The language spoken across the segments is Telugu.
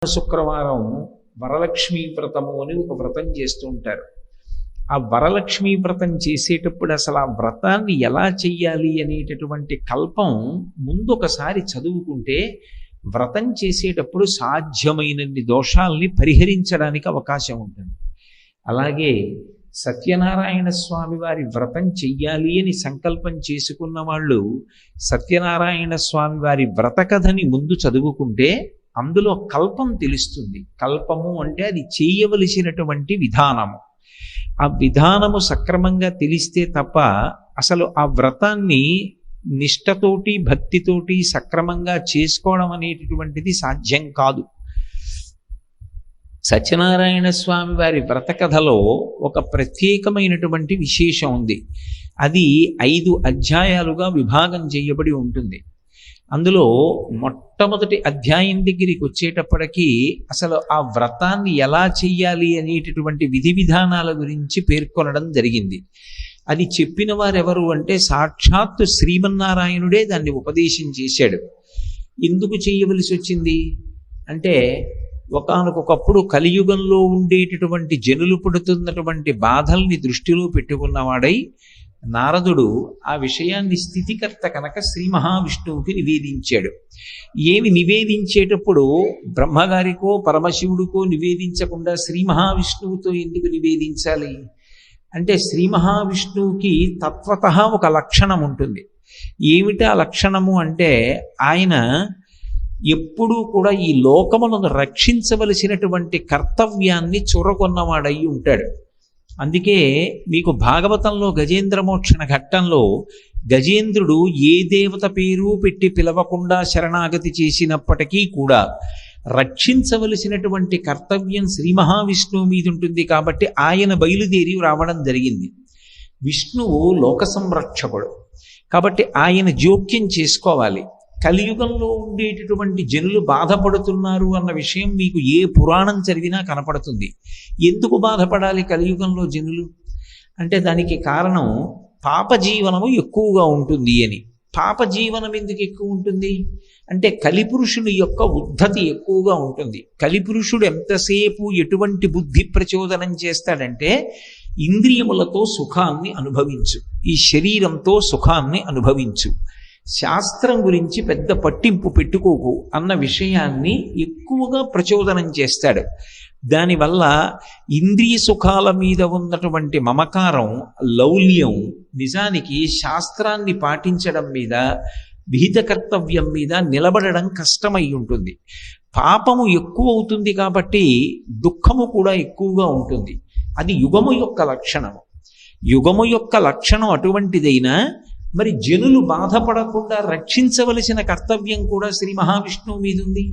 శుక్రవారం వరలక్ష్మీ వ్రతము అని ఒక వ్రతం చేస్తూ ఉంటారు. ఆ వరలక్ష్మీ వ్రతం చేసేటప్పుడు అసలు ఆ వ్రతాన్ని ఎలా చెయ్యాలి అనేటటువంటి కల్పం ముందు ఒకసారి చదువుకుంటే వ్రతం చేసేటప్పుడు సాధ్యమైనన్ని దోషాల్ని పరిహరించడానికి అవకాశం ఉంటుంది. అలాగే సత్యనారాయణ స్వామి వారి వ్రతం చెయ్యాలి అని సంకల్పం చేసుకున్న వాళ్ళు సత్యనారాయణ స్వామి వారి వ్రత కథని ముందు చదువుకుంటే అందులో కల్పం తెలుస్తుంది. కల్పము అంటే అది చేయవలసినటువంటి విధానము. ఆ విధానము సక్రమంగా తెలిస్తే తప్ప అసలు ఆ వ్రతాన్ని నిష్టతోటి భక్తితోటి సక్రమంగా చేసుకోవడం అనేటటువంటిది సాధ్యం కాదు. సత్యనారాయణ స్వామి వారి వ్రత కథలో ఒక ప్రత్యేకమైనటువంటి విశేషం ఉంది. అది 5 అధ్యాయాలుగా విభాగం చేయబడి ఉంటుంది. అందులో మొట్టమొదటి అధ్యాయం దగ్గరికి వచ్చేటప్పటికీ అసలు ఆ వ్రతాన్ని ఎలా చెయ్యాలి అనేటటువంటి విధి విధానాల గురించి పేర్కొనడం జరిగింది. అది చెప్పిన వారెవరు అంటే సాక్షాత్తు శ్రీమన్నారాయణుడే దాన్ని ఉపదేశం చేశాడు. ఎందుకు చేయవలసి వచ్చింది అంటే ఒకానొకప్పుడు కలియుగంలో ఉండేటటువంటి జనులు పడుతున్నటువంటి బాధల్ని దృష్టిలో పెట్టుకున్నవాడై నారదుడు ఆ విషయాన్ని స్థితికర్త కనుక శ్రీ మహావిష్ణువుకి నివేదించాడు. ఏమి నివేదించేటప్పుడు బ్రహ్మగారికో పరమశివుడికో నివేదించకుండా శ్రీ మహావిష్ణువుతో ఎందుకు నివేదించాలి అంటే శ్రీ మహావిష్ణువుకి తత్వతః ఒక లక్షణం ఉంటుంది. ఏమిటి ఆ లక్షణము అంటే ఆయన ఎప్పుడూ కూడా ఈ లోకములను రక్షించవలసినటువంటి కర్తవ్యాన్ని చొరగొన్నవాడై ఉంటాడు. అందుకే మీకు భాగవతంలో గజేంద్ర మోక్షణ ఘట్టంలో గజేంద్రుడు ఏ దేవత పేరు పెట్టి పిలవకుండా శరణాగతి చేసినప్పటికీ కూడా రక్షించవలసినటువంటి కర్తవ్యం శ్రీ మహావిష్ణువు మీద ఉంటుంది. కాబట్టి ఆయన బయలుదేరి రావడం జరిగింది. విష్ణువు లోక సంరక్షకుడు కాబట్టి ఆయన జోక్యం చేసుకోవాలి. కలియుగంలో ఉండేటటువంటి జనులు బాధపడుతున్నారు అన్న విషయం మీకు ఏ పురాణం చదివినా కనపడుతుంది. ఎందుకు బాధపడాలి కలియుగంలో జనులు అంటే దానికి కారణం పాపజీవనము ఎక్కువగా ఉంటుంది అని. పాపజీవనం ఎందుకు ఎక్కువ ఉంటుంది అంటే కలిపురుషుని యొక్క ఉద్ధతి ఎక్కువగా ఉంటుంది. కలిపురుషుడు ఎంతసేపు ఎటువంటి బుద్ధి ప్రచోదనం చేస్తాడంటే ఇంద్రియములతో సుఖాన్ని అనుభవించు, ఈ శరీరంతో సుఖాన్ని అనుభవించు, శాస్త్రం గురించి పెద్ద పట్టింపు పెట్టుకోకు అన్న విషయాన్ని ఎక్కువగా ప్రచోదనం చేస్తాడు. దానివల్ల ఇంద్రియ సుఖాల మీద ఉన్నటువంటి మమకారం, లౌల్యం నిజానికి శాస్త్రాన్ని పాటించడం మీద, విహిత కర్తవ్యం మీద నిలబడడం కష్టమై ఉంటుంది. పాపము ఎక్కువ అవుతుంది కాబట్టి దుఃఖము కూడా ఎక్కువగా ఉంటుంది. అది యుగము యొక్క లక్షణము. యుగము యొక్క లక్షణం అటువంటిదైనా మరి జనులు బాధపడకుండా రక్షించవలసిన కర్తవ్యం కూడా శ్రీ మహావిష్ణువు మీద ఉంది.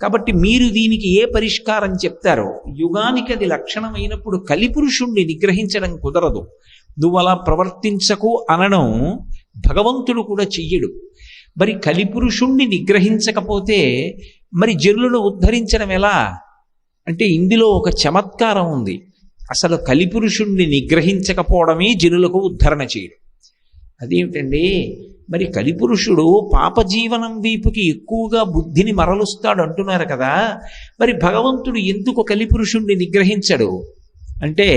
కాబట్టి మీరు దీనికి ఏ పరిష్కారం చెప్తారో యుగానికి అది లక్షణమైనప్పుడు కలిపురుషుణ్ణి నిగ్రహించడం కుదరదు. నువ్వు అలా ప్రవర్తించకు అనడం భగవంతుడు కూడా చెయ్యడు. మరి కలిపురుషుణ్ణి నిగ్రహించకపోతే మరి జనులను ఉద్ధరించడం ఎలా అంటే ఇందులో ఒక చమత్కారం ఉంది. అసలు కలిపురుషుణ్ణి నిగ్రహించకపోవడమే జనులకు ఉద్ధరణ చేయడం. అదేమిటండి మరి కలిపురుషుడు పాపజీవనం వైపుకి ఎక్కువగా బుద్ధిని మరలుస్తాడు అంటున్నారు కదా, మరి భగవంతుడు ఎందుకు కలిపురుషుణ్ణి నిగ్రహించడు అంటే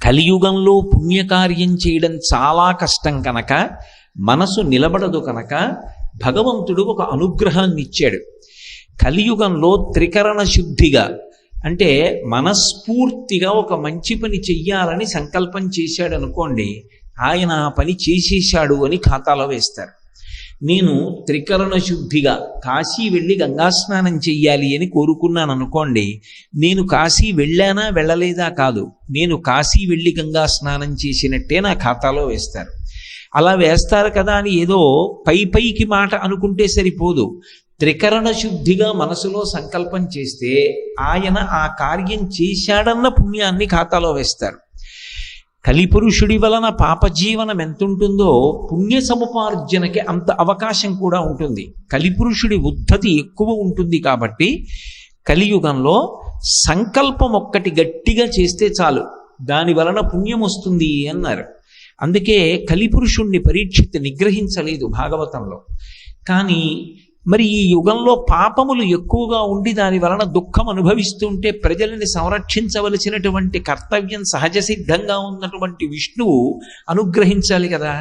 కలియుగంలో పుణ్యకార్యం చేయడం చాలా కష్టం కనుక, మనసు నిలబడదు కనుక భగవంతుడు ఒక అనుగ్రహాన్ని ఇచ్చాడు. కలియుగంలో త్రికరణ శుద్ధిగా అంటే మనస్ఫూర్తిగా ఒక మంచి పని చెయ్యాలని సంకల్పం చేశాడు అనుకోండి, ఆయన ఆ పని చేసేశాడు అని ఖాతాలో వేస్తారు. నేను త్రికరణ శుద్ధిగా కాశీ వెళ్ళి గంగా స్నానం చెయ్యాలి అని కోరుకున్నాను అనుకోండి, నేను కాశీ వెళ్ళానా వెళ్ళలేదా కాదు, నేను కాశీ వెళ్ళి గంగా స్నానం చేసినట్టే నా ఖాతాలో వేస్తారు. అలా వేస్తారు కదా అని ఏదో పైకి మాట అనుకుంటే సరిపోదు. త్రికరణ శుద్ధిగా మనసులో సంకల్పం చేస్తే ఆయన ఆ కార్యం చేశాడన్న పుణ్యాన్ని ఖాతాలో వేస్తారు. కలిపురుషుడి వలన పాపజీవనం ఎంతుంటుందో పుణ్య సముపార్జనకి అంత అవకాశం కూడా ఉంటుంది. కలిపురుషుడి ఉద్ధతి ఎక్కువ ఉంటుంది కాబట్టి కలియుగంలో సంకల్పం ఒక్కటి గట్టిగా చేస్తే చాలు, దాని వలన పుణ్యం వస్తుంది అన్నారు. అందుకే కలిపురుషుణ్ణి పరీక్షిత్ నిగ్రహించలేదు భాగవతంలో. కానీ మరి ఈ యుగంలో పాపములు ఎక్కువగా ఉండి దాని వలన దుఃఖం అనుభవిస్తుంటే ప్రజలని సంరక్షించవలసినటువంటి కర్తవ్యం సహజ సిద్ధంగా ఉన్నటువంటి విష్ణువు అనుగ్రహించాలి కదా.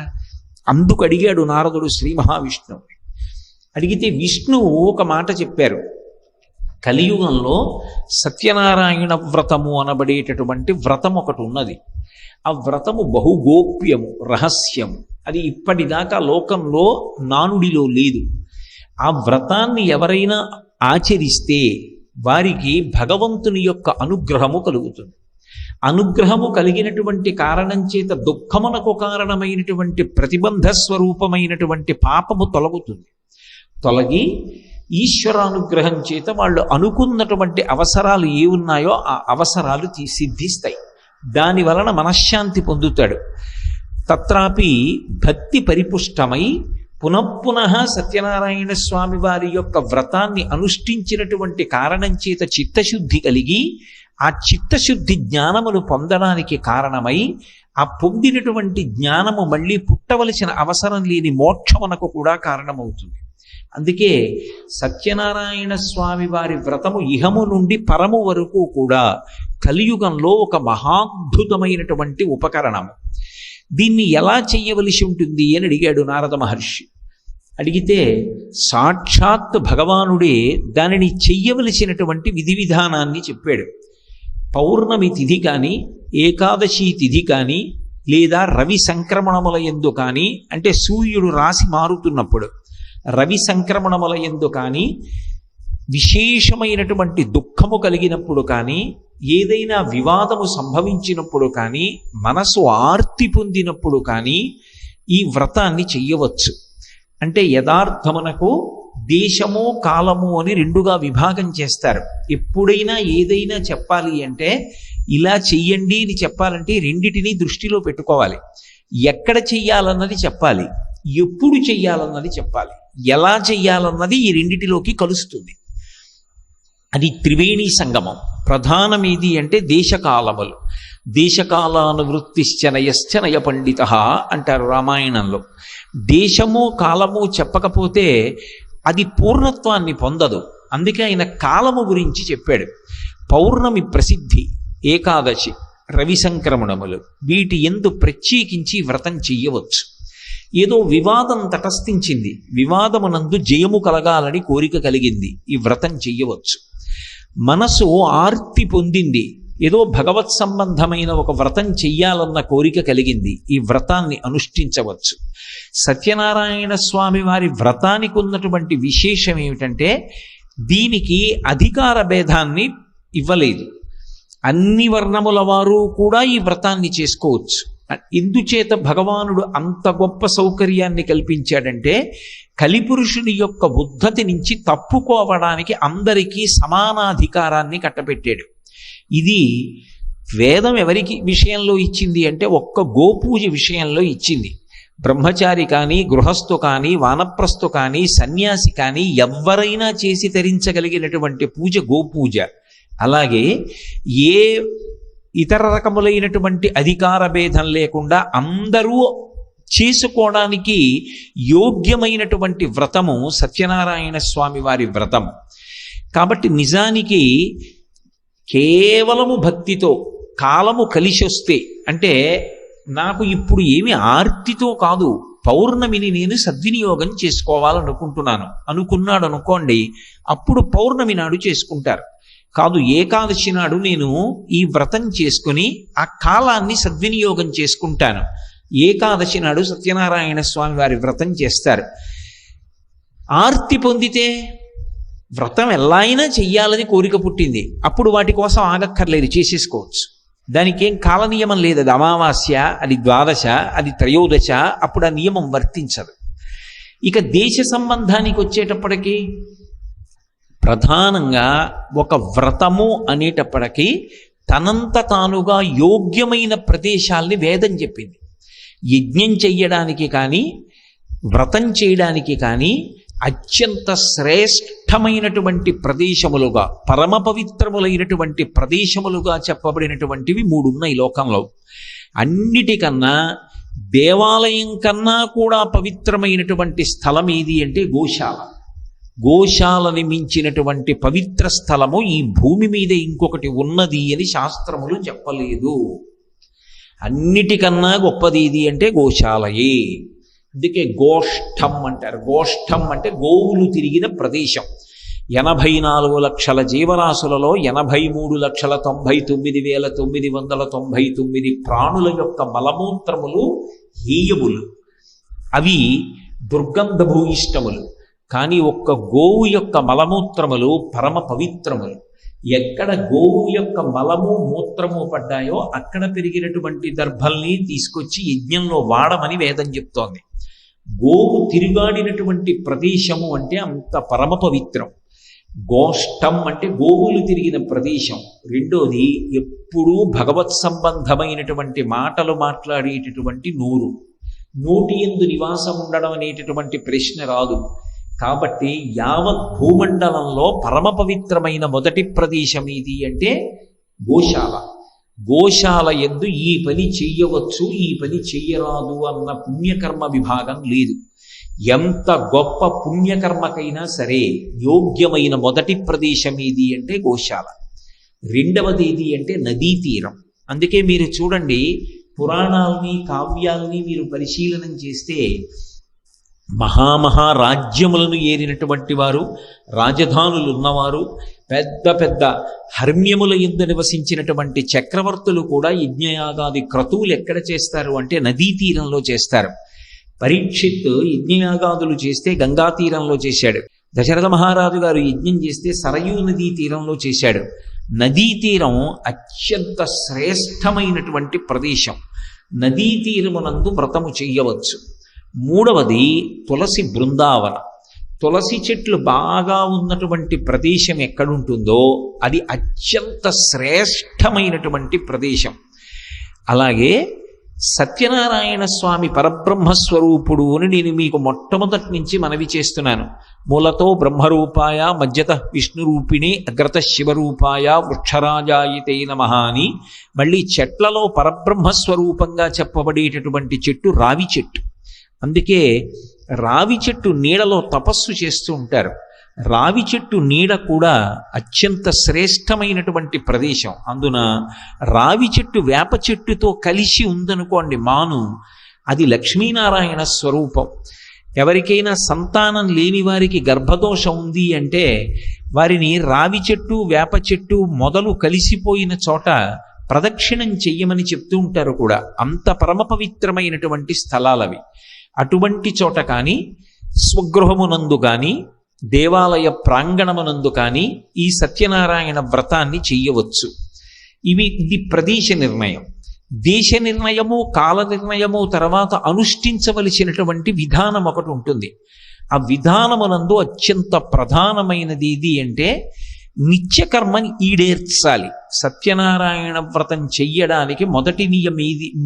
అందుకు అడిగాడు నారదుడు శ్రీ మహావిష్ణువు. అడిగితే విష్ణువు ఒక మాట చెప్పారు. కలియుగంలో సత్యనారాయణ వ్రతము అనబడేటటువంటి వ్రతం ఒకటి ఉన్నది. ఆ వ్రతము బహుగోప్యము, రహస్యము. అది ఇప్పటిదాకా లోకంలో నానుడిలో లేదు. ఆ వ్రతాన్ని ఎవరైనా ఆచరిస్తే వారికి భగవంతుని యొక్క అనుగ్రహము కలుగుతుంది. అనుగ్రహము కలిగినటువంటి కారణం చేత దుఃఖమునకు కారణమైనటువంటి ప్రతిబంధ స్వరూపమైనటువంటి పాపము తొలగుతుంది. తొలగి ఈశ్వరానుగ్రహం చేత వాళ్ళు అనుకున్నటువంటి అవసరాలు ఏ ఉన్నాయో ఆ అవసరాలు సిద్ధిస్తాయి. దాని వలన మనశ్శాంతి పొందుతాడు. తత్రాపి భక్తి పరిపుష్టమై పునఃపునః సత్యనారాయణ స్వామి వారి యొక్క వ్రతాన్ని అనుష్ఠించినటువంటి కారణం చేత చిత్తశుద్ధి కలిగి ఆ చిత్తశుద్ధి జ్ఞానమును పొందడానికి కారణమై ఆ పొందినటువంటి జ్ఞానము మళ్ళీ పుట్టవలసిన అవసరం లేని మోక్షమునకు కూడా కారణమవుతుంది. అందుకే సత్యనారాయణ స్వామి వారి వ్రతము ఇహము నుండి పరము వరకు కూడా కలియుగంలో ఒక మహాద్భుతమైనటువంటి ఉపకరణము. దీన్ని ఎలా చెయ్యవలసి ఉంటుంది అని అడిగాడు నారద మహర్షి. అడిగితే సాక్షాత్ భగవానుడే దానిని చెయ్యవలసినటువంటి విధి విధానాన్ని చెప్పాడు. పౌర్ణమి తిథి కానీ, ఏకాదశి తిథి కానీ, లేదా రవి సంక్రమణముల యందు కానీ, అంటే సూర్యుడు రాశి మారుతున్నప్పుడు రవి సంక్రమణముల యందు కానీ, విశేషమైనటువంటి దుఃఖము కలిగినప్పుడు కానీ, ఏదైనా వివాదము సంభవించినప్పుడు కానీ, మనసు ఆర్తి పొందినప్పుడు కానీ ఈ వ్రతాన్ని చెయ్యవచ్చు. అంటే యథార్థమునకు దేశము కాలము అని రెండుగా విభాగం చేస్తారు. ఎప్పుడైనా ఏదైనా చెప్పాలి అంటే ఇలా చెయ్యండి అని చెప్పాలంటే రెండిటిని దృష్టిలో పెట్టుకోవాలి. ఎక్కడ చెయ్యాలన్నది చెప్పాలి, ఎప్పుడు చెయ్యాలన్నది చెప్పాలి, ఎలా చెయ్యాలన్నది ఈ రెండిటిలోకి కలుస్తుంది. అది త్రివేణి సంగమం. ప్రధానమేది అంటే దేశకాలములు. దేశకాలానువృత్తిశ్చ నయ పండిత అంటారు రామాయణంలో. దేశము కాలము చెప్పకపోతే అది పూర్ణత్వాన్ని పొందదు. అందుకే ఆయన కాలము గురించి చెప్పాడు. పౌర్ణమి ప్రసిద్ధి, ఏకాదశి, రవి సంక్రమణములు, వీటి యందు ప్రత్యేకించి వ్రతం చెయ్యవచ్చు. ఏదో వివాదం తటస్థించింది, వివాదమునందు జయము కలగాలని కోరిక కలిగింది, ఈ వ్రతం చెయ్యవచ్చు. మనసు ఆర్తి పొందింది, ఏదో భగవత్ సంబంధమైన ఒక వ్రతం చెయ్యాలన్న కోరిక కలిగింది, ఈ వ్రతాన్ని అనుష్ఠించవచ్చు. సత్యనారాయణ స్వామి వారి వ్రతానికి ఉన్నటువంటి విశేషం ఏమిటంటే దీనికి అధికార భేదాన్ని ఇవ్వలేదు. అన్ని వర్ణముల వారు కూడా ఈ వ్రతాన్ని చేసుకోవచ్చు. ఎందుచేత భగవానుడు అంత గొప్ప సౌకర్యాన్ని కల్పించాడంటే కలిపురుషుని యొక్క ఉద్ధతి నుంచి తప్పుకోవడానికి అందరికీ సమానాధికారాన్ని కట్టబెట్టాడు. ఇది వేదం ఎవరికి విషయంలో ఇచ్చింది అంటే ఒక్క గోపూజ విషయంలో ఇచ్చింది. బ్రహ్మచారి కానీ, గృహస్థు కానీ, వానప్రస్థు కానీ, సన్యాసి కానీ ఎవరైనా చేసి తరించగలిగినటువంటి పూజ గోపూజ. అలాగే ఏ ఇతర రకములైనటువంటి అధికార భేదం లేకుండా అందరూ చేసుకోవడానికి యోగ్యమైనటువంటి వ్రతము సత్యనారాయణ స్వామి వారి వ్రతం. కాబట్టి నిజానికి కేవలము భక్తితో కాలము కలిసి వస్తే, అంటే నాకు ఇప్పుడు ఏమి ఆర్తితో కాదు, పౌర్ణమిని నేను సద్వినియోగం చేసుకోవాలనుకుంటున్నాను అనుకున్నాడు అనుకోండి, అప్పుడు పౌర్ణమి నాడు చేసుకుంటారు. కాదు, ఏకాదశి నాడు నేను ఈ వ్రతం చేసుకుని ఆ కాలాన్ని సద్వినియోగం చేసుకుంటాను, ఏకాదశి నాడు సత్యనారాయణ స్వామి వారి వ్రతం చేస్తారు. ఆర్తి పొందితే వ్రతం ఎలా అయినా చెయ్యాలని కోరిక పుట్టింది, అప్పుడు వాటి కోసం ఆగక్కర్లేదు, చేసేసుకోవచ్చు. దానికి ఏం కాల నియమం లేదు. అది అమావాస్య, అది ద్వాదశ, అది త్రయోదశ, అప్పుడు ఆ నియమం వర్తించదు. ఇక దేశ సంబంధానికి వచ్చేటప్పటికీ ప్రధానంగా ఒక వ్రతము అనేటప్పటికీ తనంత తానుగా యోగ్యమైన ప్రదేశాల్ని వేదం చెప్పింది. యజ్ఞం చెయ్యడానికి కానీ, వ్రతం చేయడానికి కానీ అత్యంత శ్రేష్టమైనటువంటి ప్రదేశములుగా, పరమ పవిత్రములైనటువంటి ప్రదేశములుగా చెప్పబడినటువంటివి 3 ఉన్నాయి లోకంలో. అన్నిటికన్నా దేవాలయం కన్నా కూడా పవిత్రమైనటువంటి స్థలం ఏది అంటే గోశాల. గోశాలని మించినటువంటి పవిత్ర స్థలము ఈ భూమి మీద ఇంకొకటి ఉన్నది అని శాస్త్రములు చెప్పలేదు. అన్నిటికన్నా గొప్పది ఇది అంటే గోశాలయే. అందుకే గోష్ఠం అంటారు. గోష్ఠం అంటే గోవులు తిరిగిన ప్రదేశం. 84 లక్షల జీవరాశులలో 83,99,999 ప్రాణుల యొక్క మలమూత్రములు హేయములు, అవి దుర్గంధభూయిష్టములు. కానీ ఒక్క గోవు యొక్క మలమూత్రములు పరమ పవిత్రములు. ఎక్కడ గోవు యొక్క మలము మూత్రము పడ్డాయో అక్కడ పెరిగినటువంటి దర్భల్ని తీసుకొచ్చి యజ్ఞంలో వాడమని వేదం చెప్తోంది. గోవు తిరుగాడినటువంటి ప్రదేశము అంటే అంత పరమ పవిత్రం. గోష్ఠం అంటే గోవులు తిరిగిన ప్రదేశం. రెండోది, ఎప్పుడూ భగవత్ సంబంధమైనటువంటి మాటలు మాట్లాడేటటువంటి నోటి యందు నివాసం ఉండడం అనేటటువంటి ప్రశ్న రాదు. కాబట్టి యావత్ భూమండలంలో పరమ పవిత్రమైన మొదటి ప్రదేశం ఇది అంటే గోశాల. గోశాల యందు ఈ పని చెయ్యవచ్చు, ఈ పని చెయ్యరాదు అన్న పుణ్యకర్మ విభాగం లేదు. ఎంత గొప్ప పుణ్యకర్మకైనా సరే యోగ్యమైన మొదటి ప్రదేశం ఏది అంటే గోశాల. రెండవది ఏది అంటే నదీ తీరం. అందుకే మీరు చూడండి, పురాణాలని కావ్యాలని మీరు పరిశీలనం చేస్తే మహారాజ్యములను ఏరినటువంటి వారు, రాజధానులు ఉన్నవారు, పెద్ద పెద్ద హర్మ్యముల యందు నివసించినటువంటి చక్రవర్తులు కూడా యజ్ఞయాగాది క్రతువులు ఎక్కడ చేస్తారు అంటే నదీ తీరంలో చేస్తారు. పరీక్షిత్ యజ్ఞయాగాదులు చేస్తే గంగా తీరంలో చేశాడు. దశరథ మహారాజు గారు యజ్ఞం చేస్తే సరయూ నదీ తీరంలో చేశాడు. నదీ తీరం అత్యంత శ్రేష్టమైనటువంటి ప్రదేశం. నదీ తీరమునందు వ్రతము చెయ్యవచ్చు. మూడవది తులసి బృందావన. తులసి చెట్లు బాగా ఉన్నటువంటి ప్రదేశం ఎక్కడుంటుందో అది అత్యంత శ్రేష్టమైనటువంటి ప్రదేశం. అలాగే సత్యనారాయణ స్వామి పరబ్రహ్మస్వరూపుడు అని నేను మీకు మొట్టమొదటి నుంచి మనవి చేస్తున్నాను. మూలతో బ్రహ్మరూపాయ మధ్యత విష్ణురూపిణి అగ్రత శివరూపాయ వృక్షరాజాయితే నమః అని మళ్ళీ చెట్లలో పరబ్రహ్మస్వరూపంగా చెప్పబడేటటువంటి చెట్టు రావి చెట్టు. అందుకే రావి చెట్టు నీడలో తపస్సు చేస్తూ ఉంటారు. రావి చెట్టు నీడ కూడా అత్యంత శ్రేష్టమైనటువంటి ప్రదేశం. అందున రావి చెట్టు వేప చెట్టుతో కలిసి ఉందనుకోండి మాను, అది లక్ష్మీనారాయణ స్వరూపం. ఎవరికైనా సంతానం లేని వారికి గర్భదోషం ఉంది అంటే వారిని రావి చెట్టు వేప చెట్టు మొదలు కలిసిపోయిన చోట ప్రదక్షిణం చెయ్యమని చెప్తూ ఉంటారు కూడా. అంత పరమ పవిత్రమైనటువంటి స్థలాలవి. అటువంటి చోట కానీ, స్వగృహమునందు కానీ, దేవాలయ ప్రాంగణమునందు కానీ ఈ సత్యనారాయణ వ్రతాన్ని చెయ్యవచ్చు. ఇది ప్రదేశ నిర్ణయం. దేశ నిర్ణయము, కాల నిర్ణయము తర్వాత అనుష్ఠించవలసినటువంటి విధానం ఒకటి ఉంటుంది. ఆ విధానమునందు అత్యంత ప్రధానమైనది ఇది అంటే నిత్యకర్మని ఈడేర్చాలి. సత్యనారాయణ వ్రతం చెయ్యడానికి మొదటి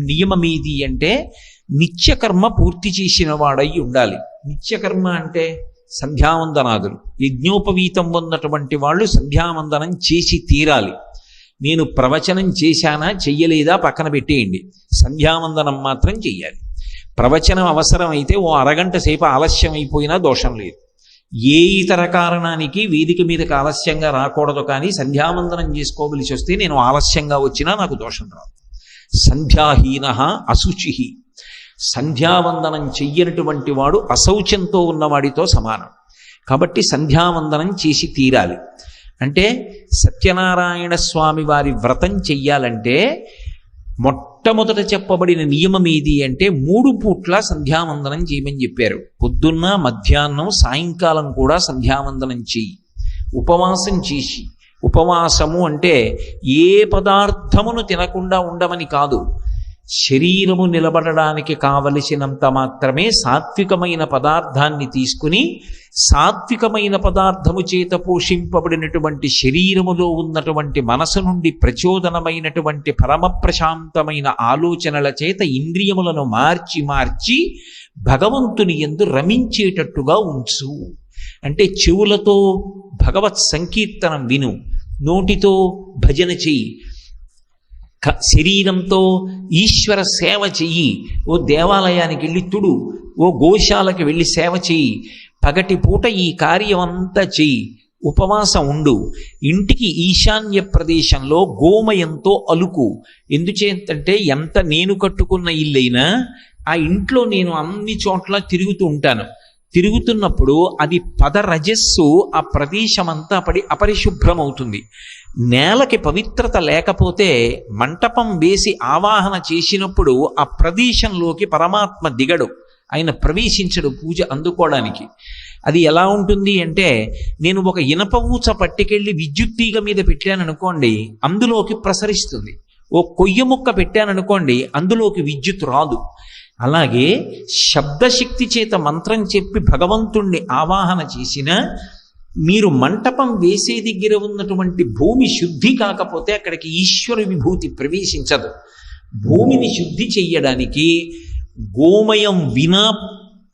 నియమమేది అంటే నిత్యకర్మ పూర్తి చేసిన వాడై ఉండాలి. నిత్యకర్మ అంటే సంధ్యావందనాదులు. యజ్ఞోపవీతం ఉన్నటువంటి వాళ్ళు సంధ్యావందనం చేసి తీరాలి. నేను ప్రవచనం చేశానా చెయ్యలేదా పక్కన పెట్టేయండి, సంధ్యావందనం మాత్రం చెయ్యాలి. ప్రవచనం అవసరమైతే ఓ అరగంట సేపు ఆలస్యం అయిపోయినా దోషం లేదు. ఏ ఇతర కారణానికి వేదిక మీదకి ఆలస్యంగా రాకూడదు, కానీ సంధ్యావందనం చేసుకోవలసి వస్తే నేను ఆలస్యంగా వచ్చినా నాకు దోషం రాదు. సంధ్యాహీన అశుచి. సంధ్యావందనం చెయ్యనటువంటి వాడు అశౌచంతో ఉన్నవాడితో సమానం. కాబట్టి సంధ్యావందనం చేసి తీరాలి. అంటే సత్యనారాయణ స్వామి వారి వ్రతం చెయ్యాలంటే మొట్టమొదట చెప్పబడిన నియమం ఏది అంటే 3 పూట్ల సంధ్యావందనం చేయమని చెప్పారు. పొద్దున్న, మధ్యాహ్నం, సాయంకాలం కూడా సంధ్యావందనం చెయ్యి. ఉపవాసం చేసి, ఉపవాసము అంటే ఏ పదార్థమును తినకుండా ఉండమని కాదు, శరీరము నిలబడడానికి కావలసినంత మాత్రమే సాత్వికమైన పదార్థాన్ని తీసుకుని, సాత్వికమైన పదార్థము చేత పోషింపబడినటువంటి శరీరములో ఉన్నటువంటి మనసు నుండి ప్రచోదనమైనటువంటి పరమ ప్రశాంతమైన ఆలోచనల చేత ఇంద్రియములను మార్చి మార్చి భగవంతుని యందు రమించేటట్టుగా ఉంచు. అంటే చెవులతో భగవత్ సంకీర్తనం విను, నోటితో భజన చెయ్యి, శరీరంతో ఈశ్వర సేవ చెయ్యి. ఓ దేవాలయానికి వెళ్ళి తుడు, ఓ గోశాలకు వెళ్ళి సేవ చెయ్యి, పగటిపూట ఈ కార్యం అంతా చెయ్యి, ఉపవాసం ఉండు, ఇంటికి ఈశాన్య ప్రదేశంలో గోమయంతో అలుకు. ఎందుచేతంటే ఎంత నేను కట్టుకున్న ఇల్లైనా ఆ ఇంట్లో నేను అన్ని చోట్ల తిరుగుతూ ఉంటాను. తిరుగుతున్నప్పుడు అది పదరజస్సు ఆ ప్రదేశమంతా పడి అపరిశుభ్రమవుతుంది. నేలకి పవిత్రత లేకపోతే మంటపం వేసి ఆవాహన చేసినప్పుడు ఆ ప్రదేశంలోకి పరమాత్మ దిగడు, ఆయన ప్రవేశించడు పూజ అందుకోవడానికి. అది ఎలా ఉంటుంది అంటే, నేను ఒక ఇనప ఊచ పట్టుకెళ్ళి విద్యుత్ తీగ మీద పెట్టాననుకోండి, అందులోకి ప్రసరిస్తుంది. ఓ కొయ్య ముక్క పెట్టాననుకోండి, అందులోకి విద్యుత్ రాదు. అలాగే శబ్దశక్తి చేత మంత్రం చెప్పి భగవంతుణ్ణి ఆవాహన చేసిన మీరు మంటపం వేసే దగ్గర ఉన్నటువంటి భూమి శుద్ధి కాకపోతే అక్కడికి ఈశ్వర విభూతి ప్రవేశించదు. భూమిని శుద్ధి చెయ్యడానికి గోమయం వినా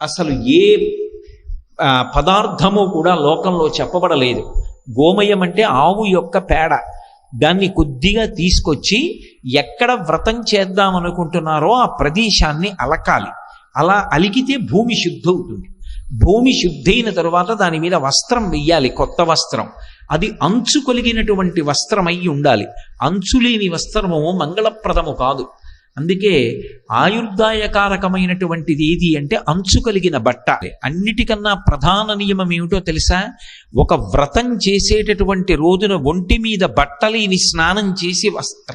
అసలు ఏ పదార్థము కూడా లోకంలో చెప్పబడలేదు. గోమయం అంటే ఆవు యొక్క పేడ. దాన్ని కొద్దిగా తీసుకొచ్చి ఎక్కడ వ్రతం చేద్దామనుకుంటున్నారో ఆ ప్రదేశాన్ని అలకాలి. అలా అలికితే భూమి శుద్ధి అవుతుంది. భూమి శుద్ధైన తరువాత దాని మీద వస్త్రం వెయ్యాలి, కొత్త వస్త్రం. అది అంచు కొలిగినటువంటి వస్త్రం అయి ఉండాలి. అంచు లేని వస్త్రము మంగళప్రదము కాదు. అందుకే ఆయుర్దాయకారకమైనటువంటిది ఏది అంటే అంచు కలిగిన బట్ట. అన్నిటికన్నా ప్రధాన నియమం ఏమిటో తెలుసా? ఒక వ్రతం చేసేటటువంటి రోజున ఒంటి మీద బట్టలేని స్నానం చేసి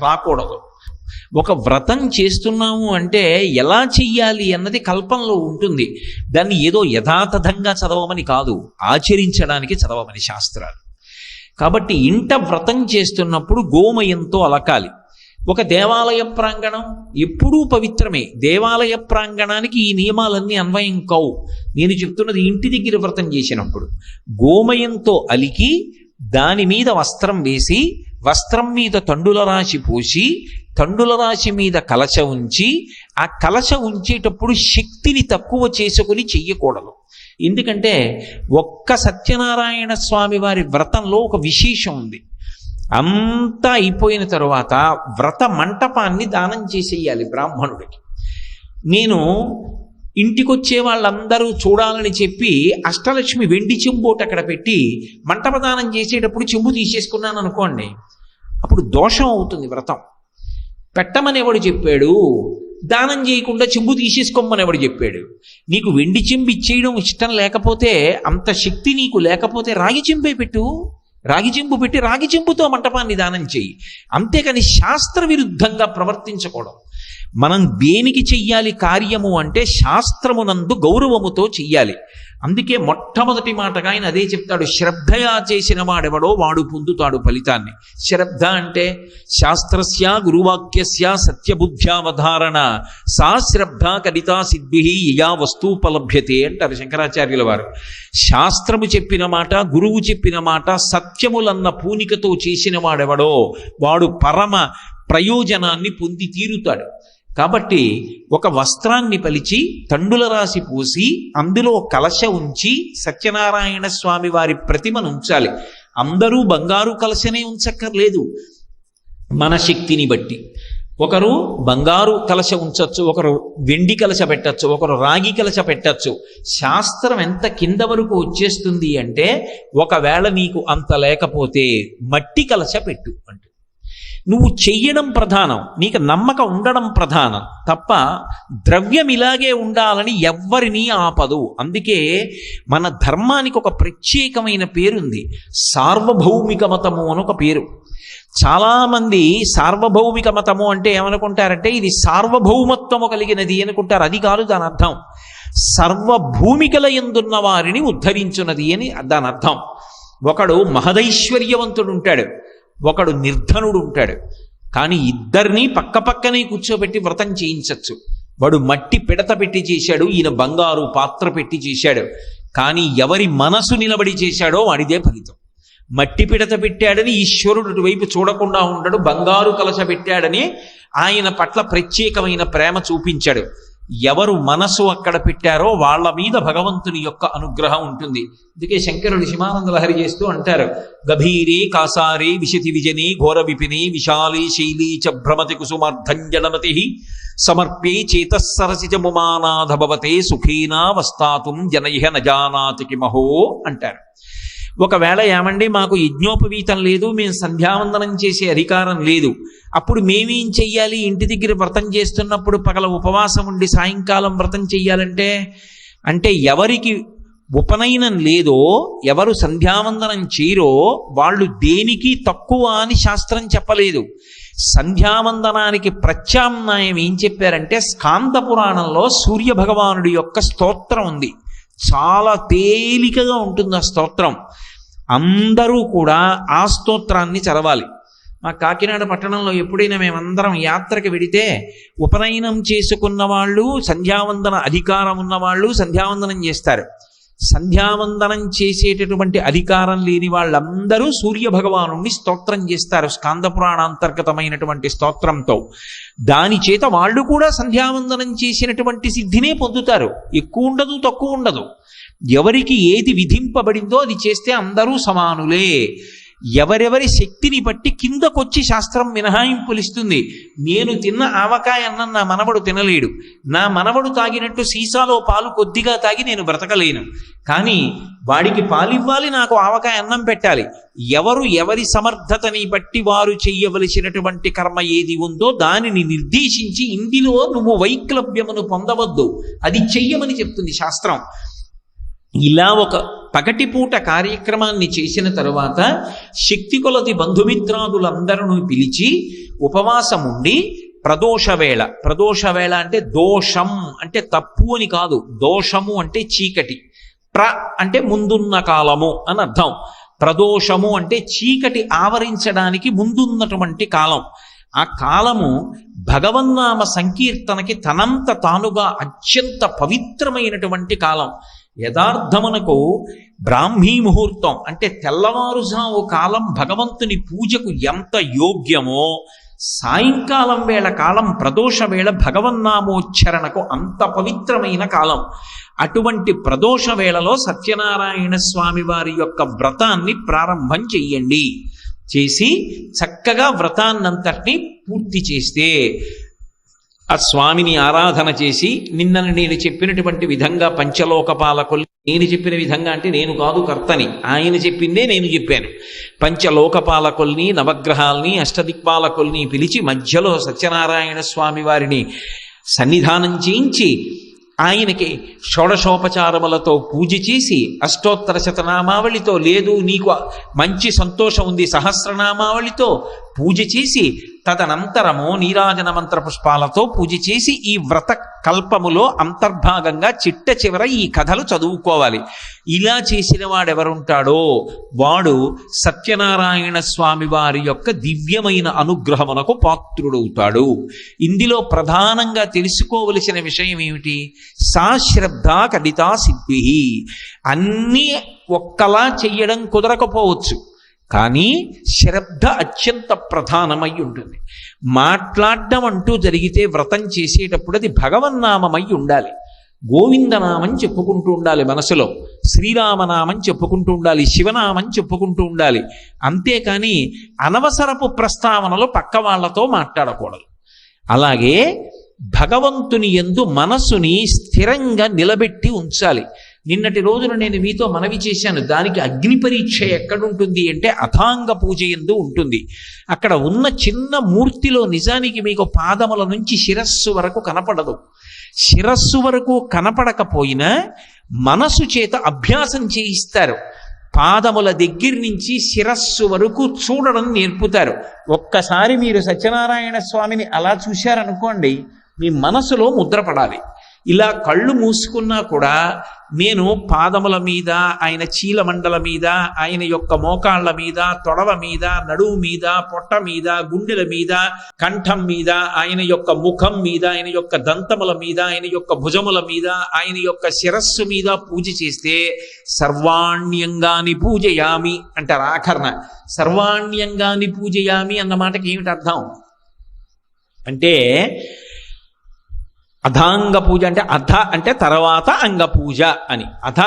రాకూడదు. ఒక వ్రతం చేస్తున్నాము అంటే ఎలా చెయ్యాలి అన్నది కల్పంలో ఉంటుంది. దాన్ని ఏదో యథాతథంగా చదవమని కాదు, ఆచరించడానికి చదవమని శాస్త్రాలు. కాబట్టి ఇంట వ్రతం చేస్తున్నప్పుడు గోమయంతో అలకాలి. ఒక దేవాలయ ప్రాంగణం ఎప్పుడూ పవిత్రమే. దేవాలయ ప్రాంగణానికి ఈ నియమాలన్నీ అన్వయం కావు. నేను చెప్తున్నది ఇంటి దగ్గర వ్రతం చేసినప్పుడు గోమయంతో అలికి దాని మీద వస్త్రం వేసి, వస్త్రం మీద తండుల రాశి పోసి, తండుల రాశి మీద కలశ ఉంచి, ఆ కలశ ఉంచేటప్పుడు శక్తిని తక్కువ చేసుకుని చెయ్యకూడదు. ఎందుకంటే ఒక్క సత్యనారాయణ స్వామి వారి వ్రతంలో ఒక విశేషం ఉంది. అంతా అయిపోయిన తరువాత వ్రత మంటపాన్ని దానం చేసేయాలి బ్రాహ్మణుడికి. నేను ఇంటికొచ్చే వాళ్ళందరూ చూడాలని చెప్పి అష్టలక్ష్మి వెండి చెంబోటి అక్కడ పెట్టి మంటపదానం చేసేటప్పుడు చెంబు తీసేసుకున్నాను అనుకోండి, అప్పుడు దోషం అవుతుంది వ్రతం. పెట్టమని ఎవడు చెప్పాడు? దానం చేయకుండా చెంబు తీసేసుకోమని ఎవడు చెప్పాడు? నీకు వెండి చెంబు ఇచ్చేయడం ఇష్టం లేకపోతే, అంత శక్తి నీకు లేకపోతే రాగి చెంబే పెట్టు. రాగి చెంబు పెట్టి రాగి చెంబుతో మంటపాన్ని దానం చేయి. అంతేకాని శాస్త్ర విరుద్ధంగా ప్రవర్తించకూడదు. మనం దేనికి చెయ్యాలి కార్యము అంటే శాస్త్రమునందు గౌరవముతో చెయ్యాలి. అందుకే మొట్టమొదటి మాటగా ఆయన అదే చెప్తాడు, శ్రద్ధయా చేసిన వాడెవడో వాడు పొందుతాడు ఫలితాన్ని. శ్రద్ధ అంటే శాస్త్రస్య గురువాక్యస్య సత్యబుద్ధ్యావధారణ సా శ్రద్ధ కడితా సిద్భి యయా వస్తూపలభ్యతే అంటారు శంకరాచార్యుల వారు. శాస్త్రము చెప్పిన మాట, గురువు చెప్పిన మాట సత్యములన్న పూనికతో చేసిన వాడెవడో వాడు పరమ ప్రయోజనాన్ని పొంది తీరుతాడు. కాబట్టి ఒక వస్త్రాన్ని పలిచి తండుల రాసి పోసి అందులో కలశ ఉంచి సత్యనారాయణ స్వామి వారి ప్రతిమను ఉంచాలి. అందరూ బంగారు కలశనే ఉంచక్కర్లేదు, మన శక్తిని బట్టి. ఒకరు బంగారు కలశ ఉంచవచ్చు, ఒకరు వెండి కలశ పెట్టచ్చు, ఒకరు రాగి కలశ పెట్టచ్చు. శాస్త్రం ఎంత కింద వరకు వచ్చేస్తుంది అంటే, ఒకవేళ నీకు అంత లేకపోతే మట్టి కలశ పెట్టు అంటూ. నువ్వు చెయ్యడం ప్రధానం, నీకు నమ్మకం ఉండడం ప్రధానం తప్ప ద్రవ్యం ఇలాగే ఉండాలని ఎవ్వరినీ ఆపదు. అందుకే మన ధర్మానికి ఒక ప్రత్యేకమైన పేరుంది, సార్వభౌమిక మతము అని ఒక పేరు. చాలామంది సార్వభౌమిక మతము అంటే ఏమనుకుంటారంటే ఇది సార్వభౌమత్వము కలిగినది అనుకుంటారు. అది కాదు దాని అర్థం. సర్వభూమికల యందున్న వారిని ఉద్ధరించున్నది అని దాని అర్థం. ఒకడు మహదైశ్వర్యవంతుడు ఉంటాడు, ఒకడు నిర్ధనుడు ఉంటాడు. కానీ ఇద్దరినీ పక్కపక్కనే కూర్చోబెట్టి వ్రతం చేయించవచ్చు. వాడు మట్టి పిడత పెట్టి చేశాడు, ఈయన బంగారు పాత్ర పెట్టి చేశాడు. కానీ ఎవరి మనసు నిలబడి చేశాడో వాడిదే ఫలితం. మట్టి పిడత పెట్టాడని ఈశ్వరుడు వైపు చూడకుండా ఉండడు, బంగారు కలశ పెట్టాడని ఆయన పట్ల ప్రత్యేకమైన ప్రేమ చూపించాడు. ఎవరు మనసు అక్కడ పెట్టారో వాళ్ళ మీద భగవంతుని యొక్క అనుగ్రహం ఉంటుంది. అందుకే శంకరుడు శివానంద లహరి చేస్తూ అంటారు, గభీరే కాసారే విశతి విజని ఘోర విపిని విశాలీ శైలీ చ భ్రమతి కుసుమార్ధంజనమతి సమర్ప్యే చేతస్సరసి చ ముమానాథ భవతే సుఖేనా వస్తాతుం జనైహ నజానాతి కిమహో అంటారు. ఒకవేళ ఏమండి మాకు యజ్ఞోపవీతం లేదు, మేము సంధ్యావందనం చేసే అధికారం లేదు, అప్పుడు మేమేం చెయ్యాలి? ఇంటి దగ్గర వ్రతం చేస్తున్నప్పుడు పగల ఉపవాసం ఉండి సాయంకాలం వ్రతం చెయ్యాలంటే, అంటే ఎవరికి ఉపనయనం లేదో, ఎవరు సంధ్యావందనం చేయరో వాళ్ళు దేనికి తక్కువ అని శాస్త్రం చెప్పలేదు. సంధ్యావందనానికి ప్రత్యామ్నాయం ఏం చెప్పారంటే, స్కాంద పురాణంలో సూర్య భగవానుడి యొక్క స్తోత్రం ఉంది. చాలా తేలికగా ఉంటుంది ఆ స్తోత్రం. అందరూ కూడా ఆ స్తోత్రాన్ని చదవాలి. మా కాకినాడ పట్టణంలో ఎప్పుడైనా మేమందరం యాత్రకు వెడితే ఉపనయనం చేసుకున్న వాళ్ళు, సంధ్యావందన అధికారం ఉన్నవాళ్ళు సంధ్యావందనం చేస్తారు. సంధ్యావందనం చేసేటటువంటి అధికారం లేని వాళ్ళందరూ సూర్య భగవానుణ్ణి స్తోత్రం చేస్తారు స్కాందపురాణాంతర్గతమైనటువంటి స్తోత్రంతో. దాని చేత వాళ్ళు కూడా సంధ్యావందనం చేసినటువంటి సిద్ధినే పొందుతారు. ఎక్కువ ఉండదు, తక్కువ ఉండదు. ఎవరికి ఏది విధింపబడిందో అది చేస్తే అందరూ సమానులే. ఎవరెవరి శక్తిని బట్టి కిందకొచ్చి శాస్త్రం మినహాయింపులు ఇస్తుంది. నేను తిన్న ఆవకాయ అన్నం నా మనవడు తినలేడు, నా మనవడు తాగినట్టు సీసాలో పాలు కొద్దిగా తాగి నేను బ్రతకలేను, కానీ వాడికి పాలివ్వాలి, నాకు ఆవకాయ అన్నం పెట్టాలి. ఎవరి సమర్థతని బట్టి వారు చెయ్యవలసినటువంటి కర్మ ఏది ఉందో దానిని నిర్దేశించి ఇందులో నువ్వు వైక్లభ్యమును పొందవద్దు, అది చెయ్యమని చెప్తుంది శాస్త్రం. ఇలా ఒక పగటిపూట కార్యక్రమాన్ని చేసిన తరువాత శక్తి కొలది బంధుమిత్రాదులందరూ పిలిచి ఉపవాసం ఉండి ప్రదోషవేళ, ప్రదోషవేళ అంటే దోషం అంటే తప్పు అని కాదు, దోషము అంటే చీకటి, అంటే ముందున్న కాలము అని అర్థం. ప్రదోషము అంటే చీకటి ఆవరించడానికి ముందున్నటువంటి కాలం. ఆ కాలము భగవన్నామ సంకీర్తనకి తనంత తానుగా అత్యంత పవిత్రమైనటువంటి కాలం. యథార్థమునకు బ్రాహ్మీ ముహూర్తం అంటే తెల్లవారుజాము కాలం భగవంతుని పూజకు ఎంత యోగ్యమో, సాయంకాలం వేళ కాలం ప్రదోష వేళ భగవన్నామోచ్చరణకు అంత పవిత్రమైన కాలం. అటువంటి ప్రదోష వేళలో సత్యనారాయణ స్వామి వారి యొక్క వ్రతాన్ని ప్రారంభం చెయ్యండి. చేసి చక్కగా వ్రతాన్నంతటినీ పూర్తి చేస్తే ఆ స్వామిని ఆరాధన చేసి నిన్న నేను చెప్పినటువంటి విధంగా పంచలోకపాలకుల్ని, నేను చెప్పిన విధంగా అంటే నేను కాదు కర్తని, ఆయన చెప్పిందే నేను చెప్పాను. పంచలోకపాలకుల్ని, నవగ్రహాల్ని, అష్టదిక్పాలకుల్ని పిలిచి మధ్యలో సత్యనారాయణ స్వామి వారిని సన్నిధానం చేయించి ఆయనకి షోడశోపచారములతో పూజ చేసి అష్టోత్తర శతనామావళితో, లేదు నీకు మంచి సంతోషం ఉంది సహస్రనామావళితో పూజ చేసి తదనంతరము నీరాజన మంత్ర పుష్పాలతో పూజ చేసి ఈ వ్రత కల్పములో అంతర్భాగంగా చిట్ట చివర ఈ కథలు చదువుకోవాలి. ఇలా చేసిన వాడెవరుంటాడో వాడు సత్యనారాయణ స్వామి వారి యొక్క దివ్యమైన అనుగ్రహమునకు పాత్రుడవుతాడు. ఇందులో ప్రధానంగా తెలుసుకోవలసిన విషయం ఏమిటి? సాశ్రద్ధ కడితా సిద్ధి. అన్నీ ఒక్కలా చెయ్యడం కుదరకపోవచ్చు, కానీ శ్రద్ధ అత్యంత ప్రధానమై ఉంటుంది. మాట్లాడడం అంటూ జరిగితే వ్రతం చేసేటప్పుడు అది భగవన్నామమై ఉండాలి. గోవిందనామం చెప్పుకుంటూ ఉండాలి మనసులో, శ్రీరామనామం చెప్పుకుంటూ ఉండాలి, శివనామం చెప్పుకుంటూ ఉండాలి. అంతేకాని అనవసరపు ప్రస్తావనలు పక్క వాళ్లతో మాట్లాడకూడదు. అలాగే భగవంతుని యందు మనస్సుని స్థిరంగా నిలబెట్టి ఉంచాలి. నిన్నటి రోజున నేను మీతో మనవి చేశాను, దానికి అగ్ని పరీక్ష ఎక్కడుంటుంది అంటే అథాంగ పూజ యందు ఉంటుంది. అక్కడ ఉన్న చిన్న మూర్తిలో నిజానికి మీకు పాదముల నుంచి శిరస్సు వరకు కనపడదు. శిరస్సు వరకు కనపడకపోయినా మనసు చేత అభ్యాసం చేయిస్తారు. పాదముల దగ్గర నుంచి శిరస్సు వరకు చూడడం నేర్పుతారు. ఒక్కసారి మీరు సత్యనారాయణ స్వామిని అలా చూశారనుకోండి, మీ మనసులో ముద్రపడాలి. ఇలా కళ్ళు మూసుకున్నా కూడా నేను పాదముల మీద, ఆయన చీలమండల మీద, ఆయన యొక్క మోకాళ్ళ మీద, తొడవ మీద, నడువు మీద, పొట్ట మీద, గుండెల మీద, కంఠం మీద, ఆయన యొక్క ముఖం మీద, ఆయన యొక్క దంతముల మీద, ఆయన యొక్క భుజముల మీద, ఆయన యొక్క శిరస్సు మీద పూజ చేస్తే సర్వాణ్యంగాని పూజయామి అంటారు ఆఖరణ. సర్వాణ్యంగాని పూజయామి అన్న మాటకి ఏమిటి అర్థం అంటే అధాంగ పూజ అంటే అధ అంటే తర్వాత అంగ పూజ అని, అధ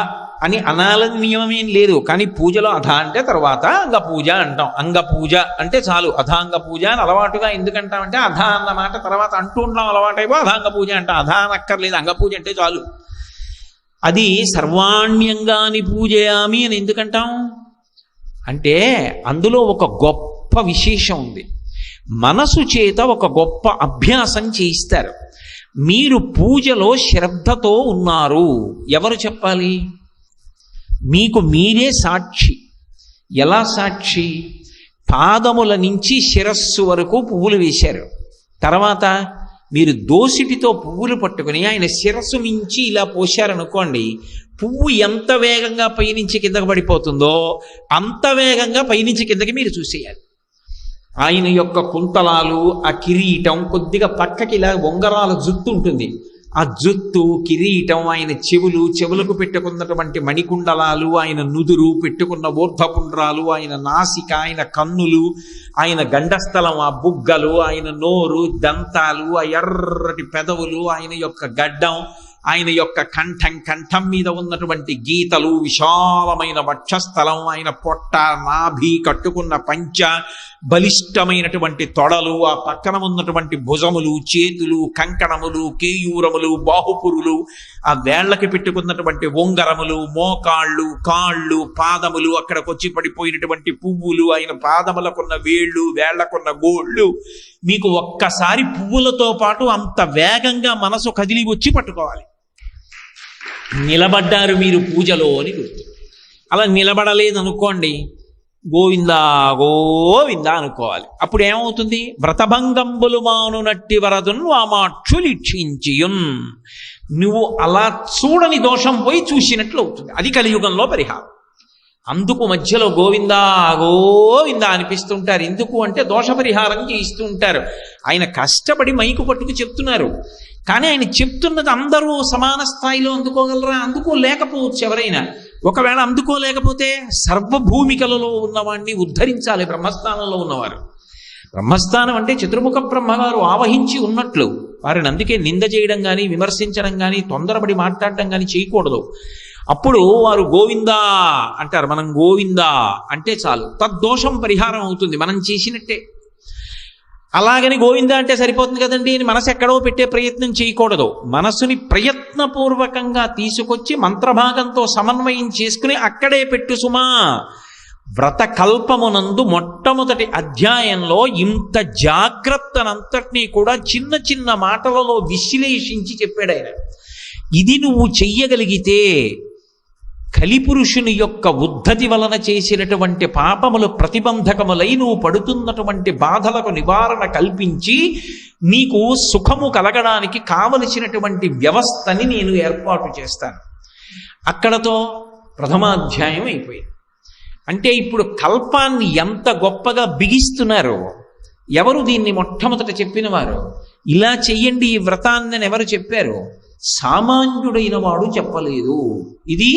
అని అనాలని నియమం ఏం లేదు, కానీ పూజలో అధ అంటే తర్వాత అంగ పూజ అంటాం. అంగ పూజ అంటే చాలు, అధాంగ పూజ అని అలవాటుగా ఎందుకంటామంటే అధ అన్న మాట తర్వాత అంటూ ఉంటాం అలవాటైపో అధాంగ పూజ అంటాం. అధ అనక్కర్లేదు, అంగ పూజ అంటే చాలు. అది సర్వాణ్యంగాని పూజయామి అని ఎందుకంటాం అంటే అందులో ఒక గొప్ప విశేషం ఉంది. మనసు చేత ఒక గొప్ప అభ్యాసం చేయిస్తారు. మీరు పూజలో శ్రద్ధతో ఉన్నారు, ఎవరు చెప్పాలి? మీకు మీరే సాక్షి. ఎలా సాక్షి? పాదముల నుంచి శిరస్సు వరకు పువ్వులు వేశారు. తర్వాత మీరు దోసిటితో పువ్వులు పట్టుకుని ఆయన శిరస్సు మించి ఇలా పోశారనుకోండి, పువ్వు ఎంత వేగంగా పైనుంచి కిందకు పడిపోతుందో అంత వేగంగా పైనుంచి కిందకి మీరు చూసేయాలి. ఆయన యొక్క కుంతలాలు, ఆ కిరీటం, కొద్దిగా పక్కకి ఇలా ఉంగరాల జుత్తు ఉంటుంది, ఆ జుత్తు, కిరీటం, ఆయన చెవులకు పెట్టుకున్నటువంటి మణికుండలాలు, ఆయన నుదురు, పెట్టుకున్న ఊర్ధపుండ్రాలు, ఆయన నాసిక, ఆయన కన్నులు, ఆయన గండస్థలం, ఆ బుగ్గలు, ఆయన నోరు, దంతాలు, ఆ ఎర్రటి పెదవులు, ఆయన యొక్క గడ్డం, ఆయన యొక్క కంఠం మీద ఉన్నటువంటి గీతలు, విశాలమైన వక్షస్థలం, ఆయన పొట్ట, నాభి, కట్టుకున్న పంచ, బలిష్టమైనటువంటి తొడలు, ఆ పక్కన ఉన్నటువంటి భుజములు, చేతులు, కంకణములు, కేయూరములు, బాహుపురులు, ఆ వేళ్లకి పెట్టుకున్నటువంటి ఉంగరములు, మోకాళ్ళు, కాళ్ళు, పాదములు, అక్కడికొచ్చి పడిపోయినటువంటి పువ్వులు, ఆయన పాదములకున్న వేళ్ళు, వేళ్లకున్న గోళ్ళు, మీకు ఒక్కసారి పువ్వులతో పాటు అంత వేగంగా మనసు కదిలి వచ్చి పట్టుకోవాలి. నిలబడ్డారు మీరు పూజలో అని గుర్తు. అలా నిలబడలేదనుకోండి, గోవిందా గోవిందా అనుకోవాలి. అప్పుడు ఏమవుతుంది? వ్రతభంగంబులు మానునట్టి వరదున్ వామాక్షులిక్షించియున్. నువ్వు అలా చూడని దోషం పోయి చూసినట్లు అవుతుంది. అది కలియుగంలో పరిహారం. అందుకు మధ్యలో గోవిందా గోవిందా అనిపిస్తుంటారు. ఎందుకు అంటే దోష పరిహారం చేయిస్తూ ఉంటారు. ఆయన కష్టపడి మైకు పట్టుకు చెప్తున్నారు, కానీ ఆయన చెప్తున్నది అందరూ సమాన స్థాయిలో అందుకోగలరా? అందుకోలేకపోవచ్చు. ఎవరైనా ఒకవేళ అందుకోలేకపోతే సర్వభూమికలలో ఉన్నవాడిని ఉద్ధరించాలి. బ్రహ్మస్థానంలో ఉన్నవారు, బ్రహ్మస్థానం అంటే చతుర్ముఖ బ్రహ్మగారు ఆవహించి ఉన్నట్లు, వారిని అందుకే నింద చేయడం కానీ విమర్శించడం కానీ తొందరపడి మాట్లాడడం కానీ చేయకూడదు. అప్పుడు వారు గోవిందా అంటారు. మనం గోవిందా అంటే చాలు, తద్దోషం పరిహారం అవుతుంది, మనం చేసినట్టే. అలాగని గోవిందా అంటే సరిపోతుంది కదండి అని మనసు ఎక్కడో పెట్టే ప్రయత్నం చేయకూడదు. మనసుని ప్రయత్నపూర్వకంగా తీసుకొచ్చి మంత్రభాగంతో సమన్వయం చేసుకుని అక్కడే పెట్టు సుమా. వ్రతకల్పమునందు మొట్టమొదటి అధ్యాయంలో ఇంత జాగ్రత్తనంతటినీ కూడా చిన్న చిన్న మాటలలో విశ్లేషించి చెప్పాడు ఆయన. ఇది నువ్వు చెయ్యగలిగితే కలిపురుషుని యొక్క ఉద్ధతి వలన చేసినటువంటి పాపములు ప్రతిబంధకములై నువ్వు పడుతున్నటువంటి బాధలకు నివారణ కల్పించి నీకు సుఖము కలగడానికి కావలసినటువంటి వ్యవస్థని నేను ఏర్పాటు చేస్తాను. అక్కడతో ప్రథమాధ్యాయం అయిపోయింది. అంటే ఇప్పుడు కల్పాన్ని ఎంత గొప్పగా బిగిస్తున్నారో, ఎవరు దీన్ని మొట్టమొదట చెప్పిన వారు? ఇలా చెయ్యండి ఈ వ్రతాన్ని అని ఎవరు చెప్పారు? సామాన్యుడైన వాడు చెప్పలేదు. ఇది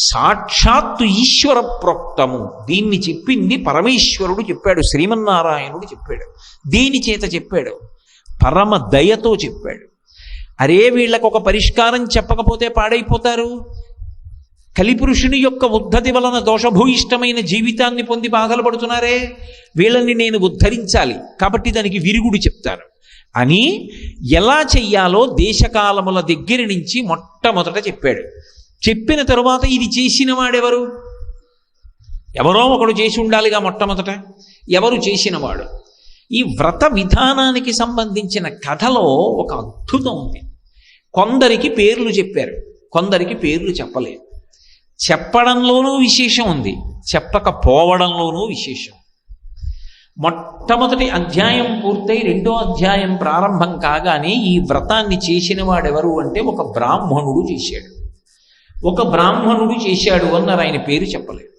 సాక్షాత్తు ఈశ్వర ప్రోక్తము. దీన్ని చెప్పింది పరమేశ్వరుడు చెప్పాడు, శ్రీమన్నారాయణుడు చెప్పాడు. దేని చేత చెప్పాడు? పరమ దయతో చెప్పాడు. అరే వీళ్ళకు ఒక పరిష్కారం చెప్పకపోతే పాడైపోతారు. కలిపురుషుని యొక్క ఉద్ధతి వలన దోషభూయిష్టమైన జీవితాన్ని పొంది బాధలు పడుతున్నారే, వీళ్ళని నేను ఉద్ధరించాలి, కాబట్టి దానికి విరుగుడు చెప్తాను అని ఎలా చెయ్యాలో దేశకాలముల దగ్గర నుంచి మొట్టమొదట చెప్పాడు. చెప్పిన తరువాత ఇది చేసిన వాడెవరు? ఎవరో ఒకడు చేసి ఉండాలిగా మొట్టమొదట. ఎవరు చేసినవాడు? ఈ వ్రత విధానానికి సంబంధించిన కథలో ఒక అద్భుతం ఉంది. కొందరికి పేర్లు చెప్పారు, కొందరికి పేర్లు చెప్పలేదు. చెప్పడంలోనూ విశేషం ఉంది, చెప్పకపోవడంలోనూ విశేషం. మొట్టమొదటి అధ్యాయం పూర్తయి రెండో అధ్యాయం ప్రారంభం కాగానే ఈ వ్రతాన్ని చేసిన వాడెవరు అంటే ఒక బ్రాహ్మణుడు చేశాడు. ఒక బ్రాహ్మణుడు చేశాడు అన్నారు, ఆయన పేరు చెప్పలేదు.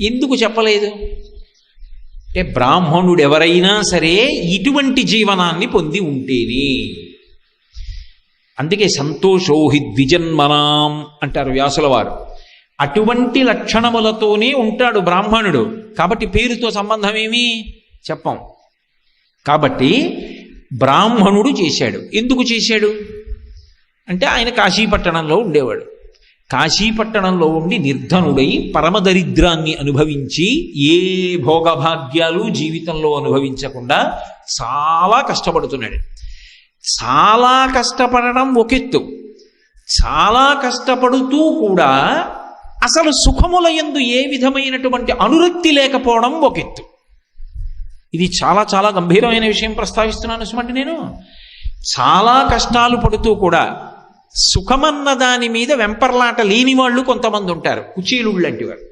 ఎందుకు చెప్పలేదు అంటే బ్రాహ్మణుడు ఎవరైనా సరే ఇటువంటి జీవనాన్ని పొంది ఉంటేనే. అందుకే సంతోషోహి ద్విజన్మనాం అంటారు వ్యాసుల వారు. అటువంటి లక్షణములతోనే ఉంటాడు బ్రాహ్మణుడు. కాబట్టి పేరుతో సంబంధం ఏమీ చెప్పం. కాబట్టి బ్రాహ్మణుడు చేశాడు. ఎందుకు చేశాడు అంటే ఆయన కాశీపట్టణంలో ఉండేవాడు. కాశీపట్టణంలో ఉండి నిర్ధనుడై పరమదరిద్రాన్ని అనుభవించి ఏ భోగభాగ్యాలు జీవితంలో అనుభవించకుండా చాలా కష్టపడుతున్నాడు. చాలా కష్టపడడం ఒకెత్తు, చాలా కష్టపడుతూ కూడా అసలు సుఖముల యందు ఏ విధమైనటువంటి అనురక్తి లేకపోవడం ఒకెత్తు. ఇది చాలా చాలా గంభీరమైన విషయం ప్రస్తావిస్తున్నాను సుమండి. నేను చాలా కష్టాలు పడుతూ కూడా సుఖమన్న దాని మీద వెంపర్లాట లేని వాళ్ళు కొంతమంది ఉంటారు. కుచేలుడు లాంటి వారు.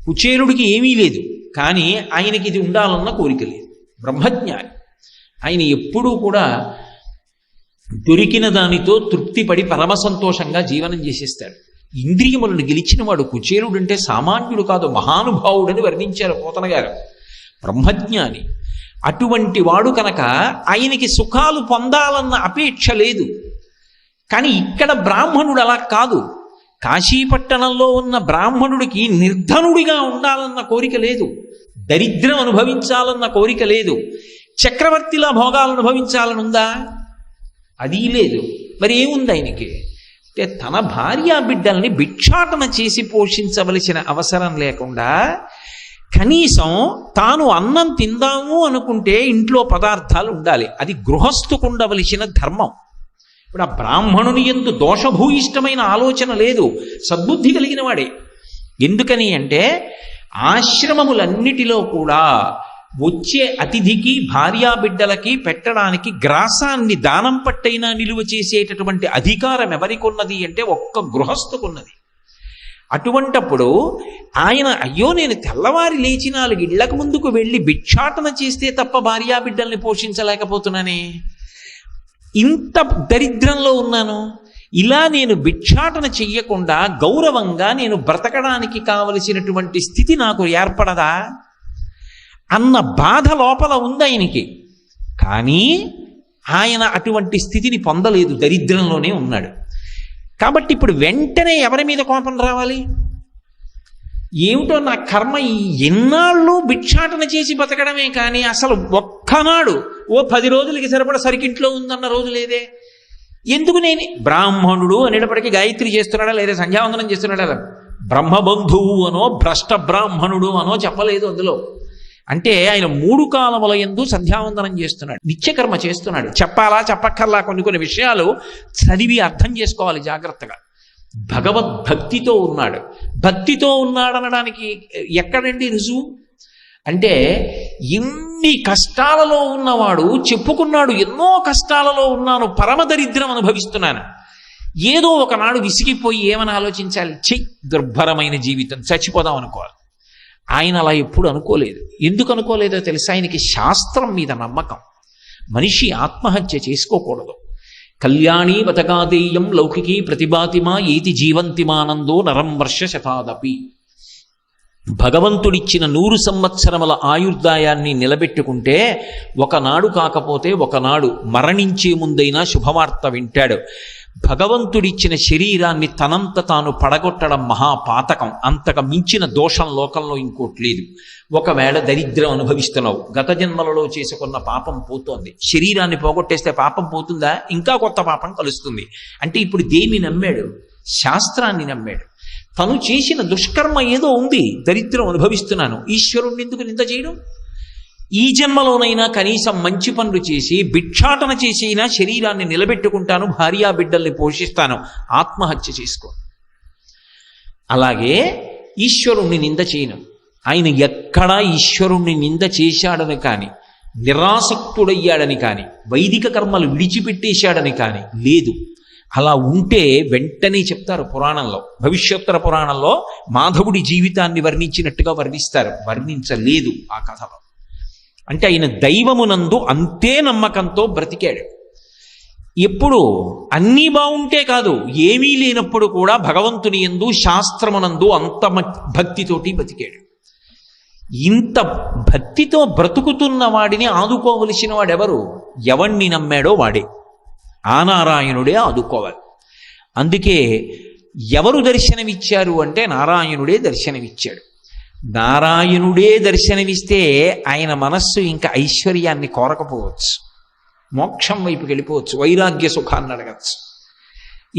కుచేలుడికి ఏమీ లేదు, కానీ ఆయనకి ఇది ఉండాలన్న కోరిక లేదు. బ్రహ్మజ్ఞాని. ఆయన ఎప్పుడూ కూడా దొరికిన దానితో తృప్తిపడి పరమ సంతోషంగా జీవనం చేసేస్తాడు. ఇంద్రియములను గెలిచిన వాడు కుచేలుడు అంటే సామాన్యుడు కాదు, మహానుభావుడని వర్ణించారు పోతన గారు. బ్రహ్మజ్ఞాని. అటువంటి వాడు కనుక ఆయనకి సుఖాలు పొందాలన్న అపేక్ష లేదు. కానీ ఇక్కడ బ్రాహ్మణుడు అలా కాదు. కాశీపట్టణంలో ఉన్న బ్రాహ్మణుడికి నిర్ధనుడిగా ఉండాలన్న కోరిక లేదు, దరిద్రం అనుభవించాలన్న కోరిక లేదు, చక్రవర్తిలా భోగాలు అనుభవించాలనుందా? అది లేదు. మరి ఏముంది ఆయనకి అంటే తన భార్యా బిడ్డల్ని భిక్షాటన చేసి పోషించవలసిన అవసరం లేకుండా కనీసం తాను అన్నం తిందాము అనుకుంటే ఇంట్లో పదార్థాలు ఉండాలి. అది గృహస్థుకు ఉండవలసిన ధర్మం. ఇప్పుడు ఆ బ్రాహ్మణుని యందు దోషభూయిష్టమైన ఆలోచన లేదు, సద్బుద్ధి కలిగిన వాడే. ఎందుకని అంటే ఆశ్రమములన్నిటిలో కూడా వచ్చే అతిథికి భార్యాబిడ్డలకి పెట్టడానికి గ్రాసాన్ని దానం పట్టైనా నిలువ చేసేటటువంటి అధికారం ఎవరికొన్నది అంటే ఒక్క గృహస్థుకున్నది. అటువంటప్పుడు ఆయన అయ్యో నేను తెల్లవారి లేచి 4 ఇళ్లకు ముందుకు వెళ్ళి భిక్షాటన చేస్తే తప్ప భార్యాబిడ్డల్ని పోషించలేకపోతున్నానే, ఇంత దరిద్రంలో ఉన్నాను, ఇలా నేను భిక్షాటన చెయ్యకుండా గౌరవంగా నేను బ్రతకడానికి కావలసినటువంటి స్థితి నాకు ఏర్పడదా అన్న బాధ లోపల ఉంది ఆయనకి. కానీ ఆయన అటువంటి స్థితిని పొందలేదు, దరిద్రంలోనే ఉన్నాడు. కాబట్టి ఇప్పుడు వెంటనే ఎవరి మీద కోపం రావాలి? ఏమిటో నా కర్మ, ఈ ఎన్నాళ్ళు భిక్షాటన చేసి బతకడమే కానీ అసలు ఒక్కనాడు 10 రోజులకి సరిపడ సరికింట్లో ఉందన్న రోజు లేదే. ఎందుకు నేను బ్రాహ్మణుడు అనేటప్పటికీ గాయత్రి చేస్తున్నాడా లేదా సంధ్యావందనం చేస్తున్నాడా? బ్రహ్మబంధువు అనో భ్రష్ట బ్రాహ్మణుడు అనో చెప్పలేదు అందులో. అంటే ఆయన 3 కాలముల యందు సంధ్యావందనం చేస్తున్నాడు, నిత్యకర్మ చేస్తున్నాడు. చెప్పాలా చెప్పక్కర్లా కొన్ని విషయాలు చదివి అర్థం చేసుకోవాలి జాగ్రత్తగా. భగవద్భక్తితో ఉన్నాడు. భక్తితో ఉన్నాడనడానికి ఎక్కడండి రుజువు? అంటే ఎన్ని కష్టాలలో ఉన్నవాడు చెప్పుకున్నాడు, ఎన్నో కష్టాలలో ఉన్నాను, పరమదరిద్రం అనుభవిస్తున్నాను. ఏదో ఒకనాడు విసిగిపోయి ఏమని ఆలోచించాలి, దుర్భరమైన జీవితం, చచ్చిపోదాం అనుకోవాలి. ఆయన అలా ఎప్పుడు అనుకోలేదు. ఎందుకు అనుకోలేదో తెలుసా? ఆయనకి శాస్త్రం మీద నమ్మకం. మనిషి ఆత్మహత్య చేసుకోకూడదు. కళ్యాణీ వతగాదేయం లౌకికీ ప్రతిభాతిమా ఏతి జీవంతిమానందో నరం వర్ష శతాదపి. భగవంతుడిచ్చిన 100 సంవత్సరముల ఆయుర్దాయాన్ని నిలబెట్టుకుంటే ఒకనాడు కాకపోతే ఒకనాడు మరణించే ముందైనా శుభవార్త వింటాడు. భగవంతుడిచ్చిన శరీరాన్ని తనంత తాను పడగొట్టడం మహాపాతకం. అంతకు మించిన దోషం లోకంలో ఇంకోటి లేదు. ఒకవేళ దరిద్రం అనుభవిస్తున్నావు, గత జన్మలలో చేసుకున్న పాపం పోతోంది, శరీరాన్ని పోగొట్టేస్తే పాపం పోతుందా? ఇంకా కొత్త పాపం కలుస్తుంది. అంటే ఇప్పుడు దేన్ని నమ్మాడు? శాస్త్రాన్ని నమ్మాడు. తను చేసిన దుష్కర్మ ఏదో ఉంది, దరిద్రం అనుభవిస్తున్నాను, ఈశ్వరుణ్ణి ఎందుకు నింద చేయడం? ఈ జన్మలోనైనా కనీసం మంచి పనులు చేసి భిక్షాటన చేసైనా శరీరాన్ని నిలబెట్టుకుంటాను, భార్యా బిడ్డల్ని పోషిస్తాను, ఆత్మహత్య చేసుకో. అలాగే ఈశ్వరుణ్ణి నింద చేయను. ఆయన ఎక్కడా ఈశ్వరుణ్ణి నింద చేశాడని కానీ, నిరాసక్తుడయ్యాడని కానీ, వైదిక కర్మలు విడిచిపెట్టేశాడని కానీ లేదు. అలా ఉంటే వెంటనే చెప్తారు పురాణంలో, భవిష్యోత్తర పురాణంలో మాధవుడి జీవితాన్ని వర్ణించినట్టుగా వర్ణిస్తారు. వర్ణించలేదు ఆ కథలో. అంటే ఆయన దైవమునందు అంతే నమ్మకంతో బ్రతికాడు. ఎప్పుడు అన్నీ బాగుంటే కాదు, ఏమీ లేనప్పుడు కూడా భగవంతుని యందు శాస్త్రమునందు అంత భక్తితోటి బతికాడు. ఇంత భక్తితో బ్రతుకుతున్న వాడిని ఆదుకోవలసిన వాడెవరు? ఎవణ్ణి నమ్మాడో వాడే, ఆ నారాయణుడే ఆదుకోవాలి. అందుకే ఎవరు దర్శనమిచ్చారు అంటే నారాయణుడే దర్శనమిచ్చాడు. నారాయణుడే దర్శనమిస్తే ఆయన మనస్సు ఇంకా ఐశ్వర్యాన్ని కోరకపోవచ్చు. మోక్షం వైపుకి వెళ్ళిపోవచ్చు, వైరాగ్య సుఖాన్ని అడగచ్చు.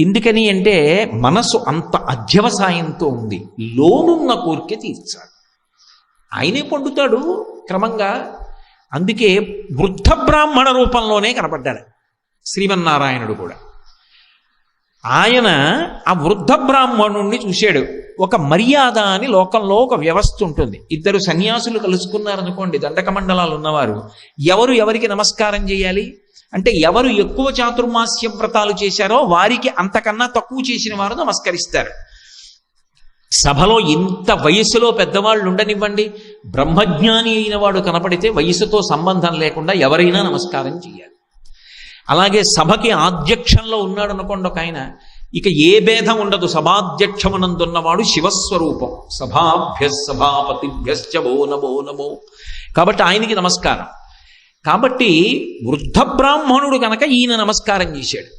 ఎందుకని అంటే మనసు అంత అధ్యవసాయంతో ఉంది, లోనున్న కోరిక తీర్చాలి. ఆయనే పండుతాడు క్రమంగా. అందుకే వృద్ధ బ్రాహ్మణ రూపంలోనే కనపడ్డాడు శ్రీమన్నారాయణుడు కూడా. ఆయన ఆ వృద్ధ బ్రాహ్మణుణ్ణి చూశాడు. ఒక మర్యాద అని లోకంలో ఒక వ్యవస్థ ఉంటుంది. ఇద్దరు సన్యాసులు కలుసుకున్నారనుకోండి, దండక మండలాలు ఉన్నవారు, ఎవరు ఎవరికి నమస్కారం చేయాలి అంటే ఎవరు ఎక్కువ చాతుర్మాస్య వ్రతాలు చేశారో వారికి అంతకన్నా తక్కువ చేసిన వారు నమస్కరిస్తారు. సభలో ఇంత వయస్సులో పెద్దవాళ్ళు ఉండనివ్వండి, బ్రహ్మజ్ఞాని అయిన వాడు కనపడితే వయసుతో సంబంధం లేకుండా ఎవరైనా నమస్కారం చేయాలి. అలాగే సభకి ఆధ్యక్షంలో ఉన్నాడు అనుకోండి ఒక ఆయన, ఇక ఏ భేదం ఉండదు, సభాధ్యక్షమునందున్నవాడు శివస్వరూపం. సభాభ్య సభాపతిభ్యశ్చ వో నమో నమో. కాబట్టి ఆయనకి నమస్కారం. కాబట్టి వృద్ధ బ్రాహ్మణుడు కనుక ఈయన నమస్కారం చేశాడు.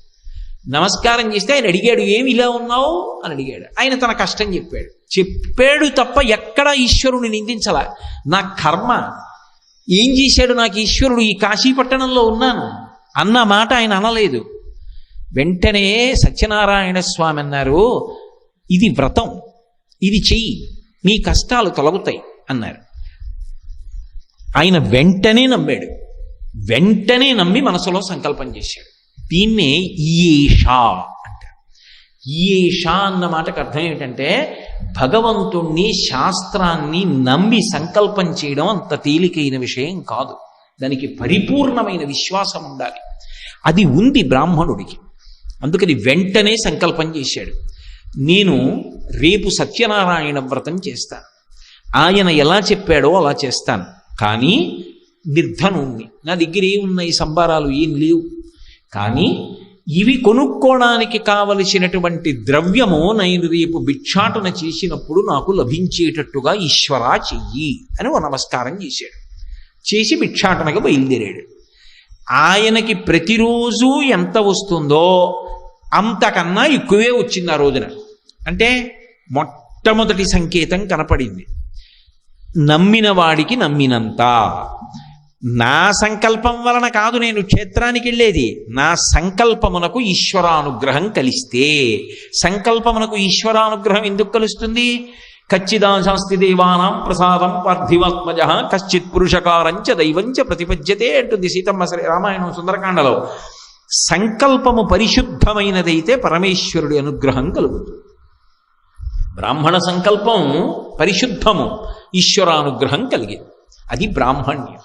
నమస్కారం చేస్తే ఆయన అడిగాడు, ఏమి ఇలా ఉన్నావు అని అడిగాడు. ఆయన తన కష్టం చెప్పాడు తప్ప ఎక్కడ ఈశ్వరుని నిందించలా. నా కర్మ ఏం చేశాడు నాకు ఈశ్వరుడు, ఈ కాశీపట్టణంలో ఉన్నాను అన్న మాట ఆయన అనలేదు. వెంటనే సత్యనారాయణ స్వామి అన్నారు, ఇది వ్రతం, ఇది చెయ్యి, నీ కష్టాలు తొలగుతాయి అన్నారు. ఆయన వెంటనే నమ్మాడు. వెంటనే నమ్మి మనసులో సంకల్పం చేశాడు. దీన్నే ఈయేషా అంటారు. ఈయేషా అన్న మాటకు అర్థం ఏమిటంటే భగవంతుణ్ణి, శాస్త్రాన్ని నమ్మి సంకల్పం చేయడం అంత తేలికైన విషయం కాదు. దానికి పరిపూర్ణమైన విశ్వాసం ఉండాలి. అది ఉంది బ్రాహ్మణుడికి. అందుకని వెంటనే సంకల్పం చేశాడు, నేను రేపు సత్యనారాయణ వ్రతం చేస్తాను, ఆయన ఎలా చెప్పాడో అలా చేస్తాను, కానీ నిర్ధనుణ్ణి, నా దగ్గర ఏమున్నాయి సంబారాలు ఏం లేవు, కానీ ఇవి కొనుక్కోవడానికి కావలసినటువంటి ద్రవ్యము నేను రేపు భిక్షాటన చేసినప్పుడు నాకు లభించేటట్టుగా ఈశ్వరా చెయ్యి అని ఓ నమస్కారం చేశాడు. చేసి భిక్షాటనగా బయలుదేరాడు. ఆయనకి ప్రతిరోజు ఎంత వస్తుందో అంతకన్నా ఎక్కువే వచ్చింది ఆ రోజున. అంటే మొట్టమొదటి సంకేతం కనపడింది, నమ్మిన వాడికి నమ్మినంత. నా సంకల్పం వలన కాదు నేను క్షేత్రానికి వెళ్ళేది, నా సంకల్పమునకు ఈశ్వరానుగ్రహం కలిస్తే. సంకల్పమునకు ఈశ్వరానుగ్రహం ఎందుకు కలుస్తుంది? కచ్చిదాశాస్తి దేవానాం ప్రసాదం పార్థివాత్మజ కశ్చిత్ పురుషకారంచ దైవంచ ప్రతిపద్యతే అంటుంది సీతమ్మ రామాయణం సుందరకాండలో. సంకల్పము పరిశుద్ధమైనదైతే పరమేశ్వరుడి అనుగ్రహం కలుగుతుంది. బ్రాహ్మణ సంకల్పం పరిశుద్ధము, ఈశ్వరానుగ్రహం కలిగింది. అది బ్రాహ్మణ్యం.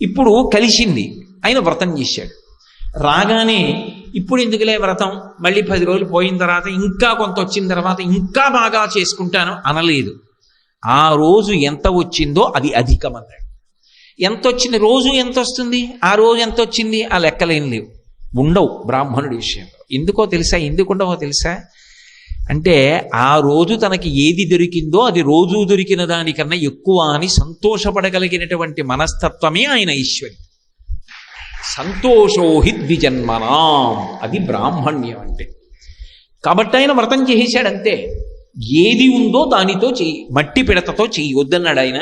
ఇప్పుడు కలిసింది, ఆయన వ్రతం చేశాడు. రాగానే ఇప్పుడు ఎందుకులే వ్రతం, మళ్ళీ 10 రోజులు పోయిన తర్వాత ఇంకా కొంత వచ్చిన తర్వాత ఇంకా బాగా చేసుకుంటాను అనలేదు. ఆ రోజు ఎంత వచ్చిందో అది అధికం అన్నాడు. ఎంత వచ్చింది, రోజు ఎంత వస్తుంది, ఆ రోజు ఎంత వచ్చింది, ఆ లెక్కలేం లేవు, ఉండవు బ్రాహ్మణుడి విషయంలో. ఎందుకో తెలుసా, ఎందుకుండవో తెలుసా అంటే ఆ రోజు తనకి ఏది దొరికిందో అది రోజు దొరికిన దానికన్నా ఎక్కువ అని సంతోషపడగలిగినటువంటి మనస్తత్వమే ఆయన ఈశ్వరి. సంతోషోహి ద్విజన్మనాం, అది బ్రాహ్మణ్యం అంటే. కాబట్టి ఆయన వ్రతం చేసేశాడంతే. ఏది ఉందో దానితో చెయ్యి, మట్టి పిడతతో చెయ్యి వద్దన్నాడు ఆయన.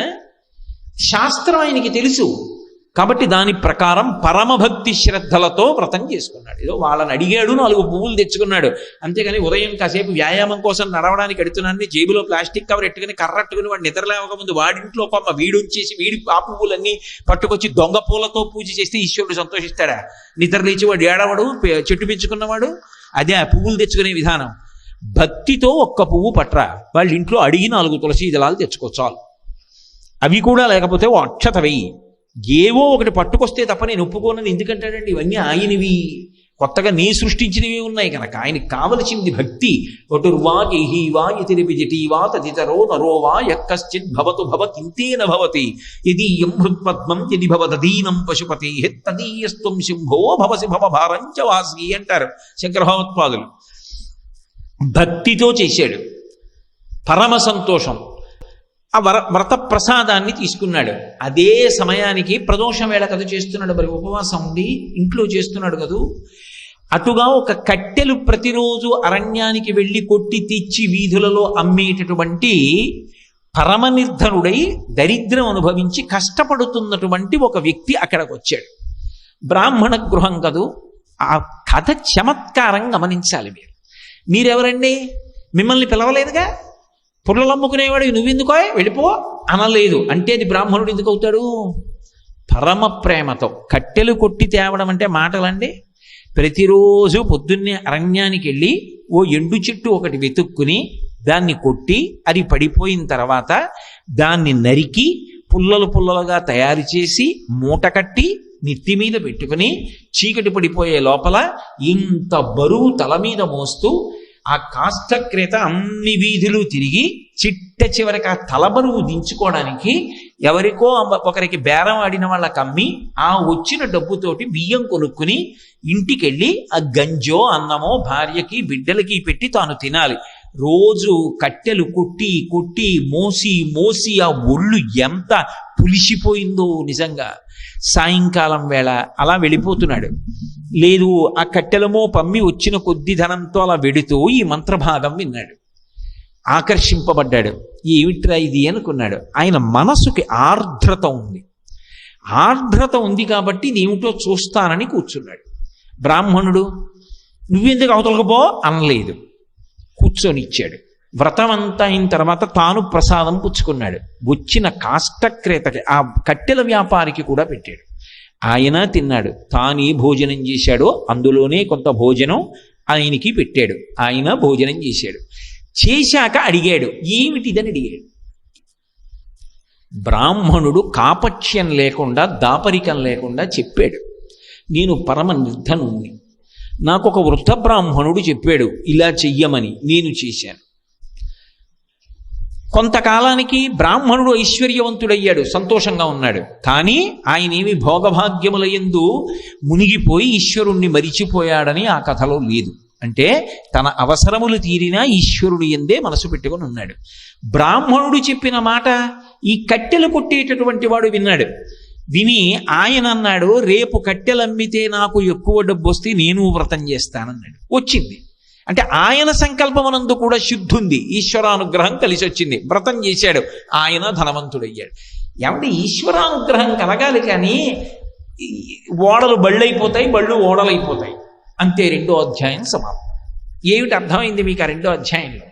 శాస్త్రం ఆయనకి తెలుసు కాబట్టి దాని ప్రకారం పరమభక్తి శ్రద్ధలతో వ్రతం చేసుకున్నాడు. ఏదో వాళ్ళని అడిగాడు, 4 పువ్వులు తెచ్చుకున్నాడు. అంతేగాని ఉదయం కాసేపు వ్యాయామం కోసం నడవడానికి ఎడుతున్నాన్ని జేబులో ప్లాస్టిక్ కవర్ ఎట్టుకుని కర్రట్టుకుని వాడు నిద్రలేవకముందు వాడింట్లో కొమ్మ వీడుంచేసి వీడి ఆ పువ్వులన్నీ పట్టుకొచ్చి దొంగ పూలతో పూజ చేస్తే ఈశ్వరుడు సంతోషిస్తాడా? నిద్ర లేచి వాడు ఏడవడు, చెట్టు పెంచుకున్నవాడు. అదే ఆ పువ్వులు తెచ్చుకునే విధానం. భక్తితో ఒక్క పువ్వు పట్రా, వాళ్ళ ఇంట్లో అడిగి 4 తులసి దళాలు తెచ్చుకో చాలు. అవి కూడా లేకపోతే ఓ అక్షత వెయ్యి. ఏవో ఒకటి పట్టుకొస్తే తప్ప నేను ఒప్పుకోనని ఎందుకంటాడండి? ఇవన్నీ ఆయనవి, కొత్తగా నీ సృష్టించినవి ఉన్నాయి కనుక. ఆయనకి కావలసింది భక్తి. వటుర్వా గేహీవా యతిరిపి జటీవా తదితరో నరోవా యక్కశ్చిత్ భవతు భవతింతేన భవతి యదీయం హృత్పద్మం యది భవదీనం పశుపతి తదీయస్త్వం శంభో భవసి భవభారంచ వాసి అంటారు శంకర భగవత్పాదులు. భక్తితో చేశాడు, పరమ సంతోషం. ఆ వ్రత ప్రసాదాన్ని తీసుకున్నాడు. అదే సమయానికి ప్రదోషం వేళ కథ చేస్తున్నాడు, మరి ఉపవాసం ఉండి ఇంట్లో చేస్తున్నాడు కదూ. అటుగా ఒక కట్టెలు ప్రతిరోజు అరణ్యానికి వెళ్ళి కొట్టి తెచ్చి వీధులలో అమ్మేటటువంటి పరమనిర్ధనుడై దరిద్రం అనుభవించి కష్టపడుతున్నటువంటి ఒక వ్యక్తి అక్కడికి వచ్చాడు. బ్రాహ్మణ గృహం కదూ. ఆ కథ చమత్కారం గమనించాలి మీరు. మీరెవరండి? మిమ్మల్ని పిలవలేదుగా. పుల్లలు అమ్ముకునేవాడు నువ్వెందుకో వెళ్ళిపో అనలేదు. అంటే అది బ్రాహ్మణుడు ఎందుకు అవుతాడు? పరమ ప్రేమతో. కట్టెలు కొట్టి తేవడం అంటే మాటలండి. ప్రతిరోజు పొద్దున్నే అరణ్యానికి వెళ్ళి ఓ ఎండు చెట్టు ఒకటి వెతుక్కుని దాన్ని కొట్టి అది పడిపోయిన తర్వాత దాన్ని నరికి పుల్లలు పుల్లలుగా తయారు చేసి మూట కట్టి నెత్తి మీద పెట్టుకుని చీకటి పడిపోయే లోపల ఇంత బరువు తల మీద మోస్తూ ఆ కాష్టక్రేత అన్ని వీధులు తిరిగి చిట్ట చివరికి ఆ తల బరువు దించుకోవడానికి ఎవరికో ఒకరికి బేరం ఆడిన వాళ్ళకి అమ్మి ఆ వచ్చిన డబ్బుతోటి బియ్యం కొనుక్కుని ఇంటికెళ్ళి ఆ గంజో అన్నమో భార్యకి బిడ్డలకి పెట్టి తాను తినాలి. రోజు కట్టెలు కొట్టి కొట్టి మోసి మోసి ఆ ఒళ్ళు ఎంత పులిసిపోయిందో నిజంగా. సాయంకాలం వేళ అలా వెళ్ళిపోతున్నాడు. లేదు, ఆ కట్టెలమో పమ్మి వచ్చిన కొద్ది ధనంతో అలా వెడుతూ ఈ మంత్రభాగం విన్నాడు. ఆకర్షింపబడ్డాడు. ఏమిట్రా ఇది అనుకున్నాడు. ఆయన మనసుకి ఆర్ద్రత ఉంది. ఆర్ద్రత ఉంది కాబట్టి ఇది ఏమిటో చూస్తానని కూర్చున్నాడు. బ్రాహ్మణుడు నువ్వెందుకు అవతలకపో అనలేదు, కూర్చొనిచ్చాడు. వ్రతం అంతా అయిన తర్వాత తాను ప్రసాదం పుచ్చుకున్నాడు. వచ్చిన కాష్టక్రేతకి ఆ కట్టెల వ్యాపారికి కూడా పెట్టాడు. ఆయన తిన్నాడు. తానే భోజనం చేశాడో అందులోనే కొంత భోజనం ఆయనకి పెట్టాడు. ఆయన భోజనం చేశాడు. చేశాక అడిగాడు, ఏమిటిదని అడిగాడు. బ్రాహ్మణుడు కాపట్యం లేకుండా దాపరికం లేకుండా చెప్పాడు, నేను పరమ నిర్ధనుణ్ణి. నాకు ఒక వృద్ధ బ్రాహ్మణుడు చెప్పాడు ఇలా చెయ్యమని, నేను చేశాను. కొంతకాలానికి బ్రాహ్మణుడు ఐశ్వర్యవంతుడయ్యాడు, సంతోషంగా ఉన్నాడు. కానీ ఆయన ఏమి భోగభాగ్యముల యందు మునిగిపోయి ఈశ్వరుణ్ణి మరిచిపోయాడని ఆ కథలో లేదు. అంటే తన అవసరములు తీరినా ఈశ్వరుడు ఎందే మనసు పెట్టుకొని ఉన్నాడు. బ్రాహ్మణుడు చెప్పిన మాట ఈ కట్టెలు కొట్టేటటువంటి వాడు విన్నాడు. విని ఆయన అన్నాడు, రేపు కట్టెలు అమ్మితే నాకు ఎక్కువ డబ్బు వస్తే నేను వ్రతం చేస్తానన్నాడు. వచ్చింది. అంటే ఆయన సంకల్పమునందు కూడా శుద్ధి ఉంది, ఈశ్వరానుగ్రహం కలిసి వచ్చింది. వ్రతం చేశాడు, ఆయన ధనవంతుడయ్యాడు. ఏమంటే ఈశ్వరానుగ్రహం కలగాలి, కానీ ఓడలు బళ్ళైపోతాయి, బళ్ళు ఓడలైపోతాయి. అంతే. 2వ అధ్యాయం సమాప్తం. ఏమిటి అర్థమైంది మీకు ఆ 2వ అధ్యాయంలో?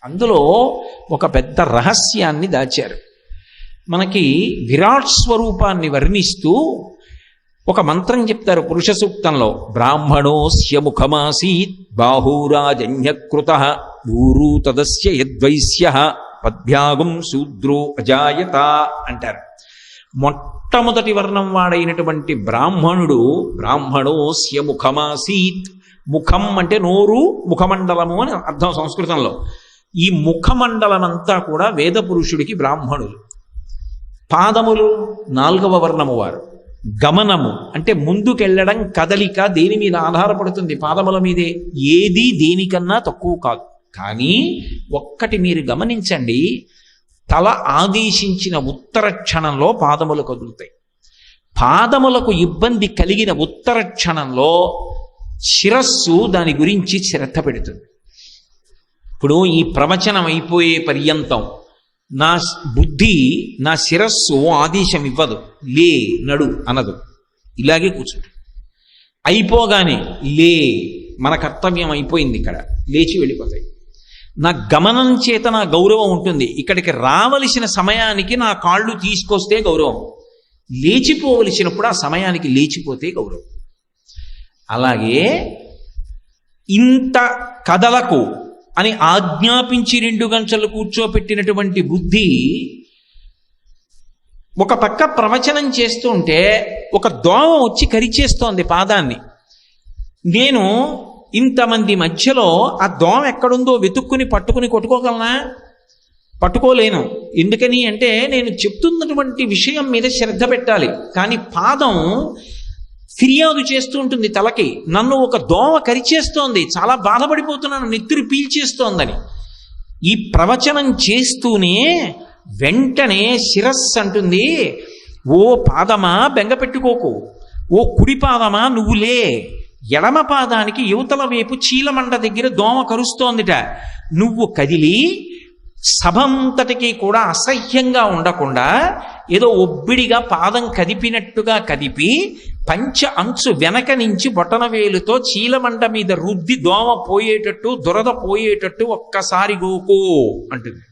అందులో ఒక పెద్ద రహస్యాన్ని దాచారు. మనకి విరాట్ స్వరూపాన్ని వర్ణిస్తూ ఒక మంత్రం చెప్తారు పురుష సూక్తంలో. బ్రాహ్మణోస్య ముఖమాసీత్ బాహూరాజన్యకృత ఊరు తదస్య యద్వైశ్య పద్భ్యాగం శూద్రో అజాయత అంటారు. మొట్టమొదటి వర్ణం వాడైనటువంటి బ్రాహ్మణుడు బ్రాహ్మణోస్య ముఖమాసీత్. ముఖం అంటే నోరు, ముఖమండలము అని అర్థం సంస్కృతంలో. ఈ ముఖమండలమంతా కూడా వేద పురుషుడికి బ్రాహ్మణులు. పాదములు 4వ వర్ణము వారు. గమనము అంటే ముందుకెళ్ళడం, కదలిక దేని మీద ఆధారపడుతుంది? పాదముల మీదే. ఏది దేనికన్నా తక్కువ కాదు. కానీ ఒక్కటి మీరు గమనించండి, తల ఆదేశించిన ఉత్తర క్షణంలో పాదములు కదులుతాయి. పాదములకు ఇబ్బంది కలిగిన ఉత్తర క్షణంలో శిరస్సు దాని గురించి శ్రద్ధ పెడుతుంది. ఇప్పుడు ఈ ప్రవచనం అయిపోయే పర్యంతం నా బుద్ధి, నా శిరస్సు ఆదేశం ఇవ్వదు, లే నడు అనదు, ఇలాగే కూర్చుంటుంది. అయిపోగానే లే, మన కర్తవ్యం అయిపోయింది, ఇక్కడ లేచి వెళ్ళిపోతాయి. నా గమనం చేత నా గౌరవం ఉంటుంది. ఇక్కడికి రావలసిన సమయానికి నా కాళ్ళు తీసుకొస్తే గౌరవం, లేచిపోవలసినప్పుడు ఆ సమయానికి లేచిపోతే గౌరవం. అలాగే ఇంత కథలకు అని ఆజ్ఞాపించి 2 గంటలు కూర్చోపెట్టినటువంటి బుద్ధి ఒక పక్క ప్రవచనం చేస్తుంటే ఒక దోమ వచ్చి కరిచేస్తోంది పాదాన్ని. నేను ఇంతమంది మధ్యలో ఆ దోమ ఎక్కడుందో వెతుక్కుని పట్టుకుని కొట్టుకోగలనా? పట్టుకోలేను. ఎందుకని అంటే నేను చెప్తున్నటువంటి విషయం మీద శ్రద్ధ పెట్టాలి. కానీ పాదం ఫిర్యాదు చేస్తూ ఉంటుంది తలకి, నన్ను ఒక దోమ కరిచేస్తోంది, చాలా బాధపడిపోతున్నాను, నెత్తురు పీల్చేస్తోందని. ఈ ప్రవచనం చేస్తూనే వెంటనే శిరస్సు అంటుంది, ఓ పాదమా బెంగ పెట్టుకోకు, ఓ కుడి పాదమా నువ్వులే, ఎడమ పాదానికి యువతల వైపు చీలమండ దగ్గర దోమ కరుస్తోందిట, నువ్వు కదిలి సభంతటికి కూడా అసహ్యంగా ఉండకుండా ఏదో ఒబ్బిడిగా పాదం కదిపినట్టుగా కదిపి పంచ అంచు వెనక నుంచి బొటనవేలుతో చీలమండ మీద రుద్ది దోమ పోయేటట్టు దురద పోయేటట్టు ఒక్కసారి గోకో అంటుంది.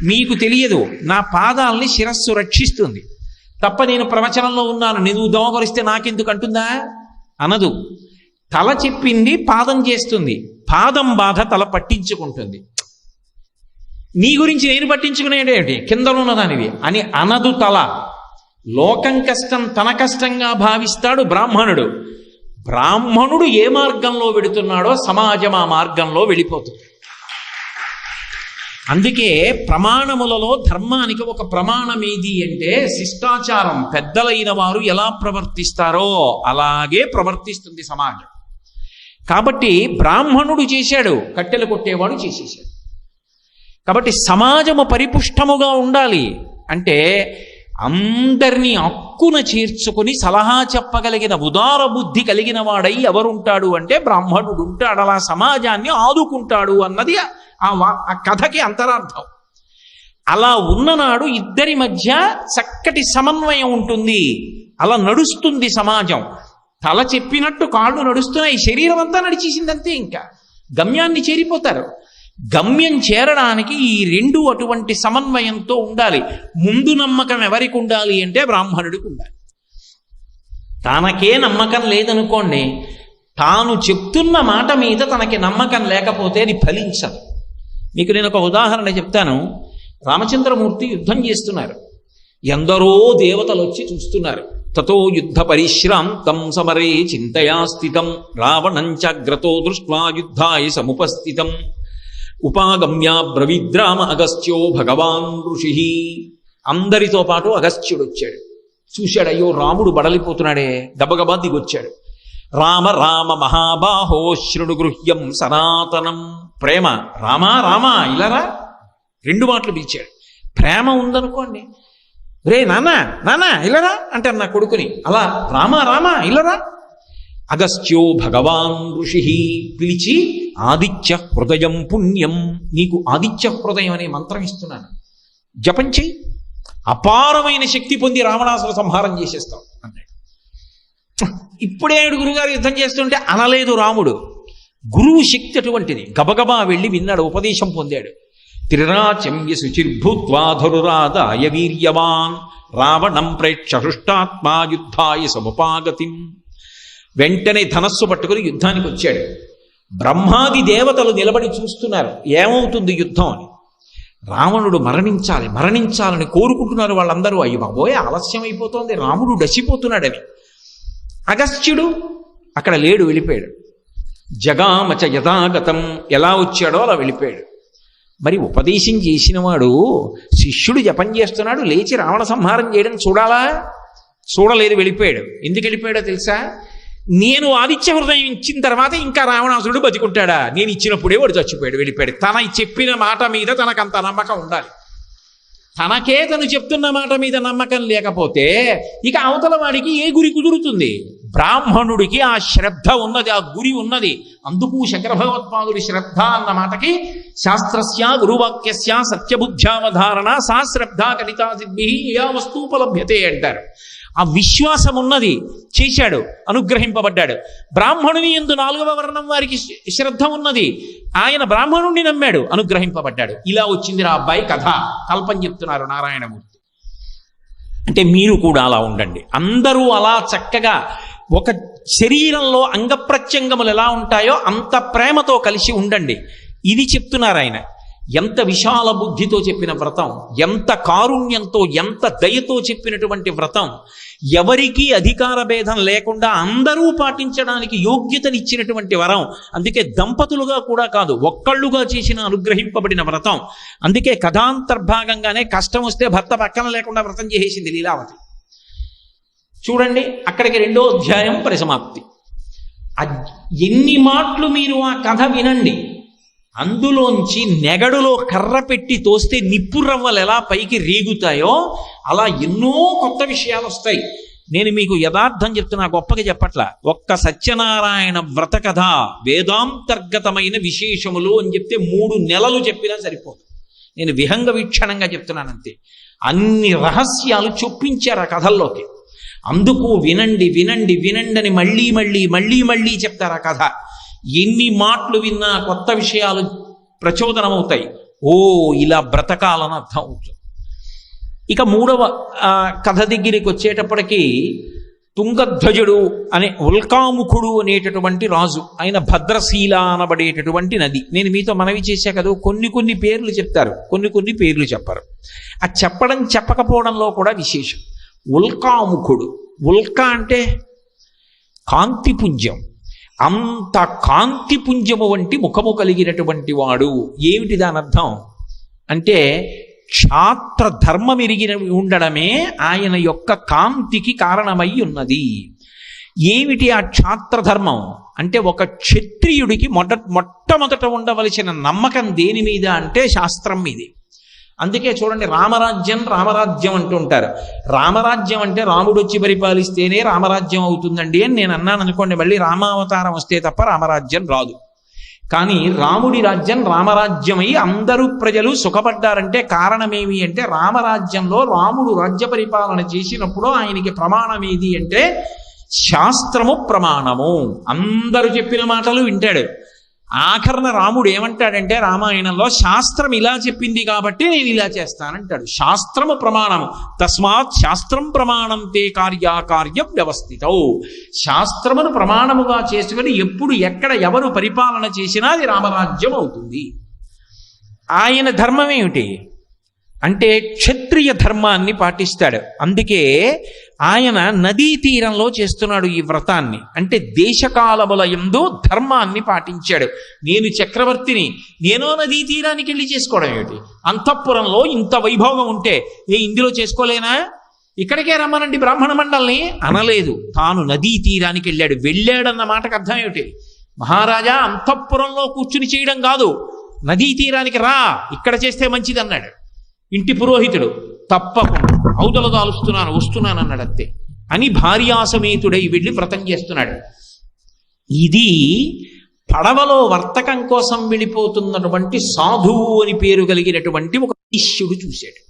మీకు తెలియదు, నా పాదాలని శిరస్సు రక్షిస్తుంది తప్ప నేను ప్రవచనంలో ఉన్నాను, నువ్వు దోమ కొరిస్తే నాకెందుకు అంటుందా? అనదు. తల చెప్పింది పాదం చేస్తుంది, పాదం బాధ తల పట్టించుకుంటుంది. నీ గురించి నేను పట్టించుకునేటేమిటి, కిందలో ఉన్నదానివి అని అనదు తల. లోకం కష్టం తన కష్టంగా భావిస్తాడు బ్రాహ్మణుడు. బ్రాహ్మణుడు ఏ మార్గంలో వెడుతున్నాడో సమాజం ఆ మార్గంలో వెళ్ళిపోతుంది. అందుకే ప్రమాణములలో ధర్మానికి ఒక ప్రమాణం ఏది అంటే శిష్టాచారం. పెద్దలైన వారు ఎలా ప్రవర్తిస్తారో అలాగే ప్రవర్తిస్తుంది సమాజం. కాబట్టి బ్రాహ్మణుడు చేశాడు, కట్టెలు కొట్టేవాడు చేసేశాడు. కాబట్టి సమాజము పరిపుష్టముగా ఉండాలి అంటే అందరినీ అక్కున చేర్చుకుని సలహా చెప్పగలిగిన ఉదార బుద్ధి కలిగిన వాడై ఎవరుంటాడు అంటే బ్రాహ్మణుడు ఉంటాడు. అలా సమాజాన్ని ఆదుకుంటాడు అన్నది ఆ కథకి అంతరార్థం. అలా ఉన్ననాడు ఇద్దరి మధ్య చక్కటి సమన్వయం ఉంటుంది, అలా నడుస్తుంది సమాజం. తల చెప్పినట్టు కాళ్ళు నడుస్తున్నాయి, శరీరం అంతా నడిచేసిందంతే. ఇంకా గమ్యాన్ని చేరిపోతారు. గమ్యం చేరడానికి ఈ రెండు అటువంటి సమన్వయంతో ఉండాలి. ముందు నమ్మకం ఎవరికి ఉండాలి అంటే బ్రాహ్మణుడికి ఉండాలి. తనకే నమ్మకం లేదనుకోండి, తాను చెప్తున్న మాట మీద తనకి నమ్మకం లేకపోతే అది ఫలించదు. మీకు నేను ఒక ఉదాహరణ చెప్తాను. రామచంద్రమూర్తి యుద్ధం చేస్తున్నారు, ఎందరో దేవతలు వచ్చి చూస్తున్నారు. తతో యుద్ధ పరిశ్రాంతం సమరే చింతయా స్థితం రావణంచాగ్రతో దృష్ట్వా యుద్ధాయ సముపస్థితం ఉపాగమ్య బ్రవిద్రామ అగస్త్యో భగవాన్ ఋషి. అందరితో పాటు అగస్త్యుడు వచ్చాడు. చూశాడు, అయ్యో రాముడు బడలిపోతున్నాడే, గబగబా దిగొచ్చాడు. రామ రామ మహాబాహో శృణు గృహ్యం సనాతనం. ప్రేమ, రామా రామా ఇలారా, రెండు మాటలు పిలిచాడు. ప్రేమ ఉందనుకోండి, రే నానా నానా ఇలారా అంటారు నా కొడుకుని. అలా రామా రామా ఇలారా. అగస్త్యో భగవాన్ ఋషి పిలిచి ఆదిత్య హృదయం పుణ్యం, నీకు ఆదిత్య హృదయం అనే మంత్రం ఇస్తున్నాను, జపం చెయ్యి, అపారమైన శక్తి పొంది రావణాసుర సంహారం చేసేస్తాం అన్నాడు. ఇప్పుడే గురుగారు యుద్ధం చేస్తుంటే అనలేదు రాముడు. గురువు శక్తి అటువంటిది. గబగబా వెళ్ళి విన్నాడు, ఉపదేశం పొందాడు. త్రిరాచమ్య శుచిర్భూత్వాధరురాదాయ వీర్యవాన్ రావణం ప్రేక్ష హృష్టాత్మా యుద్ధాయ సముపాగతిం. వెంటనే ధనస్సు పట్టుకుని యుద్ధానికి వచ్చాడు. బ్రహ్మాది దేవతలు నిలబడి చూస్తున్నారు ఏమవుతుంది యుద్ధం అని. రావణుడు మరణించాలి మరణించాలని కోరుకుంటున్నారు వాళ్ళందరూ. అయ్యి బాబోయ్ ఆలస్యం అయిపోతోంది, రాముడు డసిపోతున్నాడని. అగస్త్యుడు అక్కడ లేడు, వెళ్ళిపోయాడు. జగామచ యథాగతం, ఎలా వచ్చాడో అలా వెళ్ళిపోయాడు. మరి ఉపదేశం చేసినవాడు శిష్యుడు జపం చేస్తున్నాడు, లేచి రావణ సంహారం చేయడం చూడాలా? చూడలేదు, వెళ్ళిపోయాడు. ఎందుకు వెళ్ళిపోయాడో తెలుసా? నేను ఆదిత్య హృదయం ఇచ్చిన తర్వాత ఇంకా రావణాసురుడు బతికుంటాడా? నేను ఇచ్చినప్పుడే వాడు చచ్చిపోయాడు, వెళ్ళిపోయాడు. తన చెప్పిన మాట మీద తనకంత నమ్మకం ఉండాలి. తనకే తను చెప్తున్న మాట మీద నమ్మకం లేకపోతే ఇక అవతల వాడికి ఏ గురి కుదురుతుంది? బ్రాహ్మణుడికి ఆ శ్రద్ధ ఉన్నది, ఆ గురి ఉన్నది. అందుకు శంకర భగవత్పాదుడి శ్రద్ధ అన్న మాటకి శాస్త్రస్య గురువాక్యస్య సత్యబుద్ధ్యావధారణ సా శ్రద్ధ కలితా సిద్ధి యా వస్తూపలభ్యతే అంటారు. ఆ విశ్వాసం ఉన్నది, చేశాడు, అనుగ్రహింపబడ్డాడు. బ్రాహ్మణుని యందు 4వ వర్ణం వారికి శ్రద్ధ ఉన్నది, ఆయన బ్రాహ్మణుణ్ణి నమ్మాడు, అనుగ్రహింపబడ్డాడు. ఇలా వచ్చింది రా అబ్బాయి కథ. కల్పన చెప్తున్నారు నారాయణమూర్తి. అంటే మీరు కూడా అలా ఉండండి. అందరూ అలా చక్కగా ఒక శరీరంలో అంగప్రత్యంగములు ఎలా ఉంటాయో అంత ప్రేమతో కలిసి ఉండండి. ఇది చెప్తున్నారు ఆయన. ఎంత విశాల బుద్ధితో చెప్పిన వ్రతం, ఎంత కారుణ్యంతో, ఎంత దయతో చెప్పినటువంటి వ్రతం. ఎవరికీ అధికార భేదం లేకుండా అందరూ పాటించడానికి యోగ్యతనిచ్చినటువంటి వరం. అందుకే దంపతులుగా కూడా కాదు, ఒక్కళ్ళుగా చేసిన అనుగ్రహింపబడిన వ్రతం. అందుకే కథాంతర్భాగంగానే కష్టం వస్తే భర్త పక్కన లేకుండా వ్రతం చేసేసింది లీలావతి. చూడండి, అక్కడికి 2వ అధ్యాయం పరిసమాప్తి. ఎన్ని మాటలు మీరు ఆ కథ వినండి, అందులోంచి నెగడులో కర్ర పెట్టి తోస్తే నిప్పు రవ్వలు ఎలా పైకి రేగుతాయో అలా ఎన్నో కొత్త విషయాలు వస్తాయి. నేను మీకు యథార్థం చెప్తున్నా, గొప్పగా చెప్పట్లా. ఒక్క సత్యనారాయణ వ్రత కథ వేదాంతర్గతమైన విశేషములు అని చెప్తే 3 నెలలు చెప్పినా సరిపోదు. నేను విహంగ వీక్షణంగా చెప్తున్నానంతే. అన్ని రహస్యాలు చొప్పించారు ఆ కథల్లోకి. అందుకు వినండి వినండి వినండి అని మళ్ళీ మళ్ళీ మళ్ళీ మళ్ళీ చెప్తారు ఆ కథ. ఎన్ని మాటలు విన్నా కొత్త విషయాలు ప్రచోదనమవుతాయి. ఓ ఇలా బ్రతకాలని అర్థం అవుతుంది. ఇక మూడవ కథ దగ్గరికి వచ్చేటప్పటికీ తుంగధ్వజుడు అనే ఉల్కాముఖుడు అనేటటువంటి రాజు, ఆయన భద్రశీల అనబడేటటువంటి నది. నేను మీతో మనవి చేశా కదా, కొన్ని పేర్లు చెప్తారు, కొన్ని పేర్లు చెప్పరు. ఆ చెప్పకపోవడంలో కూడా విశేషం. ఉల్కాముఖుడు, ఉల్కా అంటే కాంతిపుంజం, అంత కాంతిపుంజము వంటి ముఖము కలిగినటువంటి వాడు. ఏమిటి దాని అర్థం అంటే క్షాత్ర ధర్మం ఎరిగిన ఉండడమే ఆయన యొక్క కాంతికి కారణమై ఉన్నది. ఏమిటి ఆ క్షాత్ర ధర్మం అంటే ఒక క్షత్రియుడికి మొట్టమొదట ఉండవలసిన నమ్మకం దేని మీద అంటే శాస్త్రం మీదే. అందుకే చూడండి, రామరాజ్యం అంటుంటారు. రామరాజ్యం అంటే రాముడు వచ్చి పరిపాలిస్తేనే రామరాజ్యం అవుతుందండి అని నేను అన్నాను అనుకోండి, మళ్ళీ రామావతారం వస్తే తప్ప రామరాజ్యం రాదు. కానీ రాముడి రాజ్యం రామరాజ్యమై అందరూ ప్రజలు సుఖపడ్డారంటే కారణమేమి అంటే రామరాజ్యంలో రాముడు రాజ్య పరిపాలన చేసినప్పుడు ఆయనకి ప్రమాణం ఏది అంటే శాస్త్రము ప్రమాణము. అందరూ చెప్పిన మాటలు వింటాడు. ఆఖరణ రాముడు ఏమంటాడంటే రామాయణంలో శాస్త్రం ఇలా చెప్పింది కాబట్టి నేను ఇలా చేస్తానంటాడు. శాస్త్రము ప్రమాణము, తస్మాత్ శాస్త్రం ప్రమాణం తే కార్యాకార్యం వ్యవస్థితం. శాస్త్రమును ప్రమాణముగా చేసుకుని ఎప్పుడు ఎక్కడ ఎవరు పరిపాలన చేసినా అది రామరాజ్యం అవుతుంది. ఆయన ధర్మం ఏమిటి అంటే క్షత్రియ ధర్మాన్ని పాటిస్తాడు. అందుకే ఆయన నదీ తీరంలో చేస్తున్నాడు ఈ వ్రతాన్ని. అంటే దేశకాలముల యందు ధర్మాన్ని పాటించాడు. నేను చక్రవర్తిని, నేనో నదీ తీరానికి వెళ్ళి చేసుకోవడం ఏమిటి? అంతఃపురంలో ఇంత వైభోగం ఉంటే ఇందులో చేసుకోలేనా? ఇక్కడికే రమ్మనండి బ్రాహ్మణ మండల్ని అనలేదు. తాను నదీ తీరానికి వెళ్ళాడన్న మాటకు అర్థం ఏమిటి? మహారాజా అంతఃపురంలో కూర్చుని చేయడం కాదు, నదీ తీరానికి రా, ఇక్కడ చేస్తే మంచిది అన్నాడు. ఇంటి పురోహితుడు తప్పకుండా అవతల వస్తున్నాను అన్నాడు. అంతే అని భార్యాసమేతుడై వెళ్ళి వ్రతం చేస్తున్నాడు. ఇది పడవలో వర్తకం కోసం వెళ్ళిపోతున్నటువంటి సాధువు అని పేరు కలిగినటువంటి ఒక శిష్యుడు చూశాడు.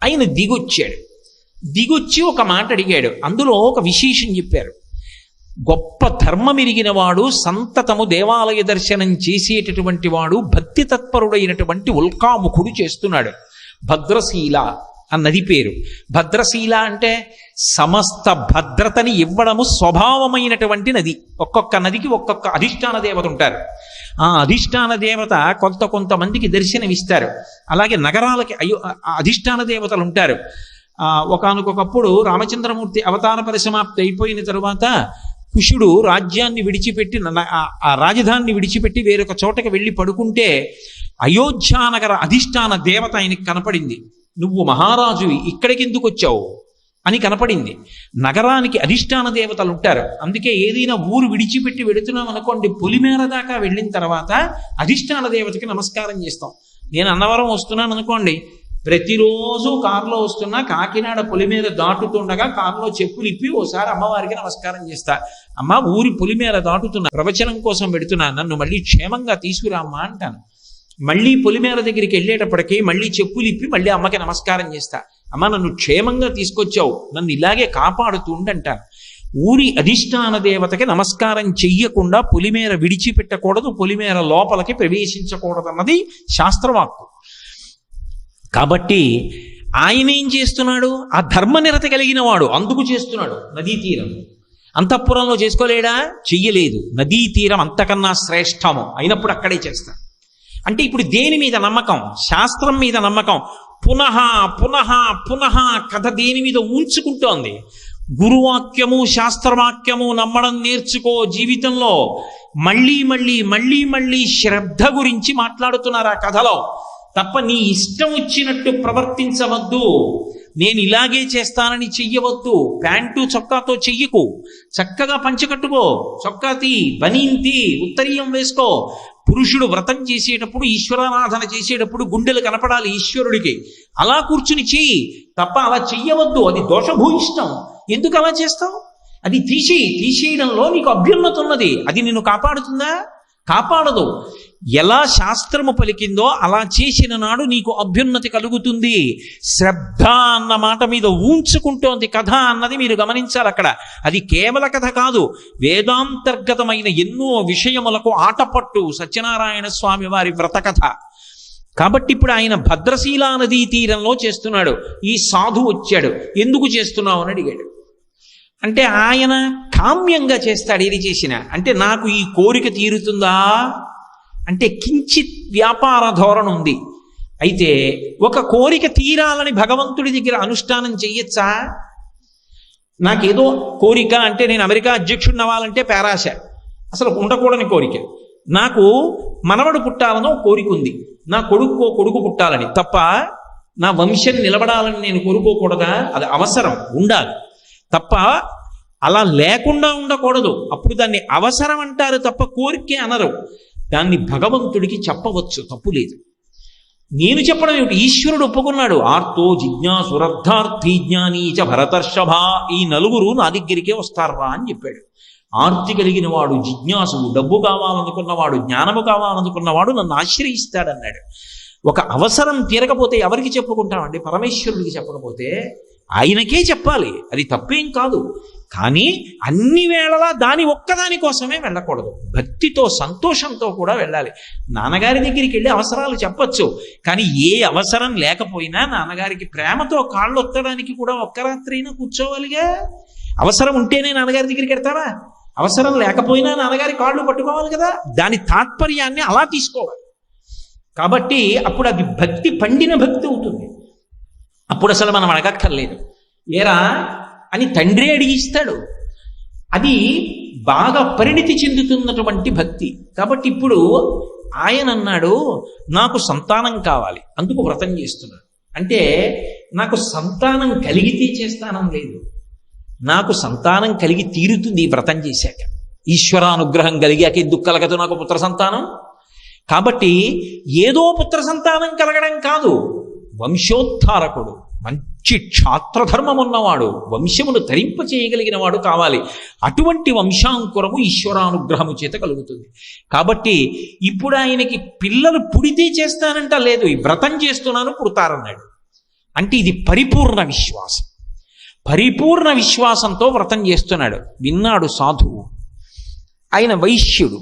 ఆయన దిగొచ్చి ఒక మాట అడిగాడు. అందులో ఒక విశేషం చెప్పారు. గొప్ప ధర్మం ఎరిగిన వాడు, సంతతము దేవాలయ దర్శనం చేసేటటువంటి వాడు, భక్తి తత్పరుడైనటువంటి ఉల్కాముఖుడు చేస్తున్నాడు. భద్రశీల అన్నది పేరు. భద్రశీల అంటే సమస్త భద్రతని ఇవ్వడము స్వభావమైనటువంటి నది. ఒక్కొక్క నదికి ఒక్కొక్క అధిష్టాన దేవత ఉంటారు. ఆ అధిష్టాన దేవత కొంతమందికి దర్శనమిస్తారు. అలాగే నగరాలకి అధిష్టాన దేవతలు ఉంటారు. ఒకానొకప్పుడు రామచంద్రమూర్తి అవతార పరిసమాప్తి అయిపోయిన తరువాత కుషుడు రాజ్యాన్ని విడిచిపెట్టి ఆ రాజధానిని విడిచిపెట్టి వేరొక చోటకి వెళ్ళి పడుకుంటే అయోధ్యానగర అధిష్టాన దేవత ఆయనకి కనపడింది. నువ్వు మహారాజువి, ఇక్కడికి ఎందుకు వచ్చావు అని కనపడింది. నగరానికి అధిష్టాన దేవతలు ఉంటారు. అందుకే ఏదైనా ఊరు విడిచిపెట్టి వెళుతున్నాం అనుకోండి, పొలిమేర దాకా వెళ్ళిన తర్వాత అధిష్టాన దేవతకి నమస్కారం చేస్తాం. నేను అన్నవరం వస్తున్నాను అనుకోండి, ప్రతిరోజు కారులో వస్తున్నా కాకినాడ పొలిమేర దాటుతుండగా కారులో చెప్పులు ఇప్పి ఓసారి అమ్మవారికి నమస్కారం చేస్తా. అమ్మ, ఊరి పొలిమేర దాటుతున్నా, ప్రవచనం కోసం పెడుతున్నా, నన్ను మళ్ళీ క్షేమంగా తీసుకురామ్మా అంటాను. మళ్ళీ పొలిమేర దగ్గరికి వెళ్ళేటప్పటికీ మళ్ళీ చెప్పులు ఇప్పి మళ్ళీ అమ్మకి నమస్కారం చేస్తా. అమ్మ, నన్ను క్షేమంగా తీసుకొచ్చావు, నన్ను ఇలాగే కాపాడుతూ ఉండంటాను. ఊరి అధిష్టాన దేవతకి నమస్కారం చెయ్యకుండా పొలిమేర విడిచిపెట్టకూడదు, పొలిమేర లోపలికి ప్రవేశించకూడదు అన్నది శాస్త్రవాక్కు. కాబట్టి ఆయన ఏం చేస్తున్నాడు? ఆ ధర్మనిరత కలిగిన వాడు, అందుకు చేస్తున్నాడు. నదీ తీరం అంతఃపురంలో చేసుకోలేడా? చెయ్యలేదు. నదీ తీరం అంతకన్నా శ్రేష్టము అయినప్పుడు అక్కడే చేస్తాడు. అంటే ఇప్పుడు దేని మీద నమ్మకం? శాస్త్రం మీద నమ్మకం. పునః పునః పునః కథ దేని మీద ఉంచుకుంటోంది? గురువాక్యము శాస్త్రవాక్యము నమ్మడం నేర్చుకో. జీవితంలో మళ్ళీ మళ్ళీ మళ్ళీ మళ్ళీ శ్రద్ధ గురించి మాట్లాడుతున్నారు ఆ కథలో. తప్ప నీ ఇష్టం వచ్చినట్టు ప్రవర్తించవద్దు. నేను ఇలాగే చేస్తానని చెయ్యవద్దు. ప్యాంటు చొక్కాతో చెయ్యకు. చక్కగా పంచకట్టుకో, చొక్కా తీ, బనీన్ తీ, ఉత్తరీయం వేసుకో. పురుషుడు వ్రతం చేసేటప్పుడు, ఈశ్వరారాధన చేసేటప్పుడు గుండెలు కనపడాలి ఈశ్వరుడికి. అలా కూర్చుని చెయ్యి తప్ప అలా చెయ్యవద్దు. అది దోషభూయిష్టం. ఎందుకు అలా చేస్తావు? అది తీసేయడంలో నీకు అభ్యున్నత ఉన్నది. అది నిన్ను కాపాడుతుందా? కాపాడదు. ఎలా శాస్త్రము పలికిందో అలా చేసిన నాడు నీకు అభ్యున్నతి కలుగుతుంది. శ్రద్ధ అన్న మాట మీద ఊంచుకుంటోంది కథ అన్నది మీరు గమనించాలి అక్కడ. అది కేవల కథ కాదు, వేదాంతర్గతమైన ఎన్నో విషయములకు ఆటపట్టు సత్యనారాయణ స్వామి వారి వ్రతకథ. కాబట్టి ఇప్పుడు ఆయన భద్రశీలా నదీ తీరంలో చేస్తున్నాడు. ఈ సాధు వచ్చాడు, ఎందుకు చేస్తున్నావు అని అడిగాడు. అంటే ఆయన కామ్యంగా చేస్తాడు ఇది చేసిన. అంటే నాకు ఈ కోరిక తీరుతుందా అంటే కించిత్ వ్యాపార ధోరణి ఉంది. అయితే ఒక కోరిక తీరాలని భగవంతుడి దగ్గర అనుష్ఠానం చెయ్యొచ్చా? నాకేదో కోరిక అంటే నేను అమెరికా అధ్యక్షుడిని అవ్వాలంటే పేరాశ, అసలు ఉండకూడని కోరిక. నాకు మనవడు పుట్టాలనో కోరిక ఉంది, నా కొడుకు పుట్టాలని తప్ప నా వంశం నిలబడాలని నేను కోరుకోకూడదా? అది అవసరం, ఉండాలి తప్ప అలా లేకుండా ఉండకూడదు. అప్పుడు దాన్ని అవసరం అంటారు తప్ప కోరికే అనరు. దాన్ని భగవంతుడికి చెప్పవచ్చు, తప్పు లేదు. నేను చెప్పడం ఏమిటి? ఈశ్వరుడు ఒప్పుకున్నాడు. ఆర్తో జిజ్ఞాసురర్థార్థీ జ్ఞానీ చ భరతర్షభ, ఈ నలుగురు నా దగ్గరికే వస్తారా అని చెప్పాడు. ఆర్తి కలిగిన వాడు జిజ్ఞాసువు, డబ్బు కావాలనుకున్నవాడు, జ్ఞానము కావాలనుకున్నవాడు నన్ను ఆశ్రయిస్తాడన్నాడు. ఒక అవసరం తీరకపోతే ఎవరికి చెప్పుకుంటామండి? పరమేశ్వరుడికి చెప్పకపోతే ఆయనకే చెప్పాలి, అది తప్పేం కాదు. కానీ అన్ని వేళలా దాని ఒక్కదాని కోసమే వెళ్ళకూడదు, భక్తితో సంతోషంతో కూడా వెళ్ళాలి. నాన్నగారి దగ్గరికి వెళ్ళి అవసరాలు చెప్పచ్చు, కానీ ఏ అవసరం లేకపోయినా నాన్నగారికి ప్రేమతో కాళ్ళు ఒత్తడానికి కూడా ఒక్క రాత్రైనా కూర్చోవాలిగా. అవసరం ఉంటేనే నాన్నగారి దగ్గరికి వెళ్తావా? అవసరం లేకపోయినా నాన్నగారి కాళ్ళు పట్టుకోవాలి కదా. దాని తాత్పర్యాన్ని అలా తీసుకోవాలి. కాబట్టి అప్పుడు అది భక్తి, పండిన భక్తి అవుతుంది. అప్పుడు అసలు మనం అడగక్కర్లేదు. ఏరా అని తండ్రి అడిగిస్తాడు. అది బాగా పరిణితి చెందుతున్నటువంటి భక్తి. కాబట్టి ఇప్పుడు ఆయన అన్నాడు, నాకు సంతానం కావాలి, అందుకు వ్రతం చేస్తున్నాడు. అంటే నాకు సంతానం కలిగితే చేస్తానం లేదు, నాకు సంతానం కలిగి తీరుతుంది ఈ వ్రతం చేశాక. ఈశ్వరానుగ్రహం కలిగాక ఎందుకు కలగదు నాకు పుత్ర సంతానం? కాబట్టి ఏదో పుత్ర సంతానం కలగడం కాదు, వంశోద్ధారకుడు, మంచి క్షాత్రధర్మం ఉన్నవాడు, వంశమును తరింప చేయగలిగిన వాడు కావాలి. అటువంటి వంశాంకురము ఈశ్వరానుగ్రహము చేత కలుగుతుంది. కాబట్టి ఇప్పుడు ఆయనకి పిల్లలు పుడితే చేస్తానంట లేదు, ఈ వ్రతం చేస్తున్నాను పుడతారన్నాడు. అంటే ఇది పరిపూర్ణ విశ్వాసం. పరిపూర్ణ విశ్వాసంతో వ్రతం చేస్తున్నాడు. విన్నాడు సాధువు. ఆయన వైశ్యుడు.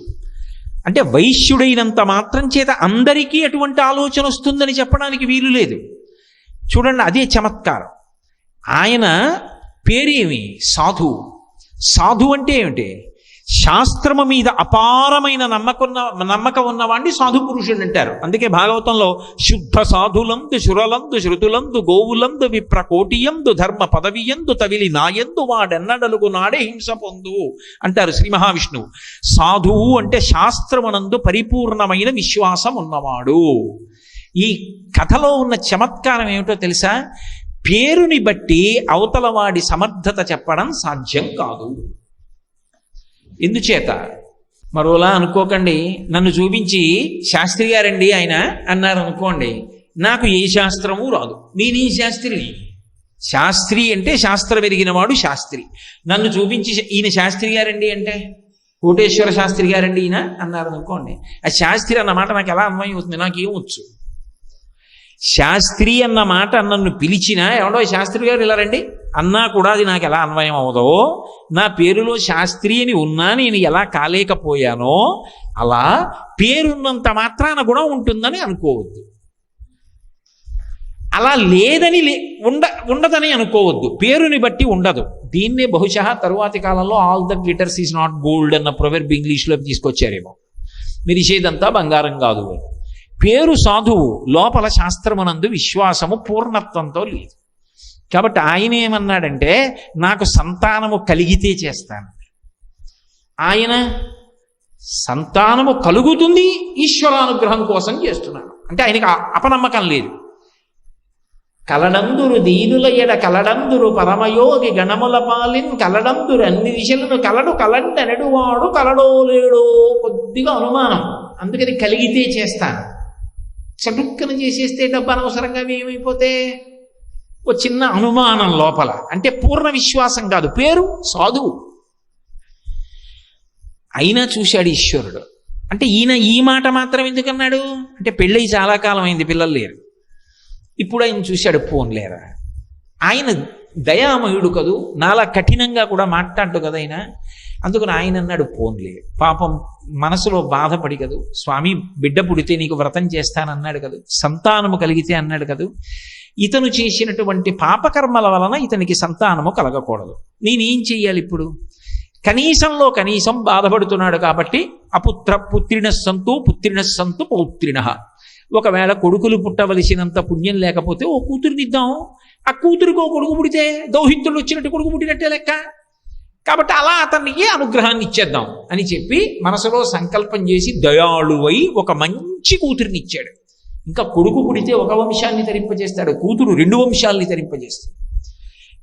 అంటే వైశ్యుడైనంత మాత్రం చేత అందరికీ అటువంటి ఆలోచన వస్తుందని చెప్పడానికి వీలు లేదు. చూడండి, అదే చమత్కారం. ఆయన పేరేమి? సాధువు. సాధు అంటే ఏమిటి? శాస్త్రము మీద అపారమైన నమ్మకం ఉన్నవాడిని సాధు పురుషుడు అంటారు. అందుకే భాగవతంలో శుద్ధ సాధులందు శురలందు శృతులందు గోవులందు విప్రకోటియందు ధర్మ పదవియందు తవిలి నాయందు వాడెన్నడలుగు నాడే హింస పొందు అంటారు శ్రీ మహావిష్ణువు. సాధువు అంటే శాస్త్రమునందు పరిపూర్ణమైన విశ్వాసం ఉన్నవాడు. ఈ కథలో ఉన్న చమత్కారం ఏమిటో తెలుసా? పేరుని బట్టి అవతలవాడి సమర్థత చెప్పడం సాధ్యం కాదు. ఎందుచేత? మరోలా అనుకోకండి, నన్ను చూపించి శాస్త్రి గారండి ఆయన అన్నారు అనుకోండి, నాకు ఏ శాస్త్రము రాదు, నేనే శాస్త్రిని. శాస్త్రి అంటే శాస్త్రం ఎరిగినవాడు శాస్త్రి. నన్ను చూపించి ఈయన శాస్త్రి గారండి అంటే, కోటేశ్వర శాస్త్రి గారండి ఈయన అన్నారు అనుకోండి, ఆ శాస్త్రి అన్న మాట నాకు ఎలా అన్వయం అవుతుంది? నాకేమొచ్చు? శాస్త్రి అన్న మాట నన్ను పిలిచినా, ఎవడో శాస్త్రి గారు ఇలా రండి అన్నా కూడా అది నాకు ఎలా అన్వయం అవదో, నా పేరులో శాస్త్రి అని ఉన్నా నేను ఎలా కాలేకపోయానో అలా పేరున్నంత మాత్రాన కూడా ఉంటుందని అనుకోవద్దు. అలా లేదని ఉండదని అనుకోవద్దు. పేరుని బట్టి ఉండదు. దీన్నే బహుశా తరువాతి కాలంలో all that glitters is not gold అన్న ప్రొవెర్బ్ ఇంగ్లీష్లో తీసుకొచ్చారేమో. మెరిసేదంతా బంగారం కాదు. పేరు సాధువు, లోపల శాస్త్రమునందు విశ్వాసము పూర్ణత్వంతో లేదు. కాబట్టి ఆయన ఏమన్నాడంటే, నాకు సంతానము కలిగితే చేస్తాను. ఆయన సంతానము కలుగుతుంది ఈశ్వరానుగ్రహం కోసం చేస్తున్నాడు. అంటే ఆయనకి అపనమ్మకం లేదు. కలడందురు దీనుల ఎడ కలడందురు పరమయోగి గణముల పాలిన్ కలడందురు అన్ని దిశలను కలండనడు వాడు కలడో లేడో కొద్దిగా అనుమానం. అందుకని కలిగితే చేస్తాను. చటుక్కన చేసేస్తే డబ్బు అనవసరంగా ఏమైపోతే ఓ చిన్న అనుమానం లోపల. అంటే పూర్ణ విశ్వాసం కాదు, పేరు సాధువు. అయినా చూశాడు ఈశ్వరుడు. అంటే ఈయన ఈ మాట మాత్రం ఎందుకన్నాడు అంటే పెళ్ళి చాలా కాలం అయింది, పిల్లలు లేరు. ఇప్పుడు ఆయన చూశాడు, పోన్లేరా, ఆయన దయామయుడు కదూ, నాలా కఠినంగా కూడా మాట్లాడు కదా ఆయన. అందుకని ఆయన అన్నాడు, పోన్లే, పాపం మనసులో బాధపడి కదూ, స్వామి బిడ్డ పుడితే నీకు వ్రతం చేస్తానన్నాడు కదూ, సంతానము కలిగితే అన్నాడు కదూ, ఇతను చేసినటువంటి పాపకర్మల వలన ఇతనికి సంతానము కలగకూడదు. నేనేం చెయ్యాలి ఇప్పుడు? కనీసంలో కనీసం బాధపడుతున్నాడు కాబట్టి పుత్రిణ సంతు పౌత్రిణ. ఒకవేళ కొడుకులు పుట్టవలసినంత పుణ్యం లేకపోతే ఓ కూతురునిద్దాం, ఆ కూతురుకో కొడుకు పుడితే దౌహిత్రుడు వచ్చినట్టు కొడుకు పుట్టినట్టే లెక్క. కాబట్టి అలా అతనికి అనుగ్రహాన్ని ఇచ్చేద్దాం అని చెప్పి మనసులో సంకల్పం చేసి దయాళువై ఒక మంచి కూతురిని ఇచ్చాడు. ఇంకా కొడుకు పుడితే ఒక వంశాన్ని తరింపజేస్తాడు, కూతురు 2 వంశాలని తరింపజేస్తాడు.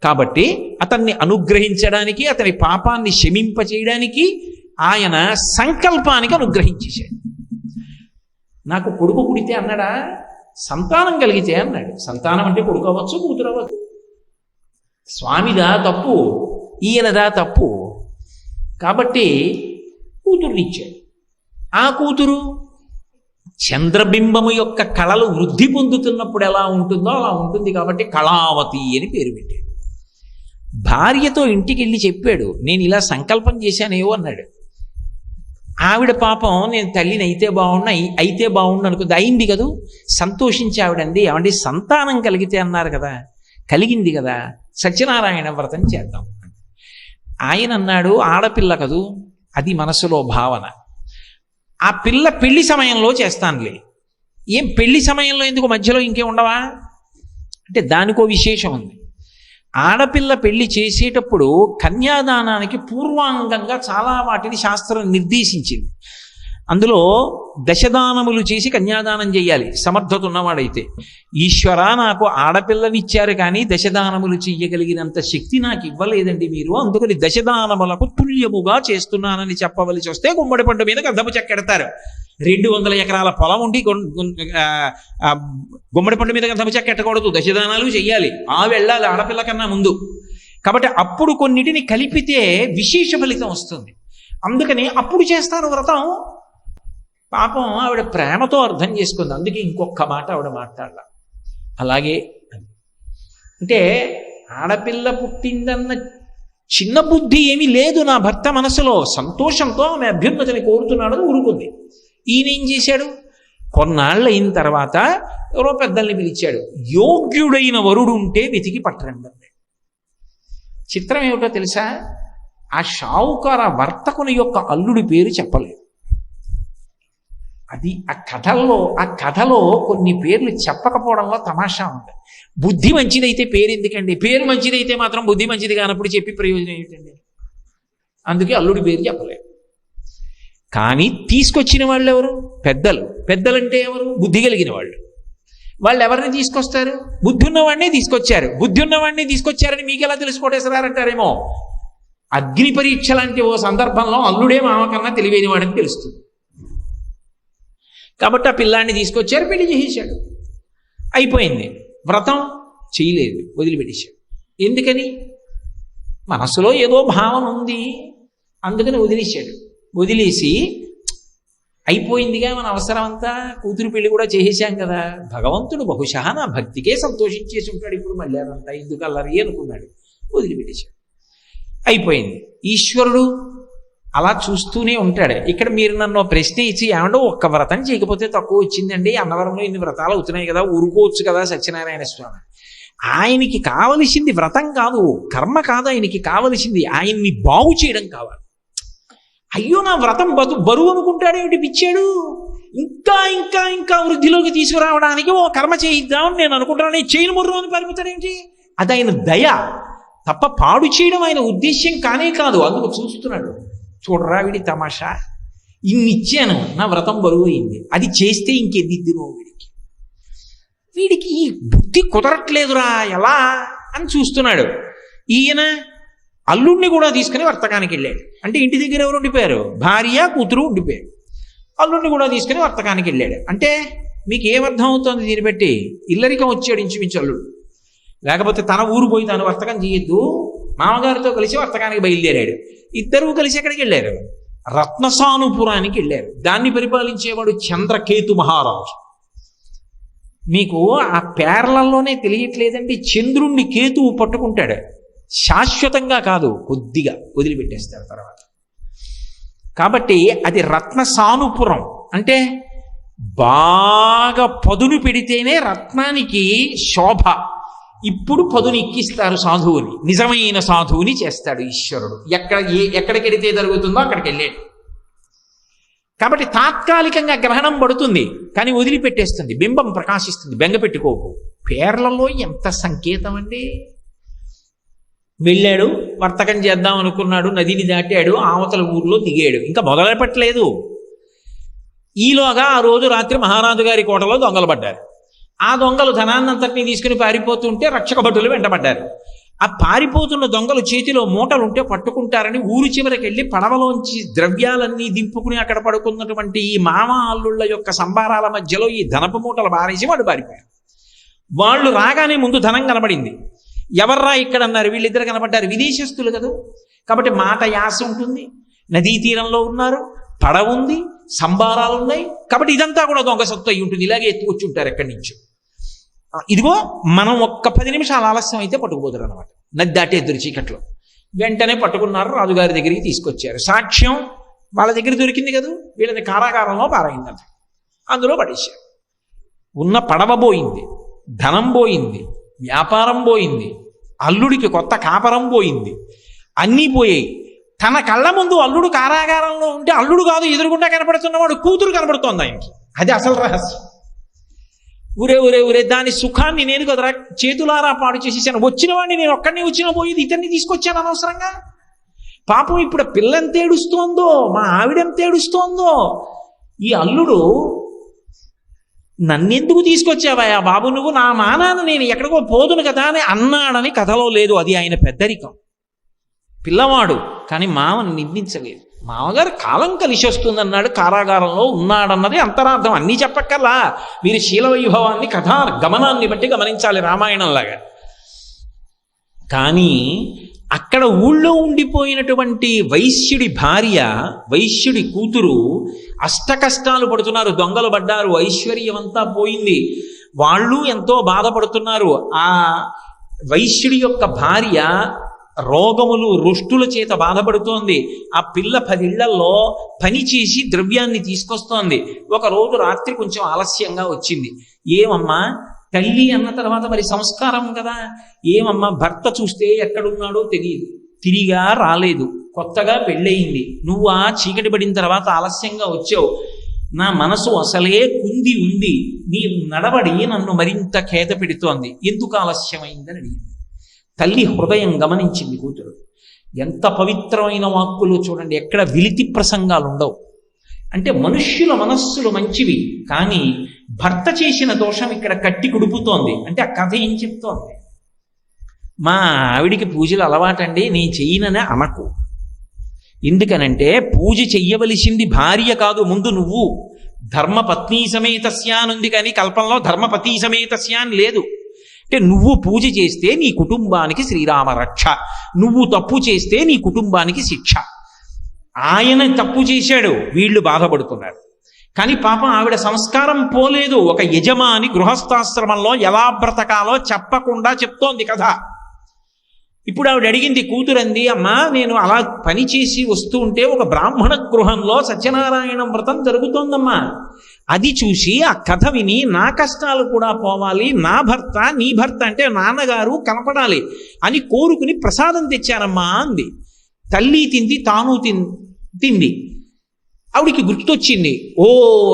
కాబట్టి అతన్ని అనుగ్రహించడానికి, అతని పాపాన్ని శమింపచేయడానికి ఆయన సంకల్పానికి అనుగ్రహించేశాడు. నాకు కొడుకు పుడితే అన్నాడా, సంతానం కలిగితే అన్నాడు. సంతానం అంటే కొడుకు అవ్వచ్చు, కూతురు అవ్వచ్చు. స్వామిదా తప్పు, ఈయనదా తప్పు. కాబట్టి కూతురునిచ్చాడు. ఆ కూతురు చంద్రబింబము యొక్క కళలు వృద్ధి పొందుతున్నప్పుడు ఎలా ఉంటుందో అలా ఉంటుంది కాబట్టి కళావతి అని పేరు పెట్టాడు. భార్యతో ఇంటికి వెళ్ళి చెప్పాడు, నేను ఇలా సంకల్పం చేశానేవో అన్నాడు. ఆవిడ పాపం, నేను తల్లిని అయితే బాగుండు అనుకుంది. అయింది కదూ, సంతోషించి ఆవిడంది, ఏమండి సంతానం కలిగితే అన్నారు కదా, కలిగింది కదా, సత్యనారాయణ వ్రతం చేద్దాం. ఆయన అన్నాడు, ఆడపిల్ల కదూ, అది మనసులో భావన, ఆ పిల్ల పెళ్లి సమయంలో చేస్తానులే. ఏం పెళ్లి సమయంలో ఎందుకు, మధ్యలో ఇంకేం ఉండవా అంటే దానికో విశేషం ఉంది. ఆడపిల్ల పెళ్లి చేసేటప్పుడు కన్యాదానానికి పూర్వాంగంగా చాలా వాటిని శాస్త్రం నిర్దేశించింది. అందులో దశదానములు చేసి కన్యాదానం చేయాలి సమర్థత ఉన్నవాడైతే. ఈశ్వర, నాకు ఆడపిల్లనిచ్చారు కానీ దశదానములు చెయ్యగలిగినంత శక్తి నాకు ఇవ్వలేదండి మీరు, అందుకని దశదానములకు తుల్యముగా చేస్తున్నానని చెప్పవలసి వస్తే గుమ్మడి పండు మీద గంధపు చెక్కెడతారు. 200 ఎకరాల పొలం ఉండి గుమ్మడి పండు మీద గంధపు చెక్కెట్టకూడదు, దశదానాలు చెయ్యాలి, వెళ్ళాలి ఆడపిల్ల కన్నా ముందు. కాబట్టి అప్పుడు కొన్నిటిని కలిపితే విశేష ఫలితం వస్తుంది. అందుకని అప్పుడు చేస్తారు వ్రతం. పాపం ఆవిడ ప్రేమతో అర్థం చేసుకుంది, అందుకే ఇంకొక మాట ఆవిడ మాట్లాడాల. అలాగే అంటే ఆడపిల్ల పుట్టిందన్న చిన్న బుద్ధి ఏమీ లేదు నా భర్త మనసులో, సంతోషంతో ఆమె అభ్యున్నతిని కోరుతున్నాడని ఊరుకుంది. ఈయన ఏం చేశాడు, కొన్నాళ్ళు అయిన తర్వాత ఎవరో పెద్దల్ని పిలిచాడు, యోగ్యుడైన వరుడు ఉంటే వెతికి పట్టరండి. చిత్రం ఏమిటో తెలుసా, ఆ షావుకార వర్తకుని యొక్క అల్లుడి పేరు చెప్పలేదు. అది ఆ కథలో కొన్ని పేర్లు చెప్పకపోవడంలో తమాషా ఉంది. బుద్ధి మంచిదైతే పేరు ఎందుకండి, పేరు మంచిదైతే మాత్రం బుద్ధి మంచిది కానప్పుడు చెప్పి ప్రయోజనం ఏంటండి. అందుకే అల్లుడి పేరు చెప్పలేదు. కానీ తీసుకొచ్చిన వాళ్ళు ఎవరు, పెద్దలంటే ఎవరు, బుద్ధి కలిగిన వాళ్ళు. వాళ్ళు ఎవరిని తీసుకొస్తారు, బుద్ధి ఉన్నవాడినే తీసుకొచ్చారు. బుద్ధి ఉన్నవాడిని తీసుకొచ్చారని మీకు ఎలా తెలుసుకోటేసారంటారేమో. అగ్ని పరీక్ష లాంటి ఓ సందర్భంలో అల్లుడే మామకన్నా తెలివైన వాడని తెలుస్తుంది. కాబట్టి ఆ పిల్లాన్ని తీసుకొచ్చారు, పెళ్లి చేసేశాడు, అయిపోయింది. వ్రతం చేయలేదు, వదిలిపెట్టేశాడు. ఎందుకని, మనసులో ఏదో భావన ఉంది, అందుకని వదిలేశాడు. వదిలేసి అయిపోయిందిగా మన అవసరం అంతా, కూతురు పెళ్లి కూడా చేసేసాం కదా, భగవంతుడు బహుశా నా భక్తికే సంతోషించేసి ఉంటాడు, ఇప్పుడు మళ్ళీ అదంతా ఎందుకు అల్లరి అనుకున్నాడు, వదిలిపెట్టేశాడు. అయిపోయింది. ఈశ్వరుడు అలా చూస్తూనే ఉంటాడు. ఇక్కడ మీరు నన్ను ప్రశ్న ఇచ్చి, ఏమంటే ఒక్క వ్రతం చేయకపోతే తక్కువ వచ్చిందండి, అన్నవరంలో ఇన్ని వ్రతాలు అవుతున్నాయి కదా, ఊరుకోవచ్చు కదా సత్యనారాయణ స్వామి. ఆయనకి కావలసింది వ్రతం కాదు, కర్మ కాదు, ఆయనకి కావలసింది ఆయన్ని బాగు చేయడం కావాలి. అయ్యో నా వ్రతం బరువు అనుకుంటాడేమిటి పిచ్చాడు, ఇంకా ఇంకా ఇంకా వృద్ధిలోకి తీసుకురావడానికి ఓ కర్మ చేయిద్దామని నేను అనుకుంటాను, చేయను మొర్రు అని పరిమితాడేమిటి. అది ఆయన దయ తప్ప పాడు చేయడం ఆయన ఉద్దేశ్యం కానే కాదు. అందుకు చూస్తున్నాడు, చూడరా వీడి తమాషా, ఇన్నిచ్చాను, నా వ్రతం బరువు అయింది, అది చేస్తే ఇంకెన్నిద్దినో వీడికి ఈ బుద్ధి కుదరట్లేదురా ఎలా అని చూస్తున్నాడు. ఈయన అల్లుడిని కూడా తీసుకుని వర్తకానికి వెళ్ళాడు. అంటే ఇంటి దగ్గర ఎవరు ఉండిపోయారు, భార్య కూతురు ఉండిపోయారు. అల్లుడిని కూడా తీసుకుని వర్తకానికి వెళ్ళాడు. అంటే మీకు ఏమర్థం అవుతుంది దీన్ని బట్టి, ఇల్లరికం వచ్చాడు ఇంచుమించు అల్లుడు. లేకపోతే తన ఊరు పోయి తాను వర్తకం చేయొద్దు, మామగారితో కలిసి వర్తకానికి బయలుదేరాడు. ఇద్దరూ కలిసి ఎక్కడికి వెళ్ళారు, రత్నసానుపురానికి వెళ్ళారు. దాన్ని పరిపాలించేవాడు చంద్రకేతు మహారాజు. మీకు ఆ పేర్లలోనే తెలియట్లేదండి, చంద్రుణ్ణి కేతువు పట్టుకుంటాడు, శాశ్వతంగా కాదు, కొద్దిగా వదిలిపెట్టేస్తాడు తర్వాత. కాబట్టి అది రత్నసానుపురం అంటే బాగా పదును పెడితేనే రత్నానికి శోభ. ఇప్పుడు పదును ఎక్కిస్తారు సాధువుని, నిజమైన సాధువుని చేస్తాడు ఈశ్వరుడు. ఎక్కడికి వెడితే జరుగుతుందో అక్కడికి వెళ్ళాడు. కాబట్టి తాత్కాలికంగా గ్రహణం పడుతుంది, కానీ వదిలిపెట్టేస్తుంది, బింబం ప్రకాశిస్తుంది, బెంగ పెట్టుకోకు. పేర్లలో ఎంత సంకేతం అండి. వెళ్ళాడు, వర్తకం చేద్దాం అనుకున్నాడు, నదిని దాటాడు, ఆవతల ఊర్లో దిగాడు, ఇంకా మొదలుపెట్టలేదు. ఈలోగా ఆ రోజు రాత్రి మహారాజు గారి కోటలో దొంగలు పడ్డారు. ఆ దొంగలు ధనాన్నంతటినీ తీసుకుని పారిపోతుంటే రక్షక భటులు వెంటబడ్డారు. ఆ పారిపోతున్న దొంగలు చేతిలో మూటలుంటే పట్టుకుంటారని ఊరు చివరికి వెళ్ళి పడవలోంచి ద్రవ్యాలన్నీ దింపుకుని అక్కడ పడుకున్నటువంటి ఈ మామ అల్లుళ్ళ యొక్క సంబారాల మధ్యలో ఈ ధనపు మూటలు బారేసి వాడు పారిపోయారు. వాళ్ళు రాగానే ముందు ధనం కనబడింది. ఎవర్రా ఇక్కడ అన్నారు, వీళ్ళిద్దరు కనబడ్డారు, విదేశస్తులు కదా, కాబట్టి మాట యాస ఉంటుంది, నదీ తీరంలో ఉన్నారు, పడవ ఉంది, సంబారాలు ఉన్నాయి, కాబట్టి ఇదంతా కూడా దొంగ సత్తు అయి ఉంటుంది, ఇలాగే ఎత్తుకొచ్చి ఉంటారు ఎక్కడి నుంచో. ఇదిగో మనం ఒక్క 10 నిమిషాలు ఆలస్యం అయితే పట్టుకుపోతారు అనమాట, నది దాటే ఎదురు చీకట్లో. వెంటనే పట్టుకున్నారు, రాజుగారి దగ్గరికి తీసుకొచ్చారు. సాక్ష్యం వాళ్ళ దగ్గర దొరికింది కదా, వీళ్ళని కారాగారంలో పారైందంట, అందులో పడేశారు. ఉన్న పడవ పోయింది, ధనం పోయింది, వ్యాపారం పోయింది, అల్లుడికి కొత్త కాపరం పోయింది, అన్నీ పోయాయి. తన కళ్ళ ముందు అల్లుడు కారాగారంలో ఉంటే అల్లుడు కాదు ఎదురుగుండా కనపడుతున్నవాడు కూతురు కనపడుతోంది ఆయనకి. అది అసలు రహస్యం. ఊరే ఊరే ఊరే దాని సుఖాన్ని నేను కదరా చేతులారా పాడు చేసేసాను, వచ్చిన వాడిని నేను ఒక్కడిని వచ్చిన పోయేది, ఇతన్ని తీసుకొచ్చాను అనవసరంగా. పాపం ఇప్పుడు పిల్ల ఎంత ఏడుస్తోందో, మా ఆవిడెంత ఏడుస్తోందో. ఈ అల్లుడు నన్నెందుకు తీసుకొచ్చావా బాబు నువ్వు, నా మానాన్ని నేను ఎక్కడికో పోదును కదా అని అన్నాడని కథలో లేదు. అది ఆయన పెద్దరికం. పిల్లవాడు కానీ మామను నిందించలేదు. మామగారు కాలం కలిసి వస్తుందన్నాడు, కారాగారంలో ఉన్నాడన్నది అంతరార్థం. అన్నీ చెప్పక్కర్లా, మీరు శీల వైభవాన్ని కథా గమనాన్ని బట్టి గమనించాలి రామాయణంలాగా. కానీ అక్కడ ఊళ్ళో ఉండిపోయినటువంటి వైశ్యుడి భార్య, వైశ్యుడి కూతురు అష్ట కష్టాలు పడుతున్నారు, దొంగలు పడ్డారు, ఐశ్వర్యం అంతా పోయింది, వాళ్ళు ఎంతో బాధపడుతున్నారు. ఆ వైశ్యుడి యొక్క భార్య రోగములు రుష్టుల చేత బాధపడుతోంది. ఆ పిల్ల 10 ఇళ్లలో పని చేసి ద్రవ్యాన్ని తీసుకొస్తోంది. ఒకరోజు రాత్రి కొంచెం ఆలస్యంగా వచ్చింది. ఏమమ్మా తల్లి అన్న తర్వాత మరి సంస్కారం కదా, ఏమమ్మా భర్త చూస్తే ఎక్కడున్నాడో తెలియదు, తిరిగా రాలేదు, కొత్తగా పెళ్ళయింది, నువ్వు ఆ చీకటి పడిన తర్వాత ఆలస్యంగా వచ్చావు, నా మనసు అసలే కుంది ఉంది, నీ నడవడి నన్ను మరింత ఖేద పెడుతోంది, ఎందుకు ఆలస్యమైందని అడిగింది. తల్లి హృదయం గమనించింది కూతురు. ఎంత పవిత్రమైన వాక్కులు చూడండి, ఎక్కడ విలితి ప్రసంగాలు ఉండవు. అంటే మనుష్యుల మనస్సులు మంచివి, కానీ భర్త చేసిన దోషం ఇక్కడ కట్టి కుడుపుతోంది. అంటే ఆ కథ ఏం చెప్తోంది, మా ఆవిడికి పూజలు అలవాటండి, నీ చెయ్యననే అనకు. ఎందుకనంటే పూజ చెయ్యవలసింది భార్య కాదు, ముందు నువ్వు. ధర్మపత్ని సమేతస్య అనుంది, కానీ కల్పంలో ధర్మపతి సమేతస్య అని లేదు. అంటే నువ్వు పూజ చేస్తే నీ కుటుంబానికి శ్రీరామ రక్ష, నువ్వు తప్పు చేస్తే నీ కుటుంబానికి శిక్ష. ఆయన తప్పు చేశాడు, వీళ్ళు బాధపడుతున్నారు. కానీ పాపం ఆవిడ సంస్కారం పోలేదు. ఒక యజమాని గృహస్థాశ్రమంలో ఎలా బ్రతకాలో చెప్పకుండా చెప్తోంది కథ. ఇప్పుడు ఆవిడ అడిగింది, కూతురంది, అమ్మా నేను అలా పని చేసి వస్తూ ఉంటే ఒక బ్రాహ్మణ గృహంలో సత్యనారాయణ వ్రతం జరుగుతోందమ్మా, అది చూసి ఆ కథ విని నా కష్టాలు కూడా పోవాలి, నా భర్త నీ భర్త అంటే నాన్నగారు కనపడాలి అని కోరుకుని ప్రసాదం తెచ్చానమ్మా అంది. తల్లి తింది, తాను తింది. ఆవిడికి గుర్తొచ్చింది, ఓ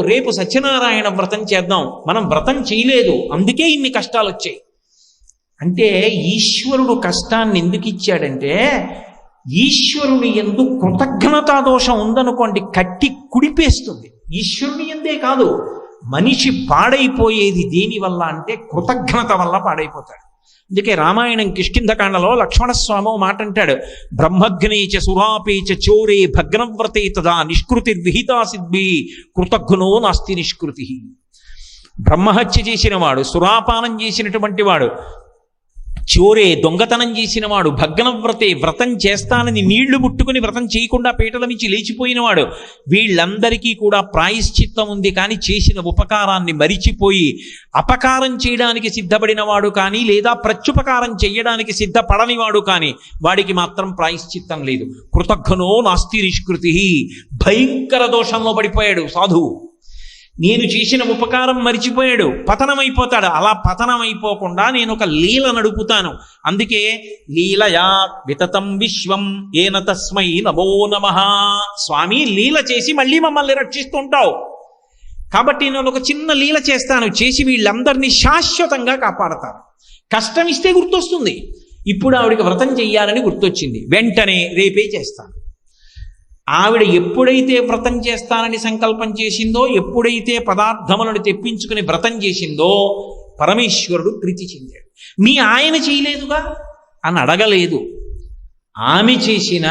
రేపు సత్యనారాయణ వ్రతం చేద్దాం, మనం వ్రతం చేయలేదు అందుకే ఇన్ని కష్టాలు వచ్చాయి. అంటే ఈశ్వరుడు కష్టాన్ని ఎందుకు ఇచ్చాడంటే, ఈశ్వరుని యందు కృతజ్ఞతా దోషం ఉందనుకోండి కట్టి కుడిపేస్తుంది. ఈశ్వరుని యందే కాదు, మనిషి పాడైపోయేది దేనివల్ల అంటే కృతజ్ఞత వల్ల పాడైపోతాడు. అందుకే రామాయణం కిష్కింధకాండలో లక్ష్మణస్వామి మాట అంటాడు, బ్రహ్మగ్నేచ సురాపేచ చోరే భగ్నవ్రతే తదా నిష్కృతిర్విహితా సిద్భి కృతజ్ఞో నాస్తి నిష్కృతి. బ్రహ్మహత్య చేసిన వాడు, సురాపానం చేసినటువంటి వాడు, చోరే దొంగతనం చేసినవాడు, భగ్నవ్రతే వ్రతం చేస్తానని నీళ్లు ముట్టుకుని వ్రతం చేయకుండా పీటల మించి లేచిపోయినవాడు, వీళ్ళందరికీ కూడా ప్రాయశ్చిత్తం ఉంది. కానీ చేసిన ఉపకారాన్ని మరిచిపోయి అపకారం చేయడానికి సిద్ధపడినవాడు కానీ, లేదా ప్రత్యుపకారం చేయడానికి సిద్ధపడనివాడు కానీ, వాడికి మాత్రం ప్రాయశ్చిత్తం లేదు. కృతఘ్నో నాస్తి నిష్కృతి. భయంకర దోషంలో పడిపోయాడు సాధువు. నేను చేసిన ఉపకారం మరిచిపోయాడు, పతనమైపోతాడు. అలా పతనమైపోకుండా నేను ఒక లీల నడుపుతాను. అందుకే లీలయా వితతం విశ్వం ఏన తస్మై నమో నమః. స్వామి, లీల చేసి మళ్ళీ మమ్మల్ని రక్షిస్తుంటావు కాబట్టి నేను ఒక చిన్న లీల చేస్తాను, చేసి వీళ్ళందరినీ శాశ్వతంగా కాపాడతాను. కష్టం ఇస్తే గుర్తొస్తుంది. ఇప్పుడు ఆవిడికి వ్రతం చెయ్యాలని గుర్తొచ్చింది. వెంటనే రేపే చేస్తాను. ఆవిడ ఎప్పుడైతే వ్రతం చేస్తానని సంకల్పం చేసిందో, ఎప్పుడైతే పదార్థములను తెప్పించుకుని వ్రతం చేసిందో, పరమేశ్వరుడు ప్రీతి చెందాడు. మీ ఆయన చేయలేదుగా అని అడగలేదు. ఆమె చేసిన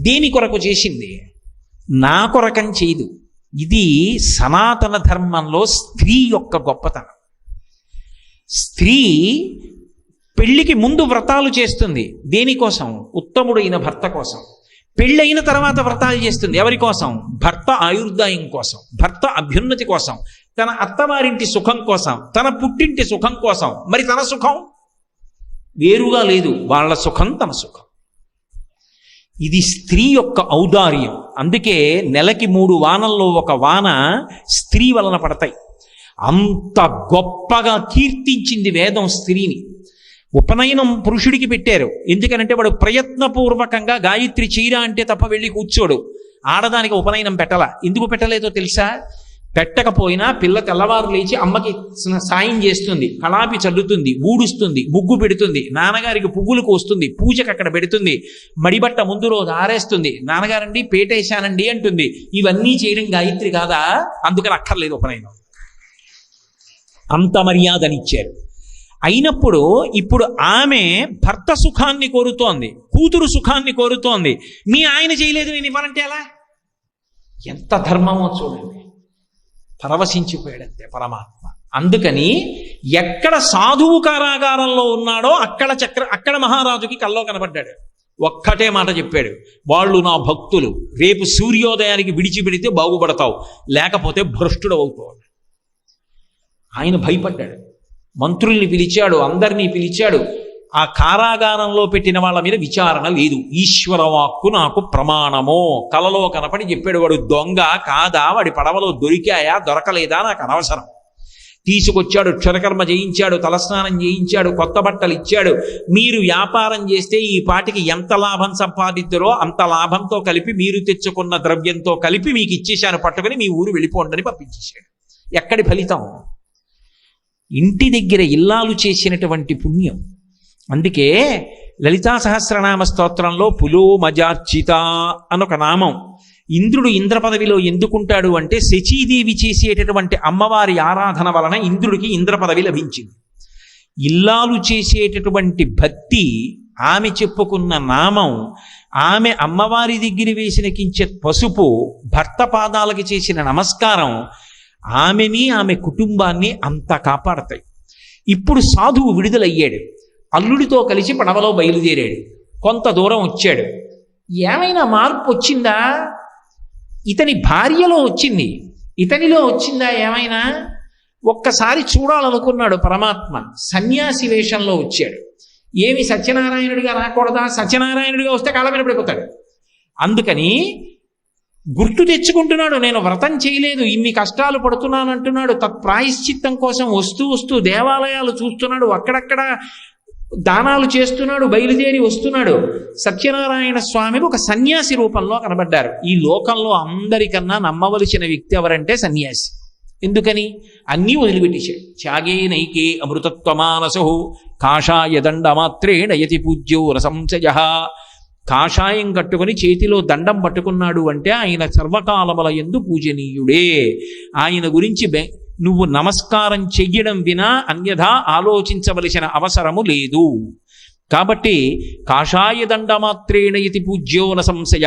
దేని కొరకు చేసింది? నా కొరకని చేయదు. ఇది సనాతన ధర్మంలో స్త్రీ యొక్క గొప్పతనం. స్త్రీ పెళ్లికి ముందు వ్రతాలు చేస్తుంది. దేనికోసం? ఉత్తముడైన భర్త కోసం. పెళ్ళైన తర్వాత వ్రతాలు చేస్తుంది. ఎవరి కోసం? భర్త ఆయుర్దాయం కోసం, భర్త అభ్యున్నతి కోసం, తన అత్తవారింటి సుఖం కోసం, తన పుట్టింటి సుఖం కోసం. మరి తన సుఖం వేరుగా లేదు, వాళ్ళ సుఖం తన సుఖం. ఇది స్త్రీ యొక్క ఔదార్యం. అందుకే నెలకి 3 వానల్లో ఒక వాన స్త్రీ వలన పడతాయి. అంత గొప్పగా కీర్తించింది వేదం స్త్రీని. ఉపనయనం పురుషుడికి పెట్టారు. ఎందుకనంటే వాడు ప్రయత్నపూర్వకంగా గాయత్రి చీర అంటే తప్ప వెళ్ళి కూర్చోడు. ఆడదానికి ఉపనయనం పెట్టాల. ఎందుకు పెట్టలేదో తెలుసా? పెట్టకపోయినా పిల్ల తెల్లవారు లేచి అమ్మకి సాయం చేస్తుంది, కళాపి చల్లుతుంది, ఊడుస్తుంది, ముగ్గు పెడుతుంది, నాన్నగారికి పువ్వులు కోస్తుంది, పూజకు అక్కడ పెడుతుంది, మడిబట్ట ముందు రోజు ఆరేస్తుంది, నాన్నగారండి పేటేశానండి అంటుంది. ఇవన్నీ చేయడం గాయత్రి కాదా? అందుకని అక్కర్లేదు ఉపనయనం. అంత మర్యాదనిచ్చారు. అయినప్పుడు ఇప్పుడు ఆమె భర్త సుఖాన్ని కోరుతోంది, కూతురు సుఖాన్ని కోరుతోంది. మీ ఆయన చేయలేదు, నేను ఇవ్వాలంటే ఎలా? ఎంత ధర్మమో చూడండి. పరవశించిపోయాడంతే పరమాత్మ. అందుకని ఎక్కడ సాధువు కారాగారంలో ఉన్నాడో అక్కడ మహారాజుకి కల్లో కనబడ్డాడు. ఒక్కటే మాట చెప్పాడు, వాళ్ళు నా భక్తులు, రేపు సూర్యోదయానికి విడిచిపెడితే బాగుపడతావు, లేకపోతే భ్రష్టుడు అవుతావు. ఆయన భయపడ్డాడు. మంత్రుల్ని పిలిచాడు, అందరినీ పిలిచాడు. ఆ కారాగారంలో పెట్టిన వాళ్ళ మీద విచారణ లేదు. ఈశ్వర వాక్కు నాకు ప్రమాణమో. కలలో కనపడి చెప్పాడు, వాడు దొంగ కాదా, వాడి పడవలో దొరికాయా దొరకలేదా నాకు అనవసరం. తీసుకొచ్చాడు, క్షరకర్మ చేయించాడు, తలస్నానం చేయించాడు, కొత్త బట్టలు ఇచ్చాడు. మీరు వ్యాపారం చేస్తే ఈ పాటికి ఎంత లాభం సంపాదిద్దరో అంత లాభంతో కలిపి మీరు తెచ్చుకున్న ద్రవ్యంతో కలిపి మీకు ఇచ్చేశాను, పట్టుకుని మీ ఊరు వెళ్ళిపోండి పంపించేశాడు. ఎక్కడి ఫలితం? ఇంటి దగ్గర ఇల్లాలు చేసినటువంటి పుణ్యం. అందుకే లలితా సహస్రనామ స్తోత్రంలో పులో మజార్చిత అనొక నామం. ఇంద్రుడు ఇంద్ర పదవిలో ఎందుకుంటాడు అంటే, శచీదేవి చేసేటటువంటి అమ్మవారి ఆరాధన వలన ఇంద్రుడికి ఇంద్ర పదవి లభించింది. ఇల్లాలు చేసేటటువంటి భక్తి, ఆమె చెప్పుకున్న నామం, ఆమె అమ్మవారి దగ్గర వేసిన కించెత్ పసుపు, భర్త పాదాలకి చేసిన నమస్కారం ఆమెని ఆమె కుటుంబాన్ని అంతా కాపాడతాయి. ఇప్పుడు సాధువు విడుదలయ్యాడు. అల్లుడితో కలిసి పడవలో బయలుదేరాడు. కొంత దూరం వచ్చాడు. ఏమైనా మార్పు వచ్చిందా? ఇతని భార్యలో వచ్చింది, ఇతనిలో వచ్చిందా ఏమైనా? ఒక్కసారి చూడాలనుకున్నాడు పరమాత్మ. సన్యాసి వేషంలో వచ్చాడు. ఏమి సత్యనారాయణుడిగా రాకూడదా? సత్యనారాయణుడిగా వస్తే కాళ్ళ మీద పడిపోతాడు. అందుకని గుర్తు తెచ్చుకుంటున్నాడు, నేను వ్రతం చేయలేదు, ఇన్ని కష్టాలు పడుతున్నాను అంటున్నాడు. తత్ప్రాయశ్చిత్తం కోసం వస్తూ దేవాలయాలు చూస్తున్నాడు, అక్కడక్కడ దానాలు చేస్తున్నాడు, బయలుదేరి వస్తున్నాడు. సత్యనారాయణ స్వామికి ఒక సన్యాసి రూపంలో కనబడ్డారు. ఈ లోకంలో అందరికన్నా నమ్మవలసిన వ్యక్తి ఎవరంటే సన్యాసి. ఎందుకని? అన్నీ వదిలిపెట్టేశాడు. త్యాగే నైకే అమృతత్వమానసో కాషాయ దండమాత్రేణ యతి పూజ్యో రసంశయ. కాషాయం కట్టుకుని చేతిలో దండం పట్టుకున్నాడు అంటే ఆయన సర్వకాలముల యందు పూజనీయుడే. ఆయన గురించి నువ్వు నమస్కారం చెయ్యడం వినా అన్యథా ఆలోచించవలసిన అవసరము లేదు. కాబట్టి కాషాయ దండమాత్రేణ యతి పూజ్యో న సంశయ.